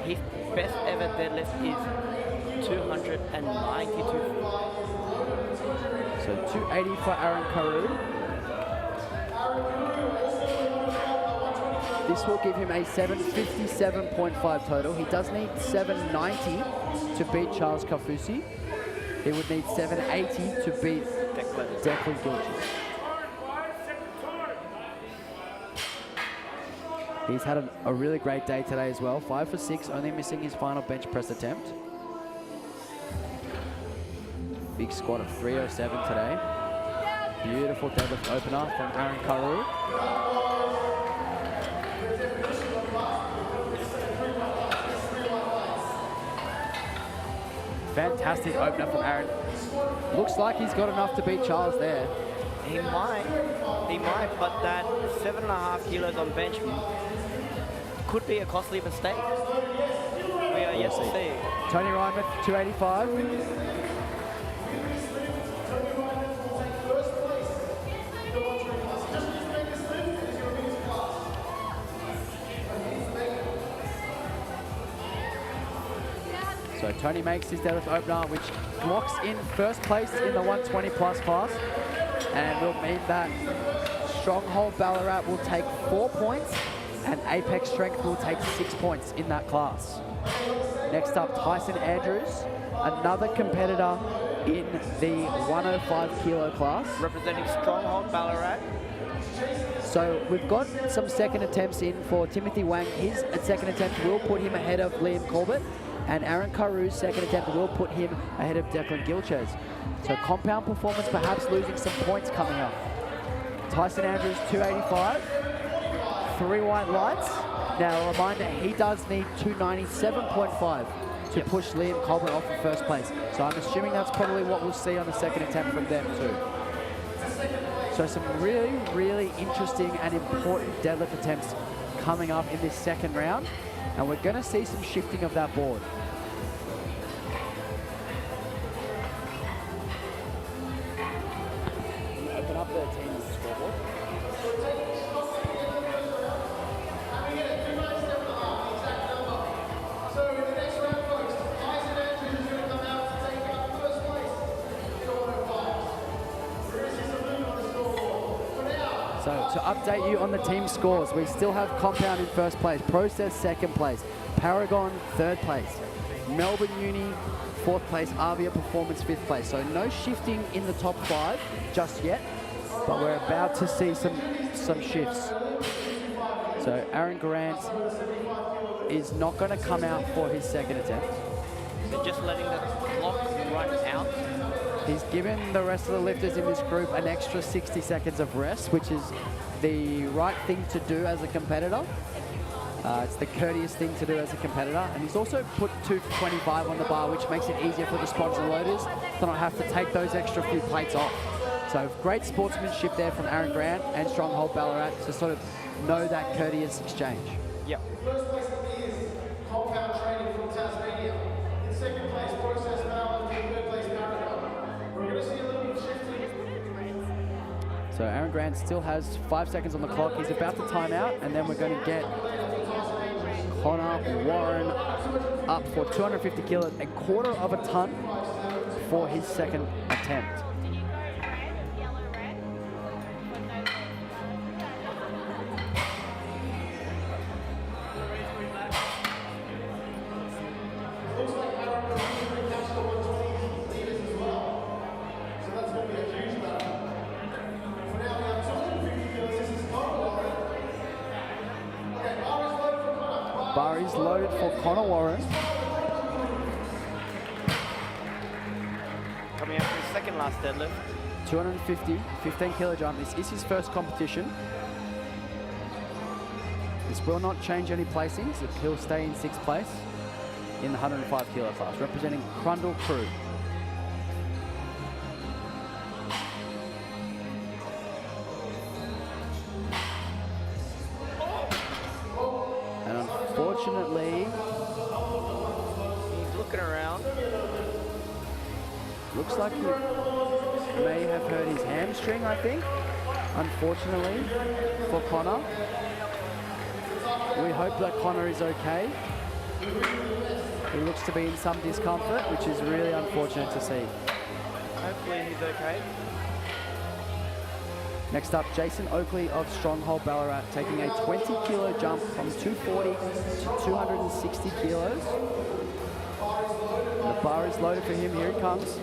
His best ever deadlift is 292. So 280 for Aaron Carew. This will give him a 757.5 total. He does need 790 to beat Charles Kafusi. He would need 780 to beat Declan Gilchrist. He's had a really great day today as well. 5 for 6, only missing his final bench press attempt. Big squat of 307 today. Beautiful deadlift opener from Aaron Carew. Fantastic opener from Aaron. Looks like he's got enough to beat Charles there. He might, but that 7.5 kilos on bench could be a costly mistake. We are yet to see. Tony Ryman, 285. So Tony makes his deadlift opener, which locks in first place in the 120 plus class, and will mean that Stronghold Ballarat will take 4 points and Apex Strength will take 6 points in that class. Next up, Tyson Andrews, another competitor in the 105 kilo class. Representing Stronghold Ballarat. So we've got some second attempts in for Timothy Wang. His second attempt will put him ahead of Liam Corbett, and Aaron Carew's second attempt will put him ahead of Declan Gilchrist. So compound performance perhaps losing some points coming up. Tyson Andrews, 285. 3 white lights. Now a reminder, he does need 297.5 to push Liam Colbert off of first place. So I'm assuming that's probably what we'll see on the second attempt from them too. So some really, really interesting and important deadlift attempts coming up in this second round. And we're going to see some shifting of that board. Open up the team's scoreboard. So to update you on the team scores, we still have Compound in first place, Process second place, Paragon third place, Melbourne Uni fourth place, Avia Performance fifth place. So no shifting in the top 5 just yet, but we're about to see some shifts. So Aaron Grant is not going to come out for his second attempt. They're just letting the clock run out. He's given the rest of the lifters in this group an extra 60 seconds of rest, which is the right thing to do as a competitor. It's the courteous thing to do as a competitor. And he's also put 225 on the bar, which makes it easier for the sponsor loaders to not have to take those extra few plates off. So great sportsmanship there from Aaron Grant and Stronghold Ballarat to sort of know that courteous exchange. Yep. First place is Compound Training from Tasmania. In second place, Process Balance. In third place, Paragon. We're going to see a little bit of shifting. So Aaron Grant still has 5 seconds on the clock. He's about to time out, and then we're going to get Connor Warren up for 250 kilos, a quarter of a ton for his second attempt. Looks like Aaron is going to catch the 120 meters as well. So that's going to be a huge battle. For now, we have 250 kilos. This is Connor Warren. Okay, bar is loaded for Connor. Bar is loaded for Connor Warren. Coming up for his second last deadlift. 250, 15 kilogram. This is his first competition. This will not change any placings. He'll stay in 6th place in the 105 kilo class, representing Crundle Crew. And unfortunately, He's looking around. looks like he may have hurt his hamstring, I think. Unfortunately for Connor. We hope that Connor is okay. He looks to be in some discomfort, which is really unfortunate to see. Hopefully he's okay. Next up, Jason Oakley of Stronghold Ballarat taking a 20-kilo jump from 240 to 260 kilos. The bar is loaded for him. Here he comes.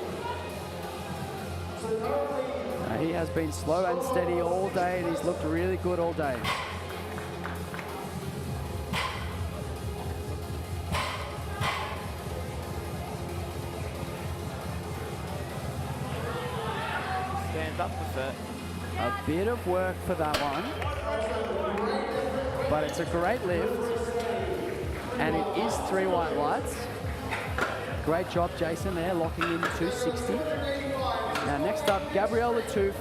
He has been slow and steady all day, and he's looked really good all day. Stands up with it. A bit of work for that one, but it's a great lift, and it is 3 white lights. Great job, Jason, there, locking in 260. Now, next up, Gabrielle Latouf,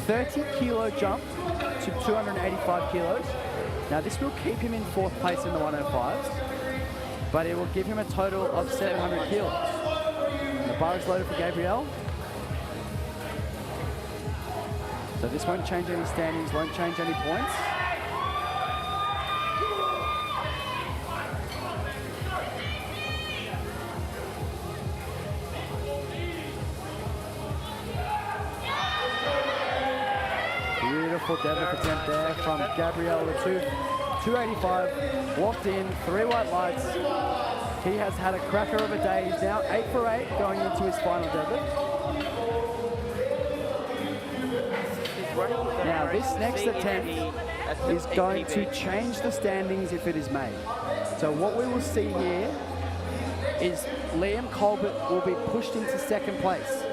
30-kilo jump to 285 kilos. Now, this will keep him in 4th place in the 105s, but it will give him a total of 700 kilos. The bar is loaded for Gabrielle. So this won't change any standings, won't change any points. Beautiful deadlift attempt there from Gabrielle Latouf. 285, locked in, 3 white lights. He has had a cracker of a day. He's now 8 for 8 going into his final deadlift. Now this next attempt is going to change the standings if it is made. So what we will see here is Liam Colbert will be pushed into 2nd place,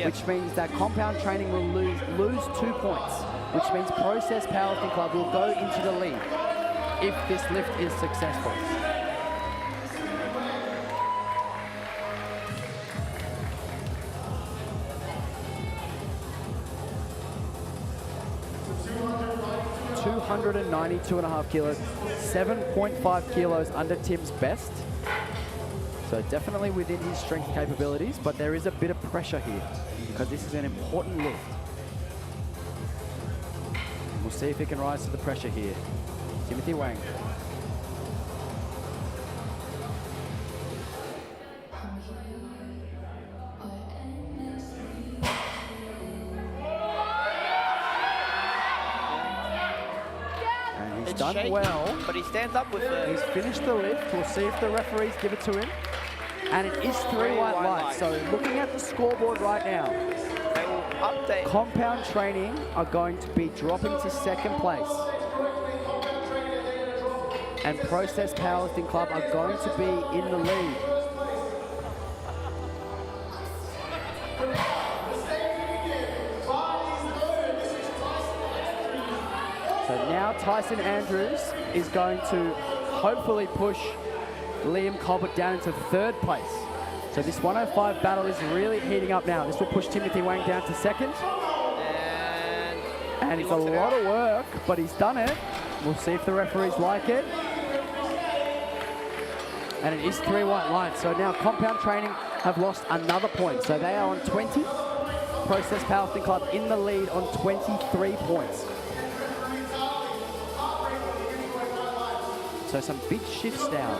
which means that compound training will lose 2 points, which means Process Powerlifting Club will go into the lead if this lift is successful. $292.5 kilos, 7.5 kilos under Tim's best. So definitely within his strength capabilities, but there is a bit of pressure here because this is an important lift. And we'll see if he can rise to the pressure here. Timothy Wang. Done shaky, well, but he stands up with it. He's finished the lift. We'll see if the referees give it to him. And it is 3 white lights. So looking at the scoreboard right now, They will update. Compound Training are going to be dropping to 2nd place. And Process Powerlifting Club are going to be in the lead. So now Tyson Andrews is going to hopefully push Liam Colbert down into 3rd place. So this 105 battle is really heating up now. This will push Timothy Wang down to 2nd. And it's a lot of work, but he's done it. We'll see if the referees like it. And it is 3 white lights. So now Compound Training have lost another point. So they are on 20. Process Powerlifting Club in the lead on 23 points. So some big shifts now.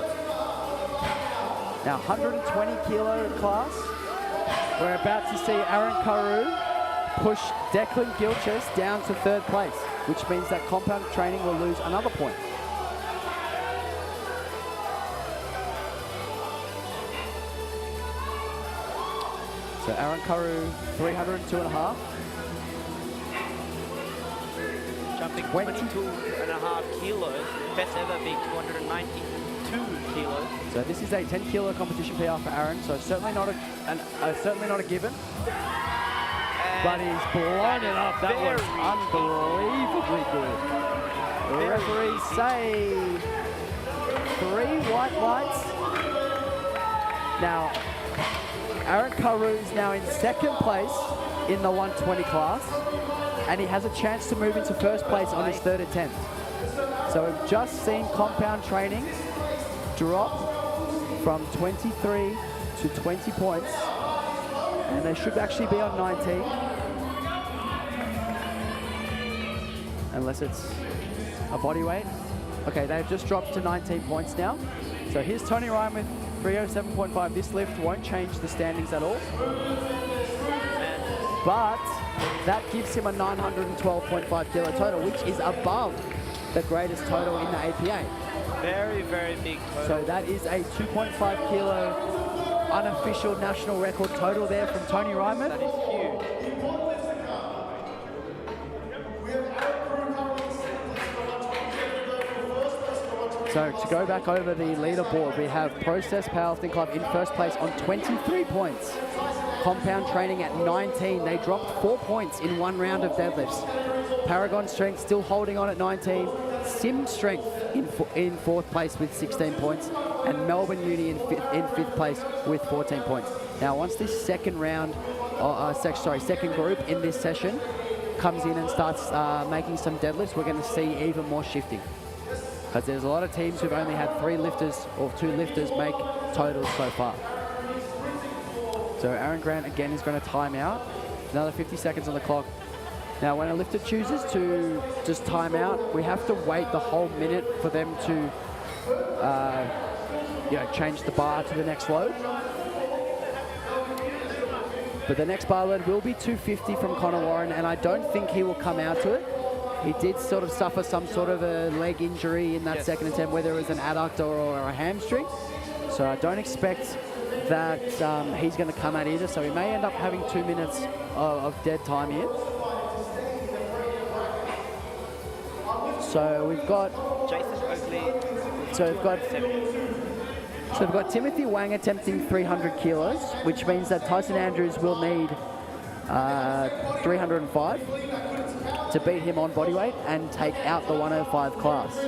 Now 120 kilo class. We're about to see Aaron Carew push Declan Gilchrist down to 3rd place, which means that Compound Training will lose another point. So Aaron Carew, 302.5. Jumping 22.5 kilos. Best ever being 292 kilos. So this is a 10-kilo competition PR for Aaron. So certainly not a given. But he's blown it up. That was unbelievably good. The referees say 3 white lights. Now, Aaron Carew is now in 2nd place in the 120 class, and he has a chance to move into 1st place on his 3rd attempt. So we've just seen Compound Training drop from 23 to 20 points, and they should actually be on 19, unless it's a body weight. Okay, they've just dropped to 19 points now. So here's Tony Ryan with 307.5. This lift won't change the standings at all. But That gives him a 912.5 kilo total, which is above the greatest total in the APA. Very, very big total. So that is a 2.5 kilo unofficial national record total there from Tony Ryman. That is huge. So to go back over the leaderboard, we have Process Powerlifting Club in first place on 23 points. Compound Training at 19. They dropped 4 points in one round of deadlifts. Paragon Strength still holding on at 19. Sim Strength in fourth place with 16 points. And Melbourne Uni in fifth place with 14 points. Now once this second round, second group in this session comes in and starts making some deadlifts, we're going to see even more shifting. Because there's a lot of teams who've only had 3 lifters or 2 lifters make totals so far. So Aaron Grant again is going to time out. Another 50 seconds on the clock. Now when a lifter chooses to just time out, we have to wait the whole minute for them to change the bar to the next load. But the next bar load will be 250 from Connor Warren, and I don't think he will come out to it. He did sort of suffer some sort of a leg injury in that second attempt, whether it was an adductor or a hamstring. So I don't expect that he's going to come out either. So we may end up having 2 minutes of dead time here. So we've got Jason Oakley. So we've got Timothy Wang attempting 300 kilos, which means that Tyson Andrews will need 305 to beat him on bodyweight and take out the 105 class.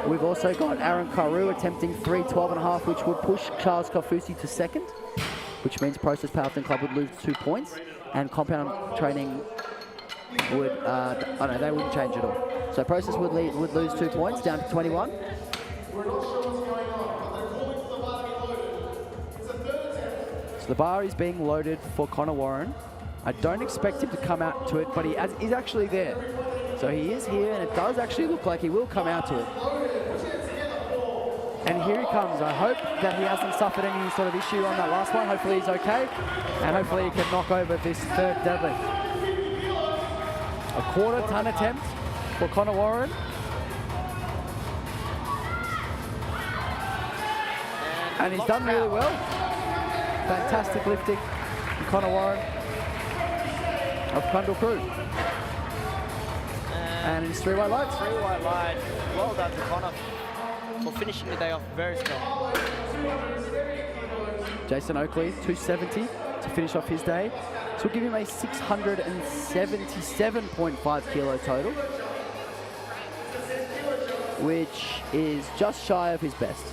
We've also got Aaron Carew attempting 312.5, which would push Charles Kofusi to second, which means Process Powerlifting Club would lose 2 points, and Compound Training would, they wouldn't change at all. So Process would lose 2 points, down to 21. So the bar is being loaded for Connor Warren. I don't expect him to come out to it, but he's actually there. So he is here, and it does actually look like he will come out to it. And here he comes. I hope that he hasn't suffered any sort of issue on that last one. Hopefully he's okay, and hopefully he can knock over this third deadlift. A quarter ton attempt for Connor Warren. And he's done really well. Fantastic lifting from Connor Warren of Kundal Crew. And it's 3 white lights. 3 white lights. Well done to Connor for finishing the day off very strong. Jason Oakley, 270 to finish off his day. So we'll give him a 677.5 kilo total, which is just shy of his best.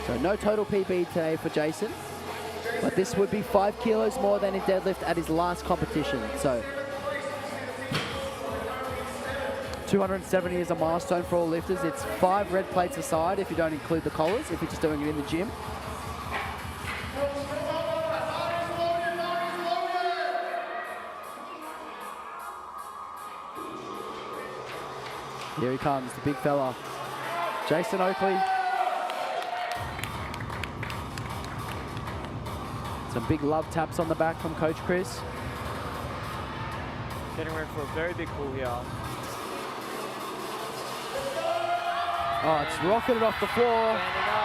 So no total PB today for Jason, but this would be 5 kilos more than in deadlift at his last competition. So 270 is a milestone for all lifters. It's 5 red plates aside if you don't include the collars, if you're just doing it in the gym. Here he comes, the big fella, Jason Oakley. Some big love taps on the back from Coach Chris. Getting ready for a very big pull here. Oh, it's rocketed off the floor.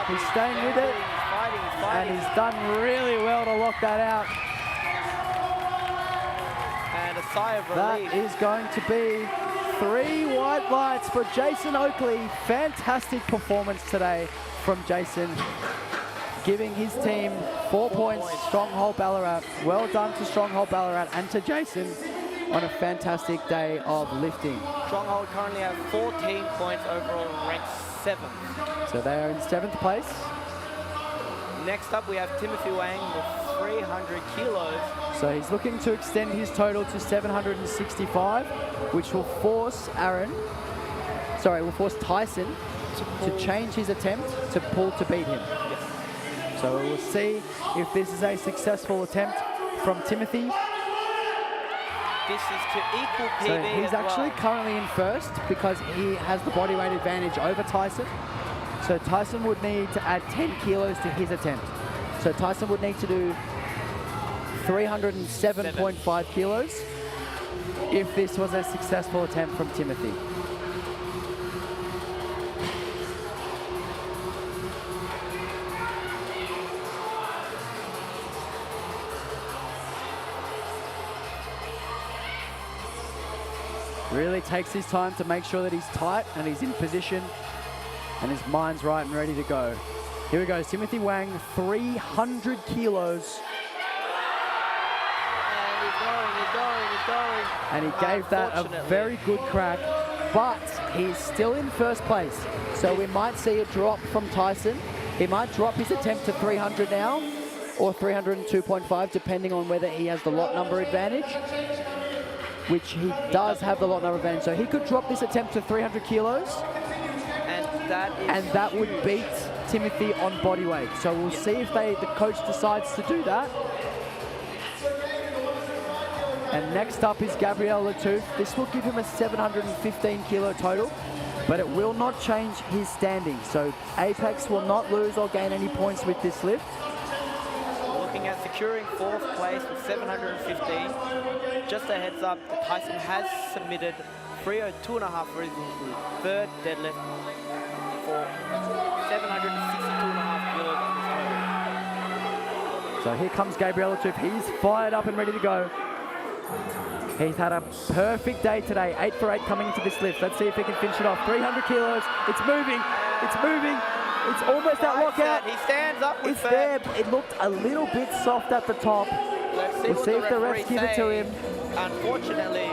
He's staying with it. He's fighting. And he's done really well to lock that out. And a sigh of relief. That is going to be 3 white lights for Jason Oakley. Fantastic performance today from Jason, giving his team 4 points. Stronghold Ballarat. Well done to Stronghold Ballarat and to Jason on a fantastic day of lifting. Stronghold currently have 14 points overall, ranked 7th. So they are in 7th place. Next up, we have Timothy Wang with 300 kilos. So he's looking to extend his total to 765, which will force Tyson to change his attempt to pull to beat him. Yes. So we'll see if this is a successful attempt from Timothy. This is to equal PB. So he's actually well. currently in first because he has the bodyweight advantage over Tyson. So Tyson would need to add 10 kilos to his attempt. So Tyson would need to do 307.5 kilos if this was a successful attempt from Timothy. Really takes his time to make sure that he's tight and he's in position and his mind's right and ready to go. Here we go, Timothy Wang, 300 kilos. And he's going. And he gave that a very good crack, but he's still in first place. So we might see a drop from Tyson. He might drop his attempt to 300 now, or 302.5, depending on whether he has the lot number advantage, which he does have the lot number advantage. So he could drop this attempt to 300 kilos, and that would beat Timothy on body weight. So we'll see if the coach decides to do that. And next up is Gabriel Latouf. This will give him a 715 kilo total, but it will not change his standing. So Apex will not lose or gain any points with this lift. Looking at securing 4th place with 715. Just a heads up, Tyson has submitted 302.5 for his 3rd deadlift for 762.5 kilos on this total. So here comes Gabriel Latouf. He's fired up and ready to go. He's had a perfect day today, 8 for 8 coming into this lift. Let's see if he can finish it off. 300 kilos, it's moving, it's moving. It's almost that lockout. He stands up with it's there. It looked a little bit soft at the top. We'll see if the refs give it to him. Unfortunately,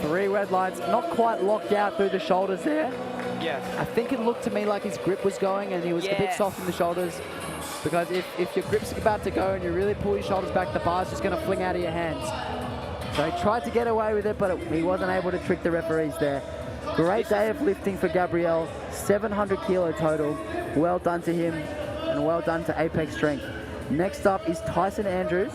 three red lights. Not quite locked out through the shoulders there. Yes. I think it looked to me like his grip was going and he was a bit soft in the shoulders. Because if your grip's about to go and you really pull your shoulders back, the bar's just going to fling out of your hands. So he tried to get away with it, but he wasn't able to trick the referees there. Great day of lifting for Gabriel, 700 kilo total. Well done to him and well done to Apex Strength. Next up is Tyson Andrews.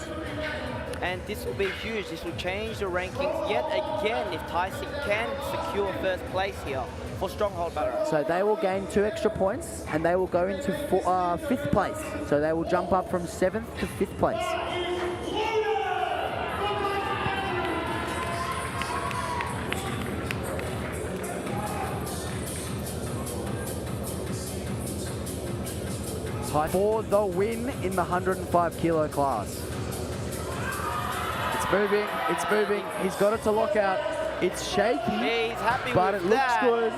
And this will be huge. This will change the rankings yet again if Tyson can secure 1st place here for Stronghold Ballarat. So they will gain 2 extra points and they will go into 5th place. So they will jump up from 7th to 5th place. For the win in the 105 kilo class. It's moving, it's moving. He's got it to lock out. It's shaky, He's happy but with it looks that. good.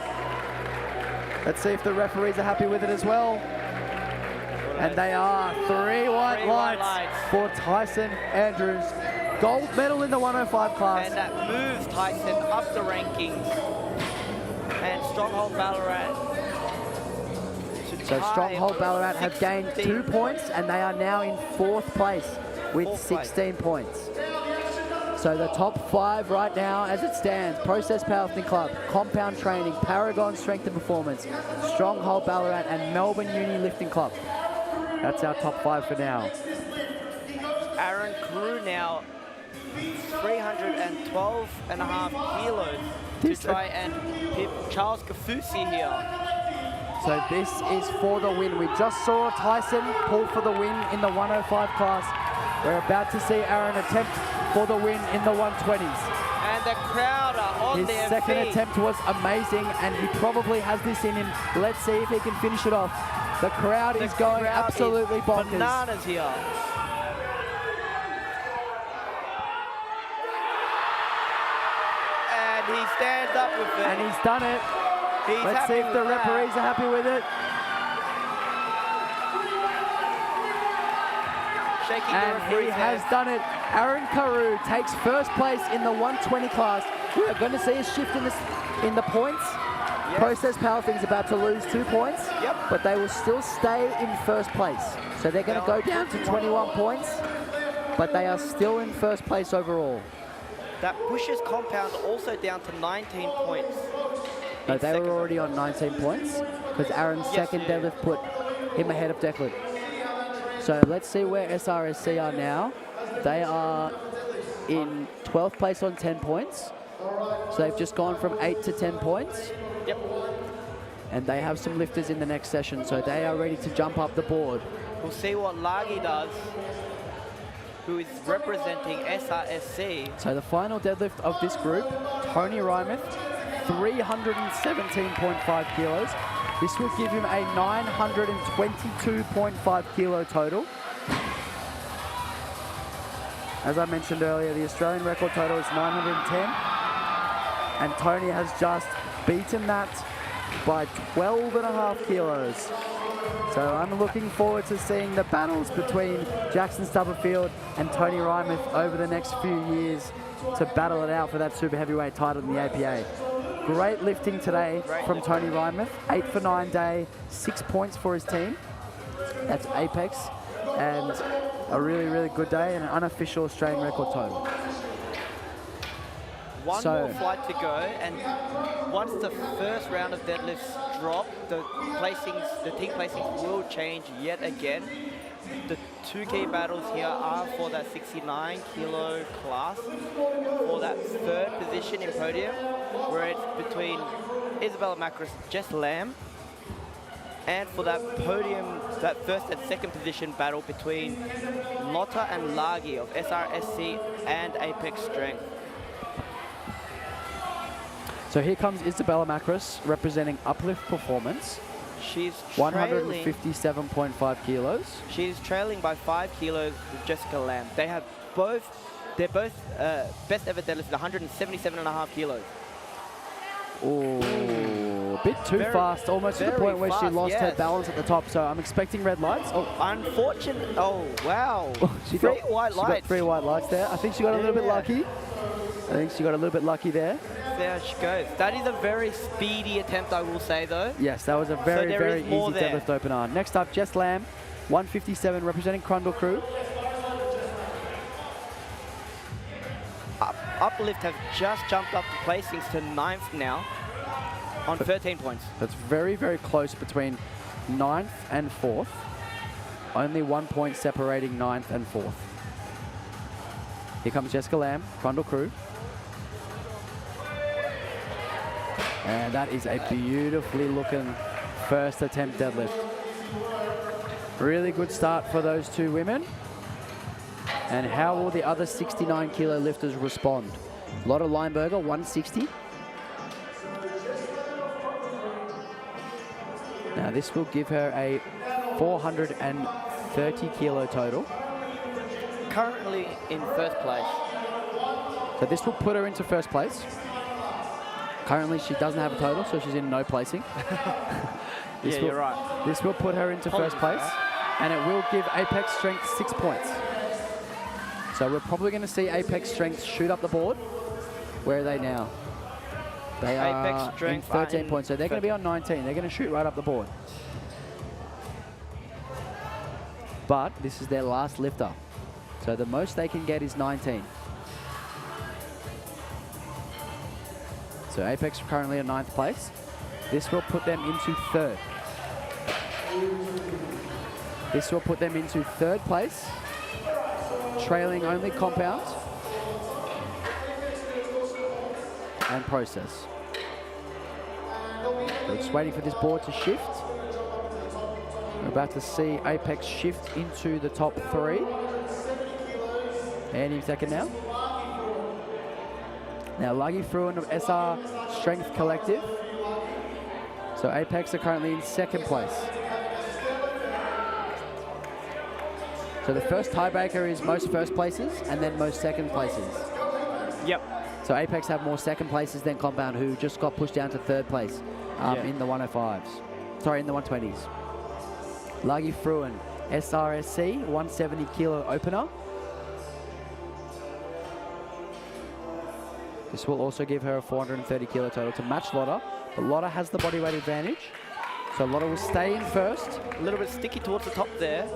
Let's see if the referees are happy with it as well. And they are. 3 white lights for Tyson Andrews. Gold medal in the 105 class. And that moves Tyson up the rankings. And Stronghold Ballarat. So Stronghold Ballarat have gained 2 points and they are now in 4th place with 16 points. So the top 5 right now as it stands: Process Powerlifting Club, Compound Training, Paragon Strength and Performance, Stronghold Ballarat and Melbourne Uni Lifting Club. That's our top 5 for now. Aaron Carew now 312.5 kilos to try and hit Charles Kafusi here. So this is for the win. We just saw Tyson pull for the win in the 105 class. We're about to see Aaron attempt for the win in the 120s. And the crowd are on their feet. His second attempt was amazing and he probably has this in him. Let's see if he can finish it off. The crowd is going absolutely bonkers. Bananas here. And he stands up with it. And he's done it. Let's see if the referees are happy with it. And he has done it. Aaron Carew takes 1st place in the 120 class. We are going to see a shift in the points. Yep. Process Powerlifting is about to lose 2 points, but they will still stay in 1st place. So they're going to go down to 21 points, but they are still in 1st place overall. That pushes Compound also down to 19 points. No, they were already on 19 points because Aaron's second deadlift put him ahead of Declan. So let's see where SRSC are now. They are in 12th place on 10 points. So they've just gone from 8 to 10 points. Yep. And they have some lifters in the next session, so they are ready to jump up the board. We'll see what Lagi does. who is representing SRSC. So the final deadlift of this group, Tony Rymeth, 317.5 kilos. This will give him a 922.5 kilo total. As I mentioned earlier, the Australian record total is 910, and Tony has just beaten that by 12.5 kilos. So I'm looking forward to seeing the battles between Jackson Stubberfield and Tony Rymeth over the next few years to battle it out for that super heavyweight title in the APA. Great lifting today from Tony Rymeth. 8 for 9 day, 6 points for his team. That's Apex, and a really, really good day and an unofficial Australian record total. One more flight to go, and once the first round of deadlifts drop, the team placings will change yet again. The two key battles here are for that 69 kilo class, for that third position in podium, where it's between Isabella Macris, Jess Lamb, and for that podium, that first and second position battle between Lotta and Lagi of SRSC and Apex Strength. So here comes Isabella Macris representing Uplift Performance. She's 157.5 kilos. She's trailing by 5 kilos with Jessica Lamb. They're both best ever deadlift at 177.5 kilos. Ooh, a bit too fast, almost to the point where she lost her balance at the top. So I'm expecting red lights. Oh, unfortunate. Oh, wow. She got 3 white lights there. I think she got a little bit lucky. There she goes. That is a very speedy attempt, I will say, though. Yes, that was a very, very easy deadlift opener. Next up, Jess Lamb, 157, representing Crundle Crew. Uplift have just jumped up the placings to 9th now on 13 points. That's very, very close between 9th and 4th. Only 1 point separating 9th and 4th. Here comes Jessica Lamb, Crundle Crew. And that is a beautifully looking first attempt deadlift. Really good start for those two women. And how will the other 69 kilo lifters respond? Lotta Lineberger, 160. Now this will give her a 430 kilo total. Currently in first place. So this will put her into first place. Currently, she doesn't have a total, so she's in no placing. You're right. This will put her into first place, and it will give Apex Strength 6 points. So we're probably going to see Apex Strength shoot up the board. Where are they now? They are in 13 points, so they're going to be on 19. They're going to shoot right up the board. But this is their last lifter. So the most they can get is 19. So Apex currently in 9th place. This will put them into 3rd. This will put them into 3rd place, trailing only Compound and Process. We're just waiting for this board to shift. We're about to see Apex shift into the top 3. Any second now. Now, Lagi Fruin of SR Strength Collective. So Apex are currently in 2nd place. So the first tiebreaker is most first places and then most second places. Yep. So Apex have more second places than Compound, who just got pushed down to 3rd place in the 105s. Sorry, in the 120s. Lagi Fruin, SRSC, 170 kilo opener. This will also give her a 430 kilo total to match Lotta, but Lotta has the bodyweight advantage. So Lotta will stay in first. A little bit sticky towards the top there.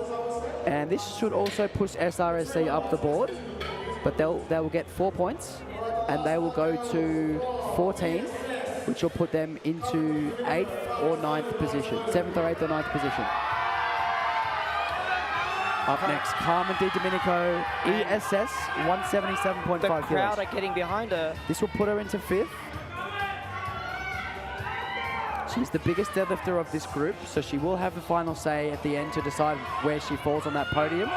And this should also push SRSC up the board, but they will get 4 points, and they will go to 14, which will put them into 8th or 9th position, 7th or 8th or 9th position. Up next, Carmen Di Domenico, ESS, 177.5 kilos. The crowd are getting behind her. This will put her into 5th. She's the biggest deadlifter of this group, so she will have the final say at the end to decide where she falls on that podium.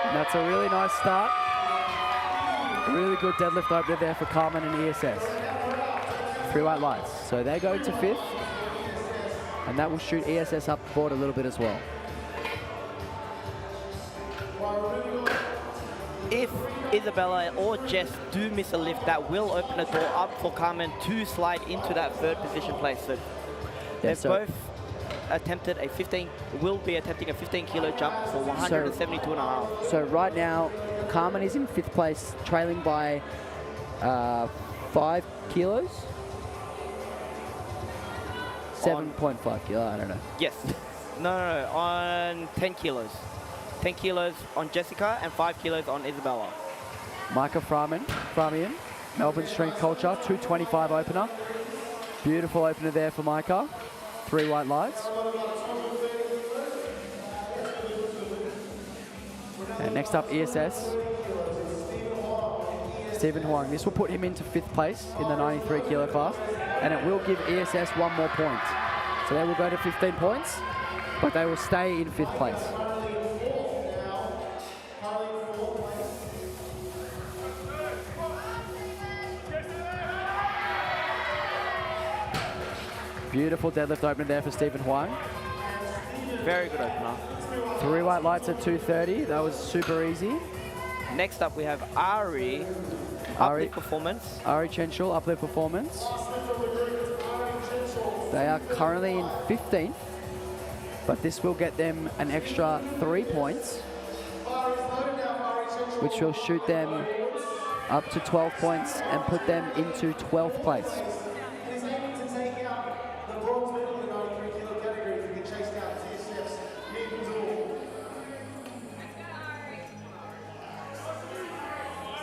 And that's a really nice start. Really good deadlift opener there for Carmen and ESS. 3 white lights. So they go to 5th. And that will shoot ESS up the board a little bit as well. If Isabella or Jess do miss a lift, that will open the door up for Carmen to slide into that 3rd position place. So they've both attempted a 15, will be attempting a 15 kilo jump for 172.5. So right now, Carmen is in 5th place, trailing by 5 kilos. 7.5 kilo, I don't know. Yes. No, on 10 kilos. 10 kilos on Jessica and 5 kilos on Isabella. Micah Framian, Melbourne Strength Culture, 225 opener. Beautiful opener there for Micah. 3 white lights. And next up, ESS. Stephen Huang. This will put him into 5th place in the 93 kilo class, and it will give ESS 1 more point. So they will go to 15 points, but they will stay in 5th place. Beautiful deadlift opener there for Stephen Huang. Very good opener. 3 white lights at 230. That was super easy. Next up, we have Ari. Uplift Performance. Ari Chenchel, Uplift Performance. They are currently in 15th, but this will get them an extra 3 points, which will shoot them up to 12 points and put them into 12th place.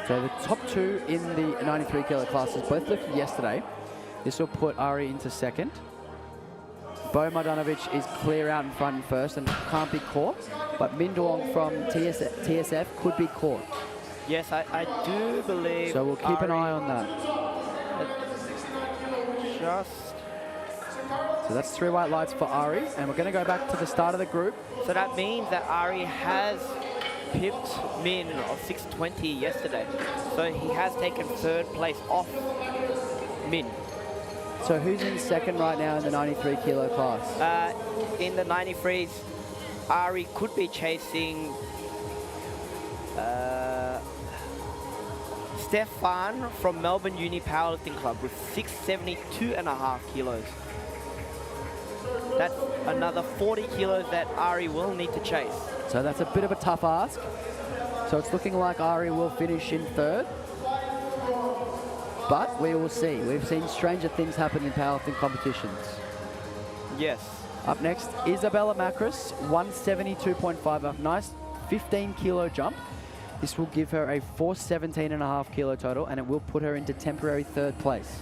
So the top 2 in the 93 kilo classes both lifted yesterday. This will put Ari into 2nd. Bo Mardanovic is clear out in front and 1st and can't be caught, but Min Duong from TSF could be caught. Yes, I do believe. So we'll keep an eye on that. So that's 3 white lights for Ari, and we're going to go back to the start of the group. So that means that Ari has pipped Min of 620 yesterday. So he has taken 3rd place off Min. So who's in 2nd right now in the 93 kilo class? In the 93s, Ari could be chasing Stefan from Melbourne Uni Powerlifting Club with 672.5 kilos. That's another 40 kilos that Ari will need to chase. So that's a bit of a tough ask. So it's looking like Ari will finish in 3rd. But we will see. We've seen stranger things happen in powerlifting competitions. Yes. Up next, Isabella Macris, 172.5, a nice 15 kilo jump. This will give her a 417.5 kilo total, and it will put her into temporary 3rd place.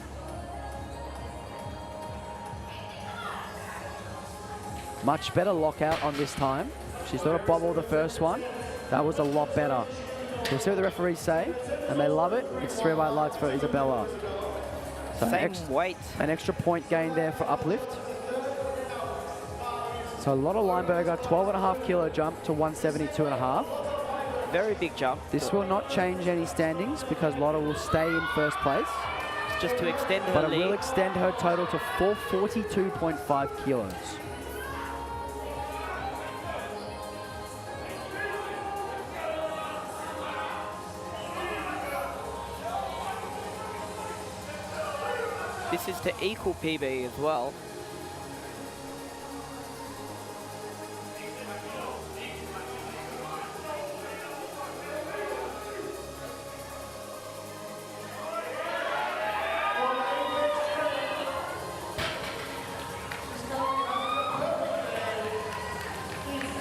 Much better lockout on this time. She sort of bobbled the first one. That was a lot better. We'll see what the referees say, and they love it. It's 3 white lights for Isabella. So Same weight. An extra point gain there for uplift. So Lotta Lineberger, 12.5 kilo jump to 172.5. Very big jump. This will not change any standings because Lotta will stay in 1st place. Just to extend her But lead. it will extend her total to 442.5 kilos. This is to equal PB as well.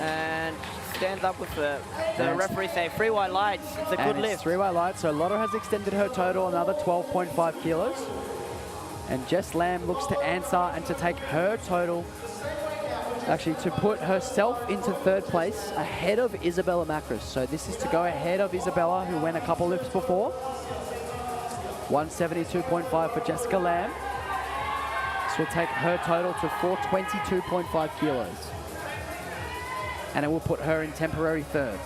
And stands up with the referee saying 3 white lights. It's a good And lift. it's 3 white lights, so Lotta has extended her total another 12.5 kilos. And Jess Lamb looks to answer and to take her total, actually to put herself into 3rd place ahead of Isabella Macris. So this is to go ahead of Isabella, who went a couple lifts before. 172.5 for Jessica Lamb. This will take her total to 422.5 kilos. And it will put her in temporary 3rd.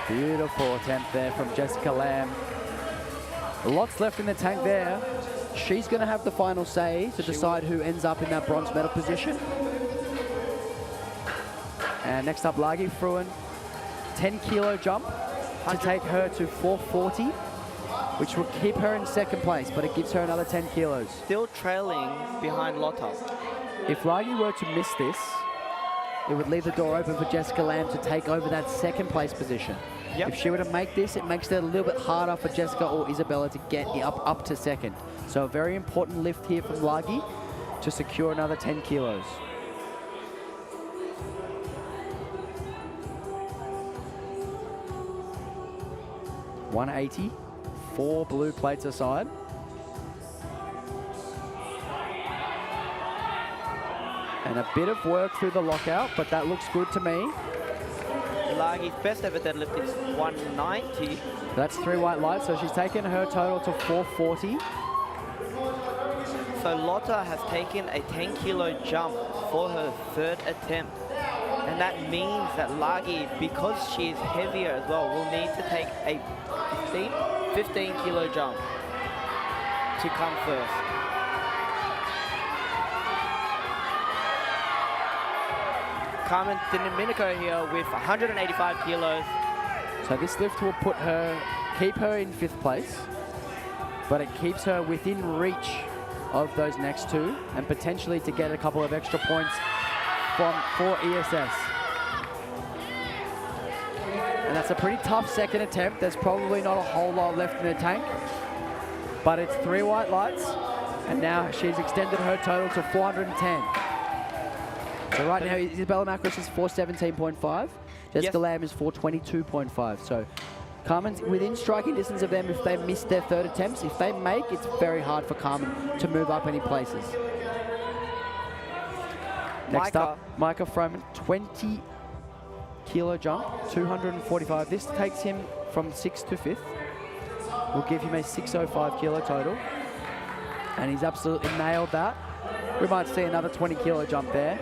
Beautiful attempt there from Jessica Lamb. Lots left in the tank there. She's going to have the final say to decide who ends up in that bronze medal position. And next up, Lagi Fruin, 10 kilo jump to take her to 440, which will keep her in second place, but it gives her another 10 kilos. Still trailing behind Lotta. If Lagi were to miss this, it would leave the door open for Jessica Lamb to take over that second place position. Yep. If she were to make this, it makes it a little bit harder for Jessica or Isabella to get up to second. So a very important lift here from Lagi to secure another 10 kilos. $180, 4 blue plates aside. And a bit of work through the lockout, but that looks good to me. Lagi's best ever deadlift is 190. That's 3 white lights, so she's taken her total to 440. So Lotta has taken a 10 kilo jump for her third attempt. And that means that Lagi, because she is heavier as well, will need to take a 15 kilo jump to come first. Carmen Domenico here with 185 kilos. So this lift will keep her in 5th place, but it keeps her within reach of those next two and potentially to get a couple of extra points for ESS. And that's a pretty tough second attempt. There's probably not a whole lot left in the tank, but it's 3 white lights, and now she's extended her total to 410. So right now, Isabella Macros is 417.5. Jessica Lamb is 422.5. So Carmen's within striking distance of them if they miss their third attempts. If they make, it's very hard for Carmen to move up any places. Next up, Micah Froman, 20 kilo jump, 245. This takes him from 6th to 5th. Will give him a 605 kilo total. And he's absolutely nailed that. We might see another 20 kilo jump there.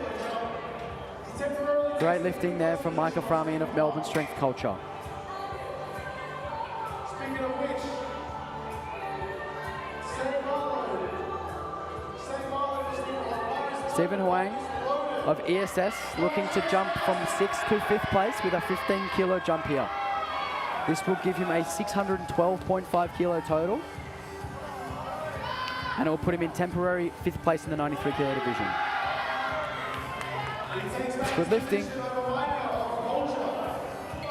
Great lifting there from Micah Framian of Melbourne Strength Culture. Stephen Huang of ESS looking to jump from 6th to 5th place with a 15 kilo jump here. This will give him a 612.5 kilo total. And it will put him in temporary 5th place in the 93 kilo division. Good lifting.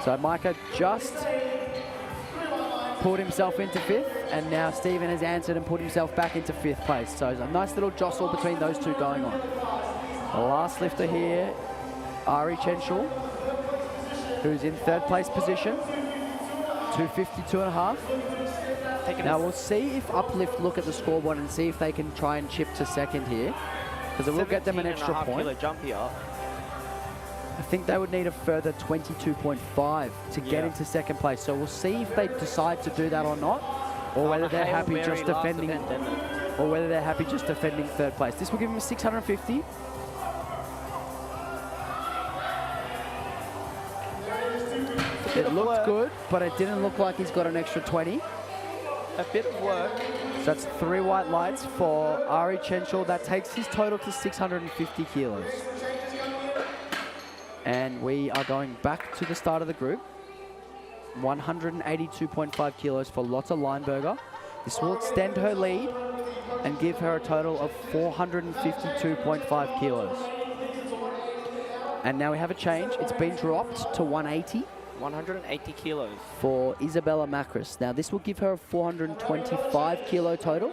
So Micah just pulled himself into 5th, and now Stephen has answered and put himself back into 5th place. So there's a nice little jostle between those two going on. The last lifter here, Ari Chenshul, who's in 3rd place position, 252.5. Now we'll see if Uplift look at the scoreboard and see if they can try and chip to 2nd here, because it will get them an extra point. Jump here. I think they would need a further 22.5 to get into 2nd place. So we'll see if they decide to do that or not, or whether they're happy just defending, 3rd place. This will give him a 650. It looked good, but it didn't look like he's got an extra 20. A bit of work. So that's 3 white lights for Ari Chenshul. That takes his total to 650 kilos. And we are going back to the start of the group. 182.5 kilos for Lotta Leinberger. This will extend her lead and give her a total of 452.5 kilos. And now we have a change. It's been dropped to 180. 180 kilos. For Isabella Macros. Now this will give her a 425 kilo total,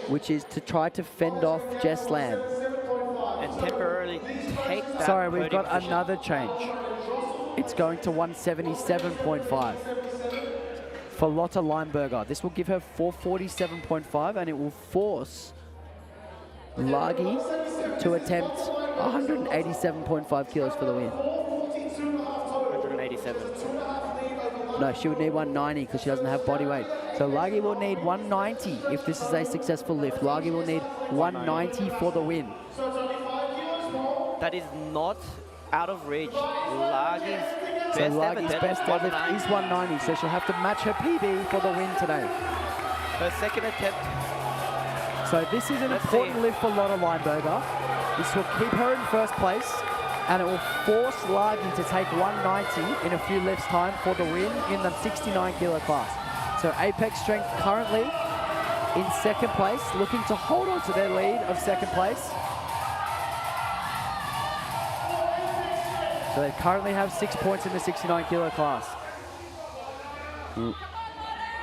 which is to try to fend off Jess Lamb. And temporarily take that. Sorry, we've got another change. It's going to 177.5 for Lotta Leinberger. This will give her 447.5, and it will force Lagi to attempt 187.5 kilos for the win. 187. No, she would need 190 because she doesn't have body weight. So Lagi will need 190 if this is a successful lift. Lagi will need 190 for the win. That is not out of reach. Lagi's So Best ever Lagi's best deadlift is 190, so she'll have to match her PB for the win today. Her second attempt. So this is an important lift for Lotta Lineberger. This will keep her in first place, and it will force Lagi to take 190 in a few lifts time for the win in the 69 kilo class. So Apex Strength currently in second place, looking to hold on to their lead of second place. So they currently have 6 points in the 69 kilo class.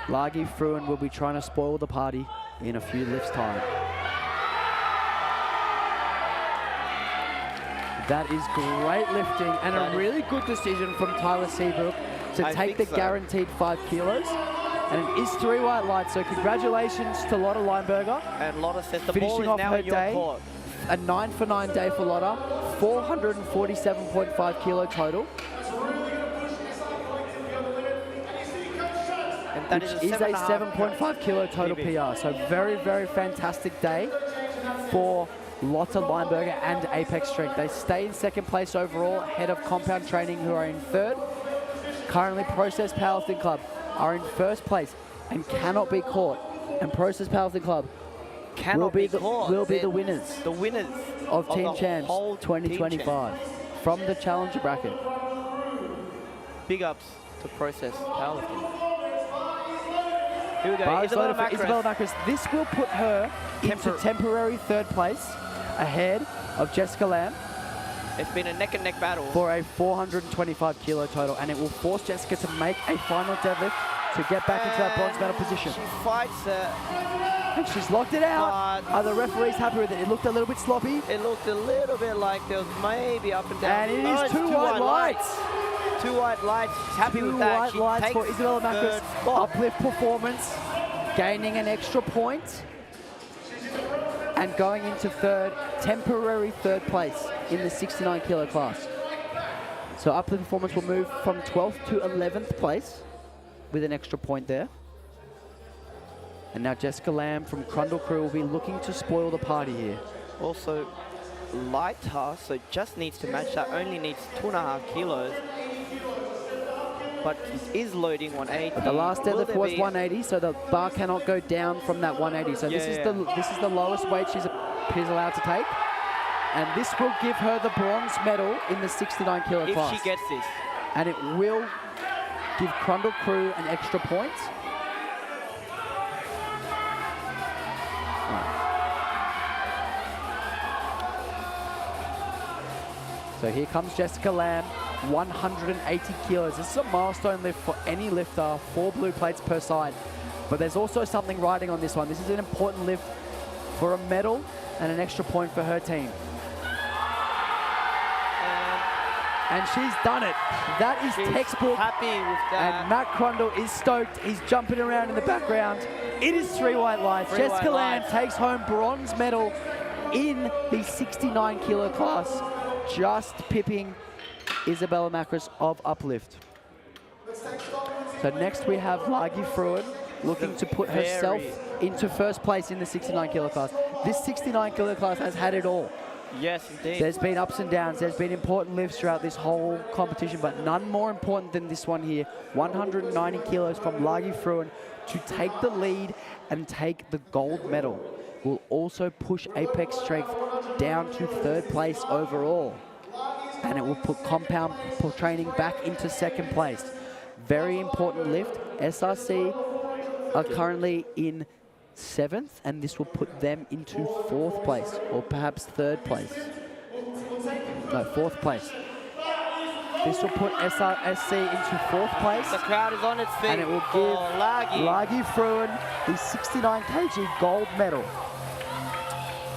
Lagi Fruin will be trying to spoil the party in a few lifts time. That is great lifting and a really good decision from Tyler Seabrook to take the guaranteed 5 kilos. And it is 3 white lights, so congratulations to Lotta Lineberger. And Lotta says the finishing ball off is now her in your day. court. A 9 for 9 day for Lotta, 447.5 kilo total. And that which is a 7.5 kilo total PR. So very, very fantastic day for Lotta Lineberger and Apex Strength. They stay in second place overall, ahead of Compound Training, who are in third. Currently, Process Powerlifting Club are in first place and cannot be caught. And Process Powerlifting Club will be the winners. The winners of Team the Champs whole 2025 from the Challenger bracket. Big ups to Process Powerlifting. Here we go. Bar is loaded for Macris. Isabella Macris. This will put her into temporary third place, ahead of Jessica Lamb. It's been a neck and neck battle For a 425 kilo total, and it will force Jessica to make a final deadlift to get back into that bronze medal position. She fights it. And she's locked it out. Are the referees happy with it? It looked a little bit sloppy. It looked a little bit like there was maybe up and down. And it is it's 2 white lights. 2 white lights. She's happy with 2 that. white She lights takes for Isabella Macris. third spot. Uplift performance, gaining an extra point. And going into temporary third place in the 69 kilo class. So Uplift Performance will move from 12th to 11th place with an extra point there. And now Jessica Lamb from Crundle Crew will be looking to spoil the party here. Also lighter, so just needs to match that. Only needs 2.5 kilos. But he is loading 180. But the last deadlift was 180, so the bar cannot go down from that 180. So this is the lowest weight she's allowed to take. And this will give her the bronze medal in the 69 kilo class. If she gets this. And it will give Crundle Crew an extra point. So here comes Jessica Lamb, 180 kilos. This is a milestone lift for any lifter, 4 blue plates per side. But there's also something riding on this one. This is an important lift for a medal and an extra point for her team. And she's done it. That is textbook. Happy with that. And Matt Crundle is stoked. He's jumping around in the background. It is 3 white lights. Jessica Lamb takes home bronze medal in the 69 kilo class, just pipping Isabella Macris of Uplift. So next we have Lagi Fruin looking to put herself into first place in the 69 kilo class. This 69 kilo class has had it all. Yes, indeed. There's been ups and downs. There's been important lifts throughout this whole competition, but none more important than this one here. 190 kilos from Lagi Fruin to take the lead and take the gold medal. Will also push Apex Strength down to third place overall. And it will put Compound Training back into second place. Very important lift. SRC are currently in 7th, and this will put them into 4th place, or perhaps 3rd place. No, 4th place. This will put SRSC into 4th place. The crowd is on its feet. And it will give Lagi Fruin the 69 kg gold medal.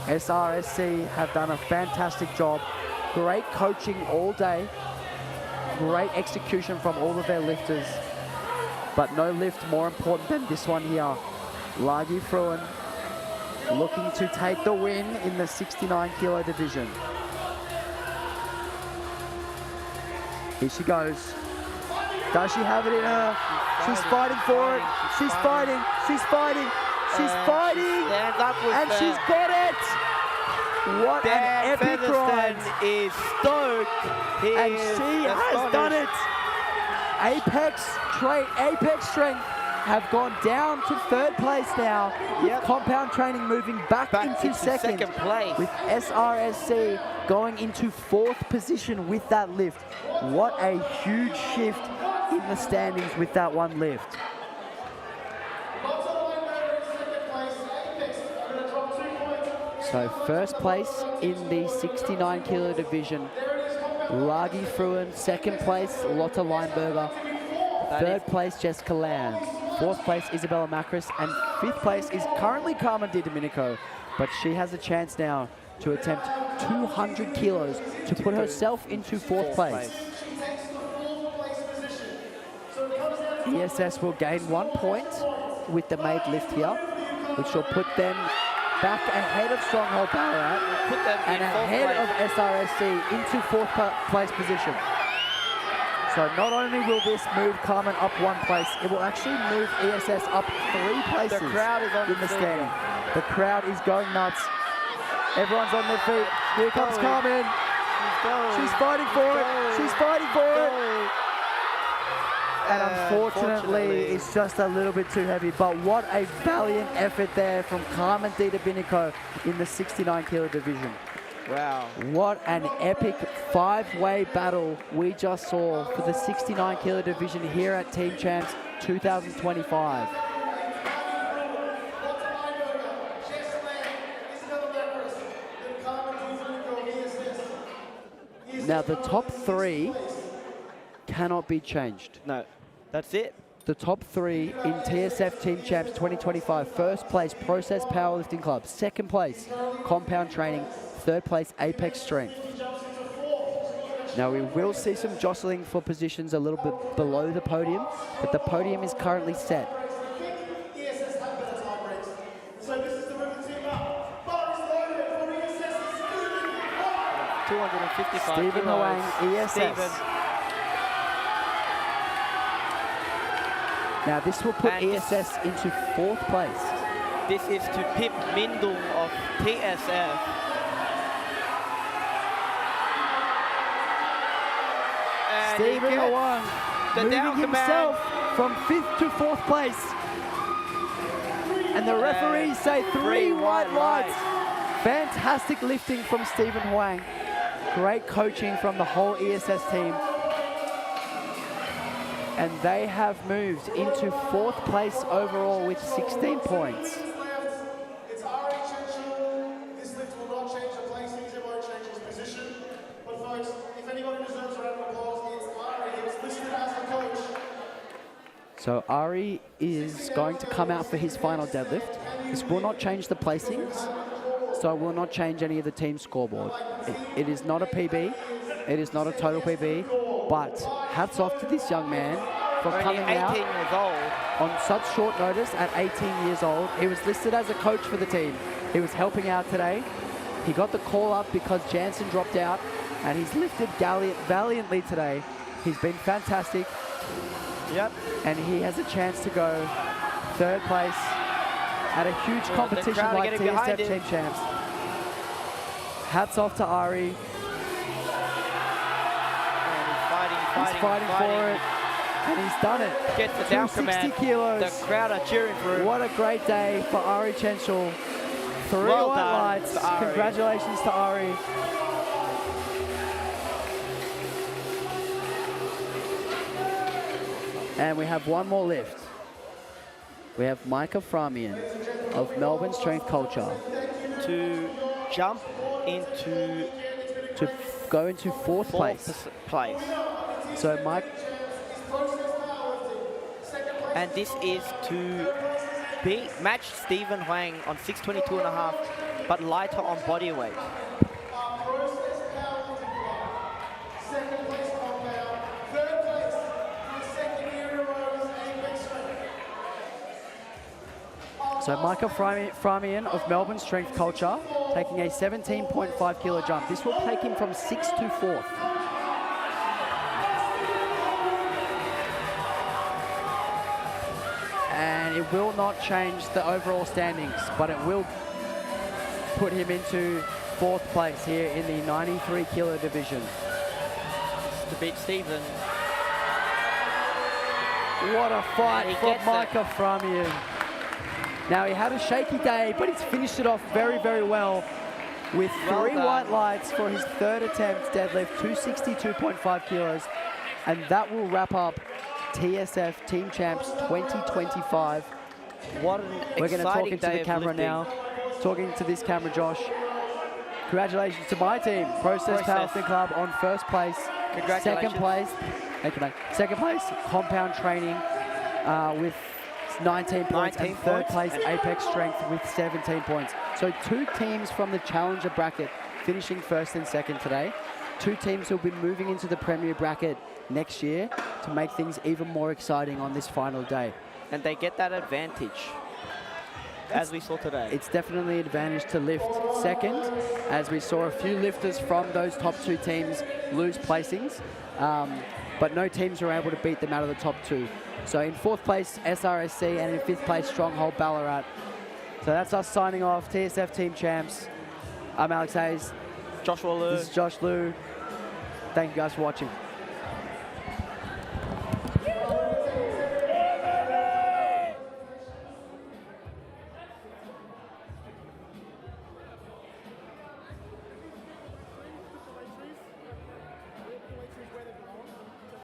SRSC have done a fantastic job. Great coaching all day. Great execution from all of their lifters. But no lift more important than this one here. Lagi Fruin looking to take the win in the 69 kilo division. Here she goes. Does she have it in her? She's fighting for it. She's fighting. She's fighting. She's fighting. And she's got it. What an epic ride. is stoked. And she has done it. Apex Strength have gone down to third place now. With compound training moving back into second place. With SRSC going into fourth position with that lift. What a huge shift in the standings with that one lift. So first place in the 69 kilo division, Ragi Fruin. Second place, Lotta Leinberger. Third place, Jessica Land. Fourth place, Isabella Macris. And fifth place is currently Carmen Di Domenico. But she has a chance now to attempt 200 kilos to put herself into fourth place. ESS will gain 1 point with the made lift here, which will put them back ahead of Stronghold Ballarat and ahead of SRSC into fourth place position. So not only will this move Carmen up 1 place, it will actually move ESS up 3 places. The crowd is on in the standing. The crowd is going nuts. Everyone's on their feet. Here comes Carmen. She's fighting for it. She's fighting for it. And unfortunately, it's just a little bit too heavy. But what a valiant effort there from Carmen Di Domenico in the 69 kilo division. Wow. What an epic 5-way battle we just saw for the 69 kilo division here at Team Champs 2025. Now the top 3 cannot be changed. No, that's it. The top 3 in TSF Team Champs 2025. First place, Process Powerlifting Club. Second place, Compound Training. Third place, Apex Strength. Now we will see some jostling for positions a little bit below the podium, but the podium is currently set. 255 Stephen kilos. Huang, ESS. Stephen. Now this will put And ESS into fourth place. This is to Pip Mindung of TSF. And he Stephen gets Huang the moving down himself command. from 5th to 4th place. And the referees say 3 white lights. Fantastic lifting from Stephen Huang. Great coaching from the whole ESS team. And they have moved into 4th place overall with 16 points. It's Ari Churchill. This lift will not change the placings, it won't change his position. But folks, if anybody deserves a round of applause, it's Ari. He was listed as a coach. So Ari is going to come out for his final deadlift. This will not change the placings, so it will not change any of the team scoreboard. It is not a PB, it is not a total PB, but hats off to this young man for coming out 18 years old. on such short notice at 18 years old. He was listed as a coach for the team. He was helping out today. He got the call up because Jansen dropped out, and he's lifted valiantly today. He's been fantastic. Yep. And he has a chance to go 3rd place at a huge competition crowd are like getting behind TSF him. Team Champs. Hats off to Ari. And He's fighting for it, and he's done it. Gets the down 260 command. kilos. The crowd are cheering for him. What a great day for Ari Chenchel. 3 Well white done lights. to Ari. Congratulations to Ari. And we have one more lift. We have Micah Framian of Melbourne Strength Culture To jump into to go into 4th place. place. So Mike, And this is to match Stephen Huang on 622.5, but lighter on body weight. so Micah Framian of Melbourne Strength Culture taking a 17.5 kilo jump. This will take him from 6th to 4th. And it will not change the overall standings, but it will put him into 4th place here in the 93 kilo division. To beat Stephen. What a fight He from gets it. Micah Framian. Now, he had a shaky day, but he's finished it off very, very well with Well 3 done. white lights for his 3rd attempt deadlift, 262.5 kilos. And that will wrap up TSF Team Champs 2025. What an We're going to talk exciting into day the of camera lifting. now. Talking to this camera, Josh. Congratulations to my team, Process Powerlifting Club, on 1st place. Congratulations. 2nd place, thank you, mate. 2nd place, Compound Training with 19 points. 19 And 3rd points. place, Apex Strength with 17 points. So 2 teams from the Challenger bracket finishing 1st and 2nd today. 2 teams who will be moving into the Premier bracket next year to make things even more exciting on this final day. And they get that advantage, as we saw today. It's definitely an advantage to lift 2nd, as we saw a few lifters from those top 2 teams lose placings, but no teams were able to beat them out of the top 2. So in 4th place, SRSC, and in 5th place, Stronghold Ballarat. So that's us signing off, TSF Team Champs. I'm Alex Hayes. Joshua Liu. This is Josh Liu. Thank you guys for watching.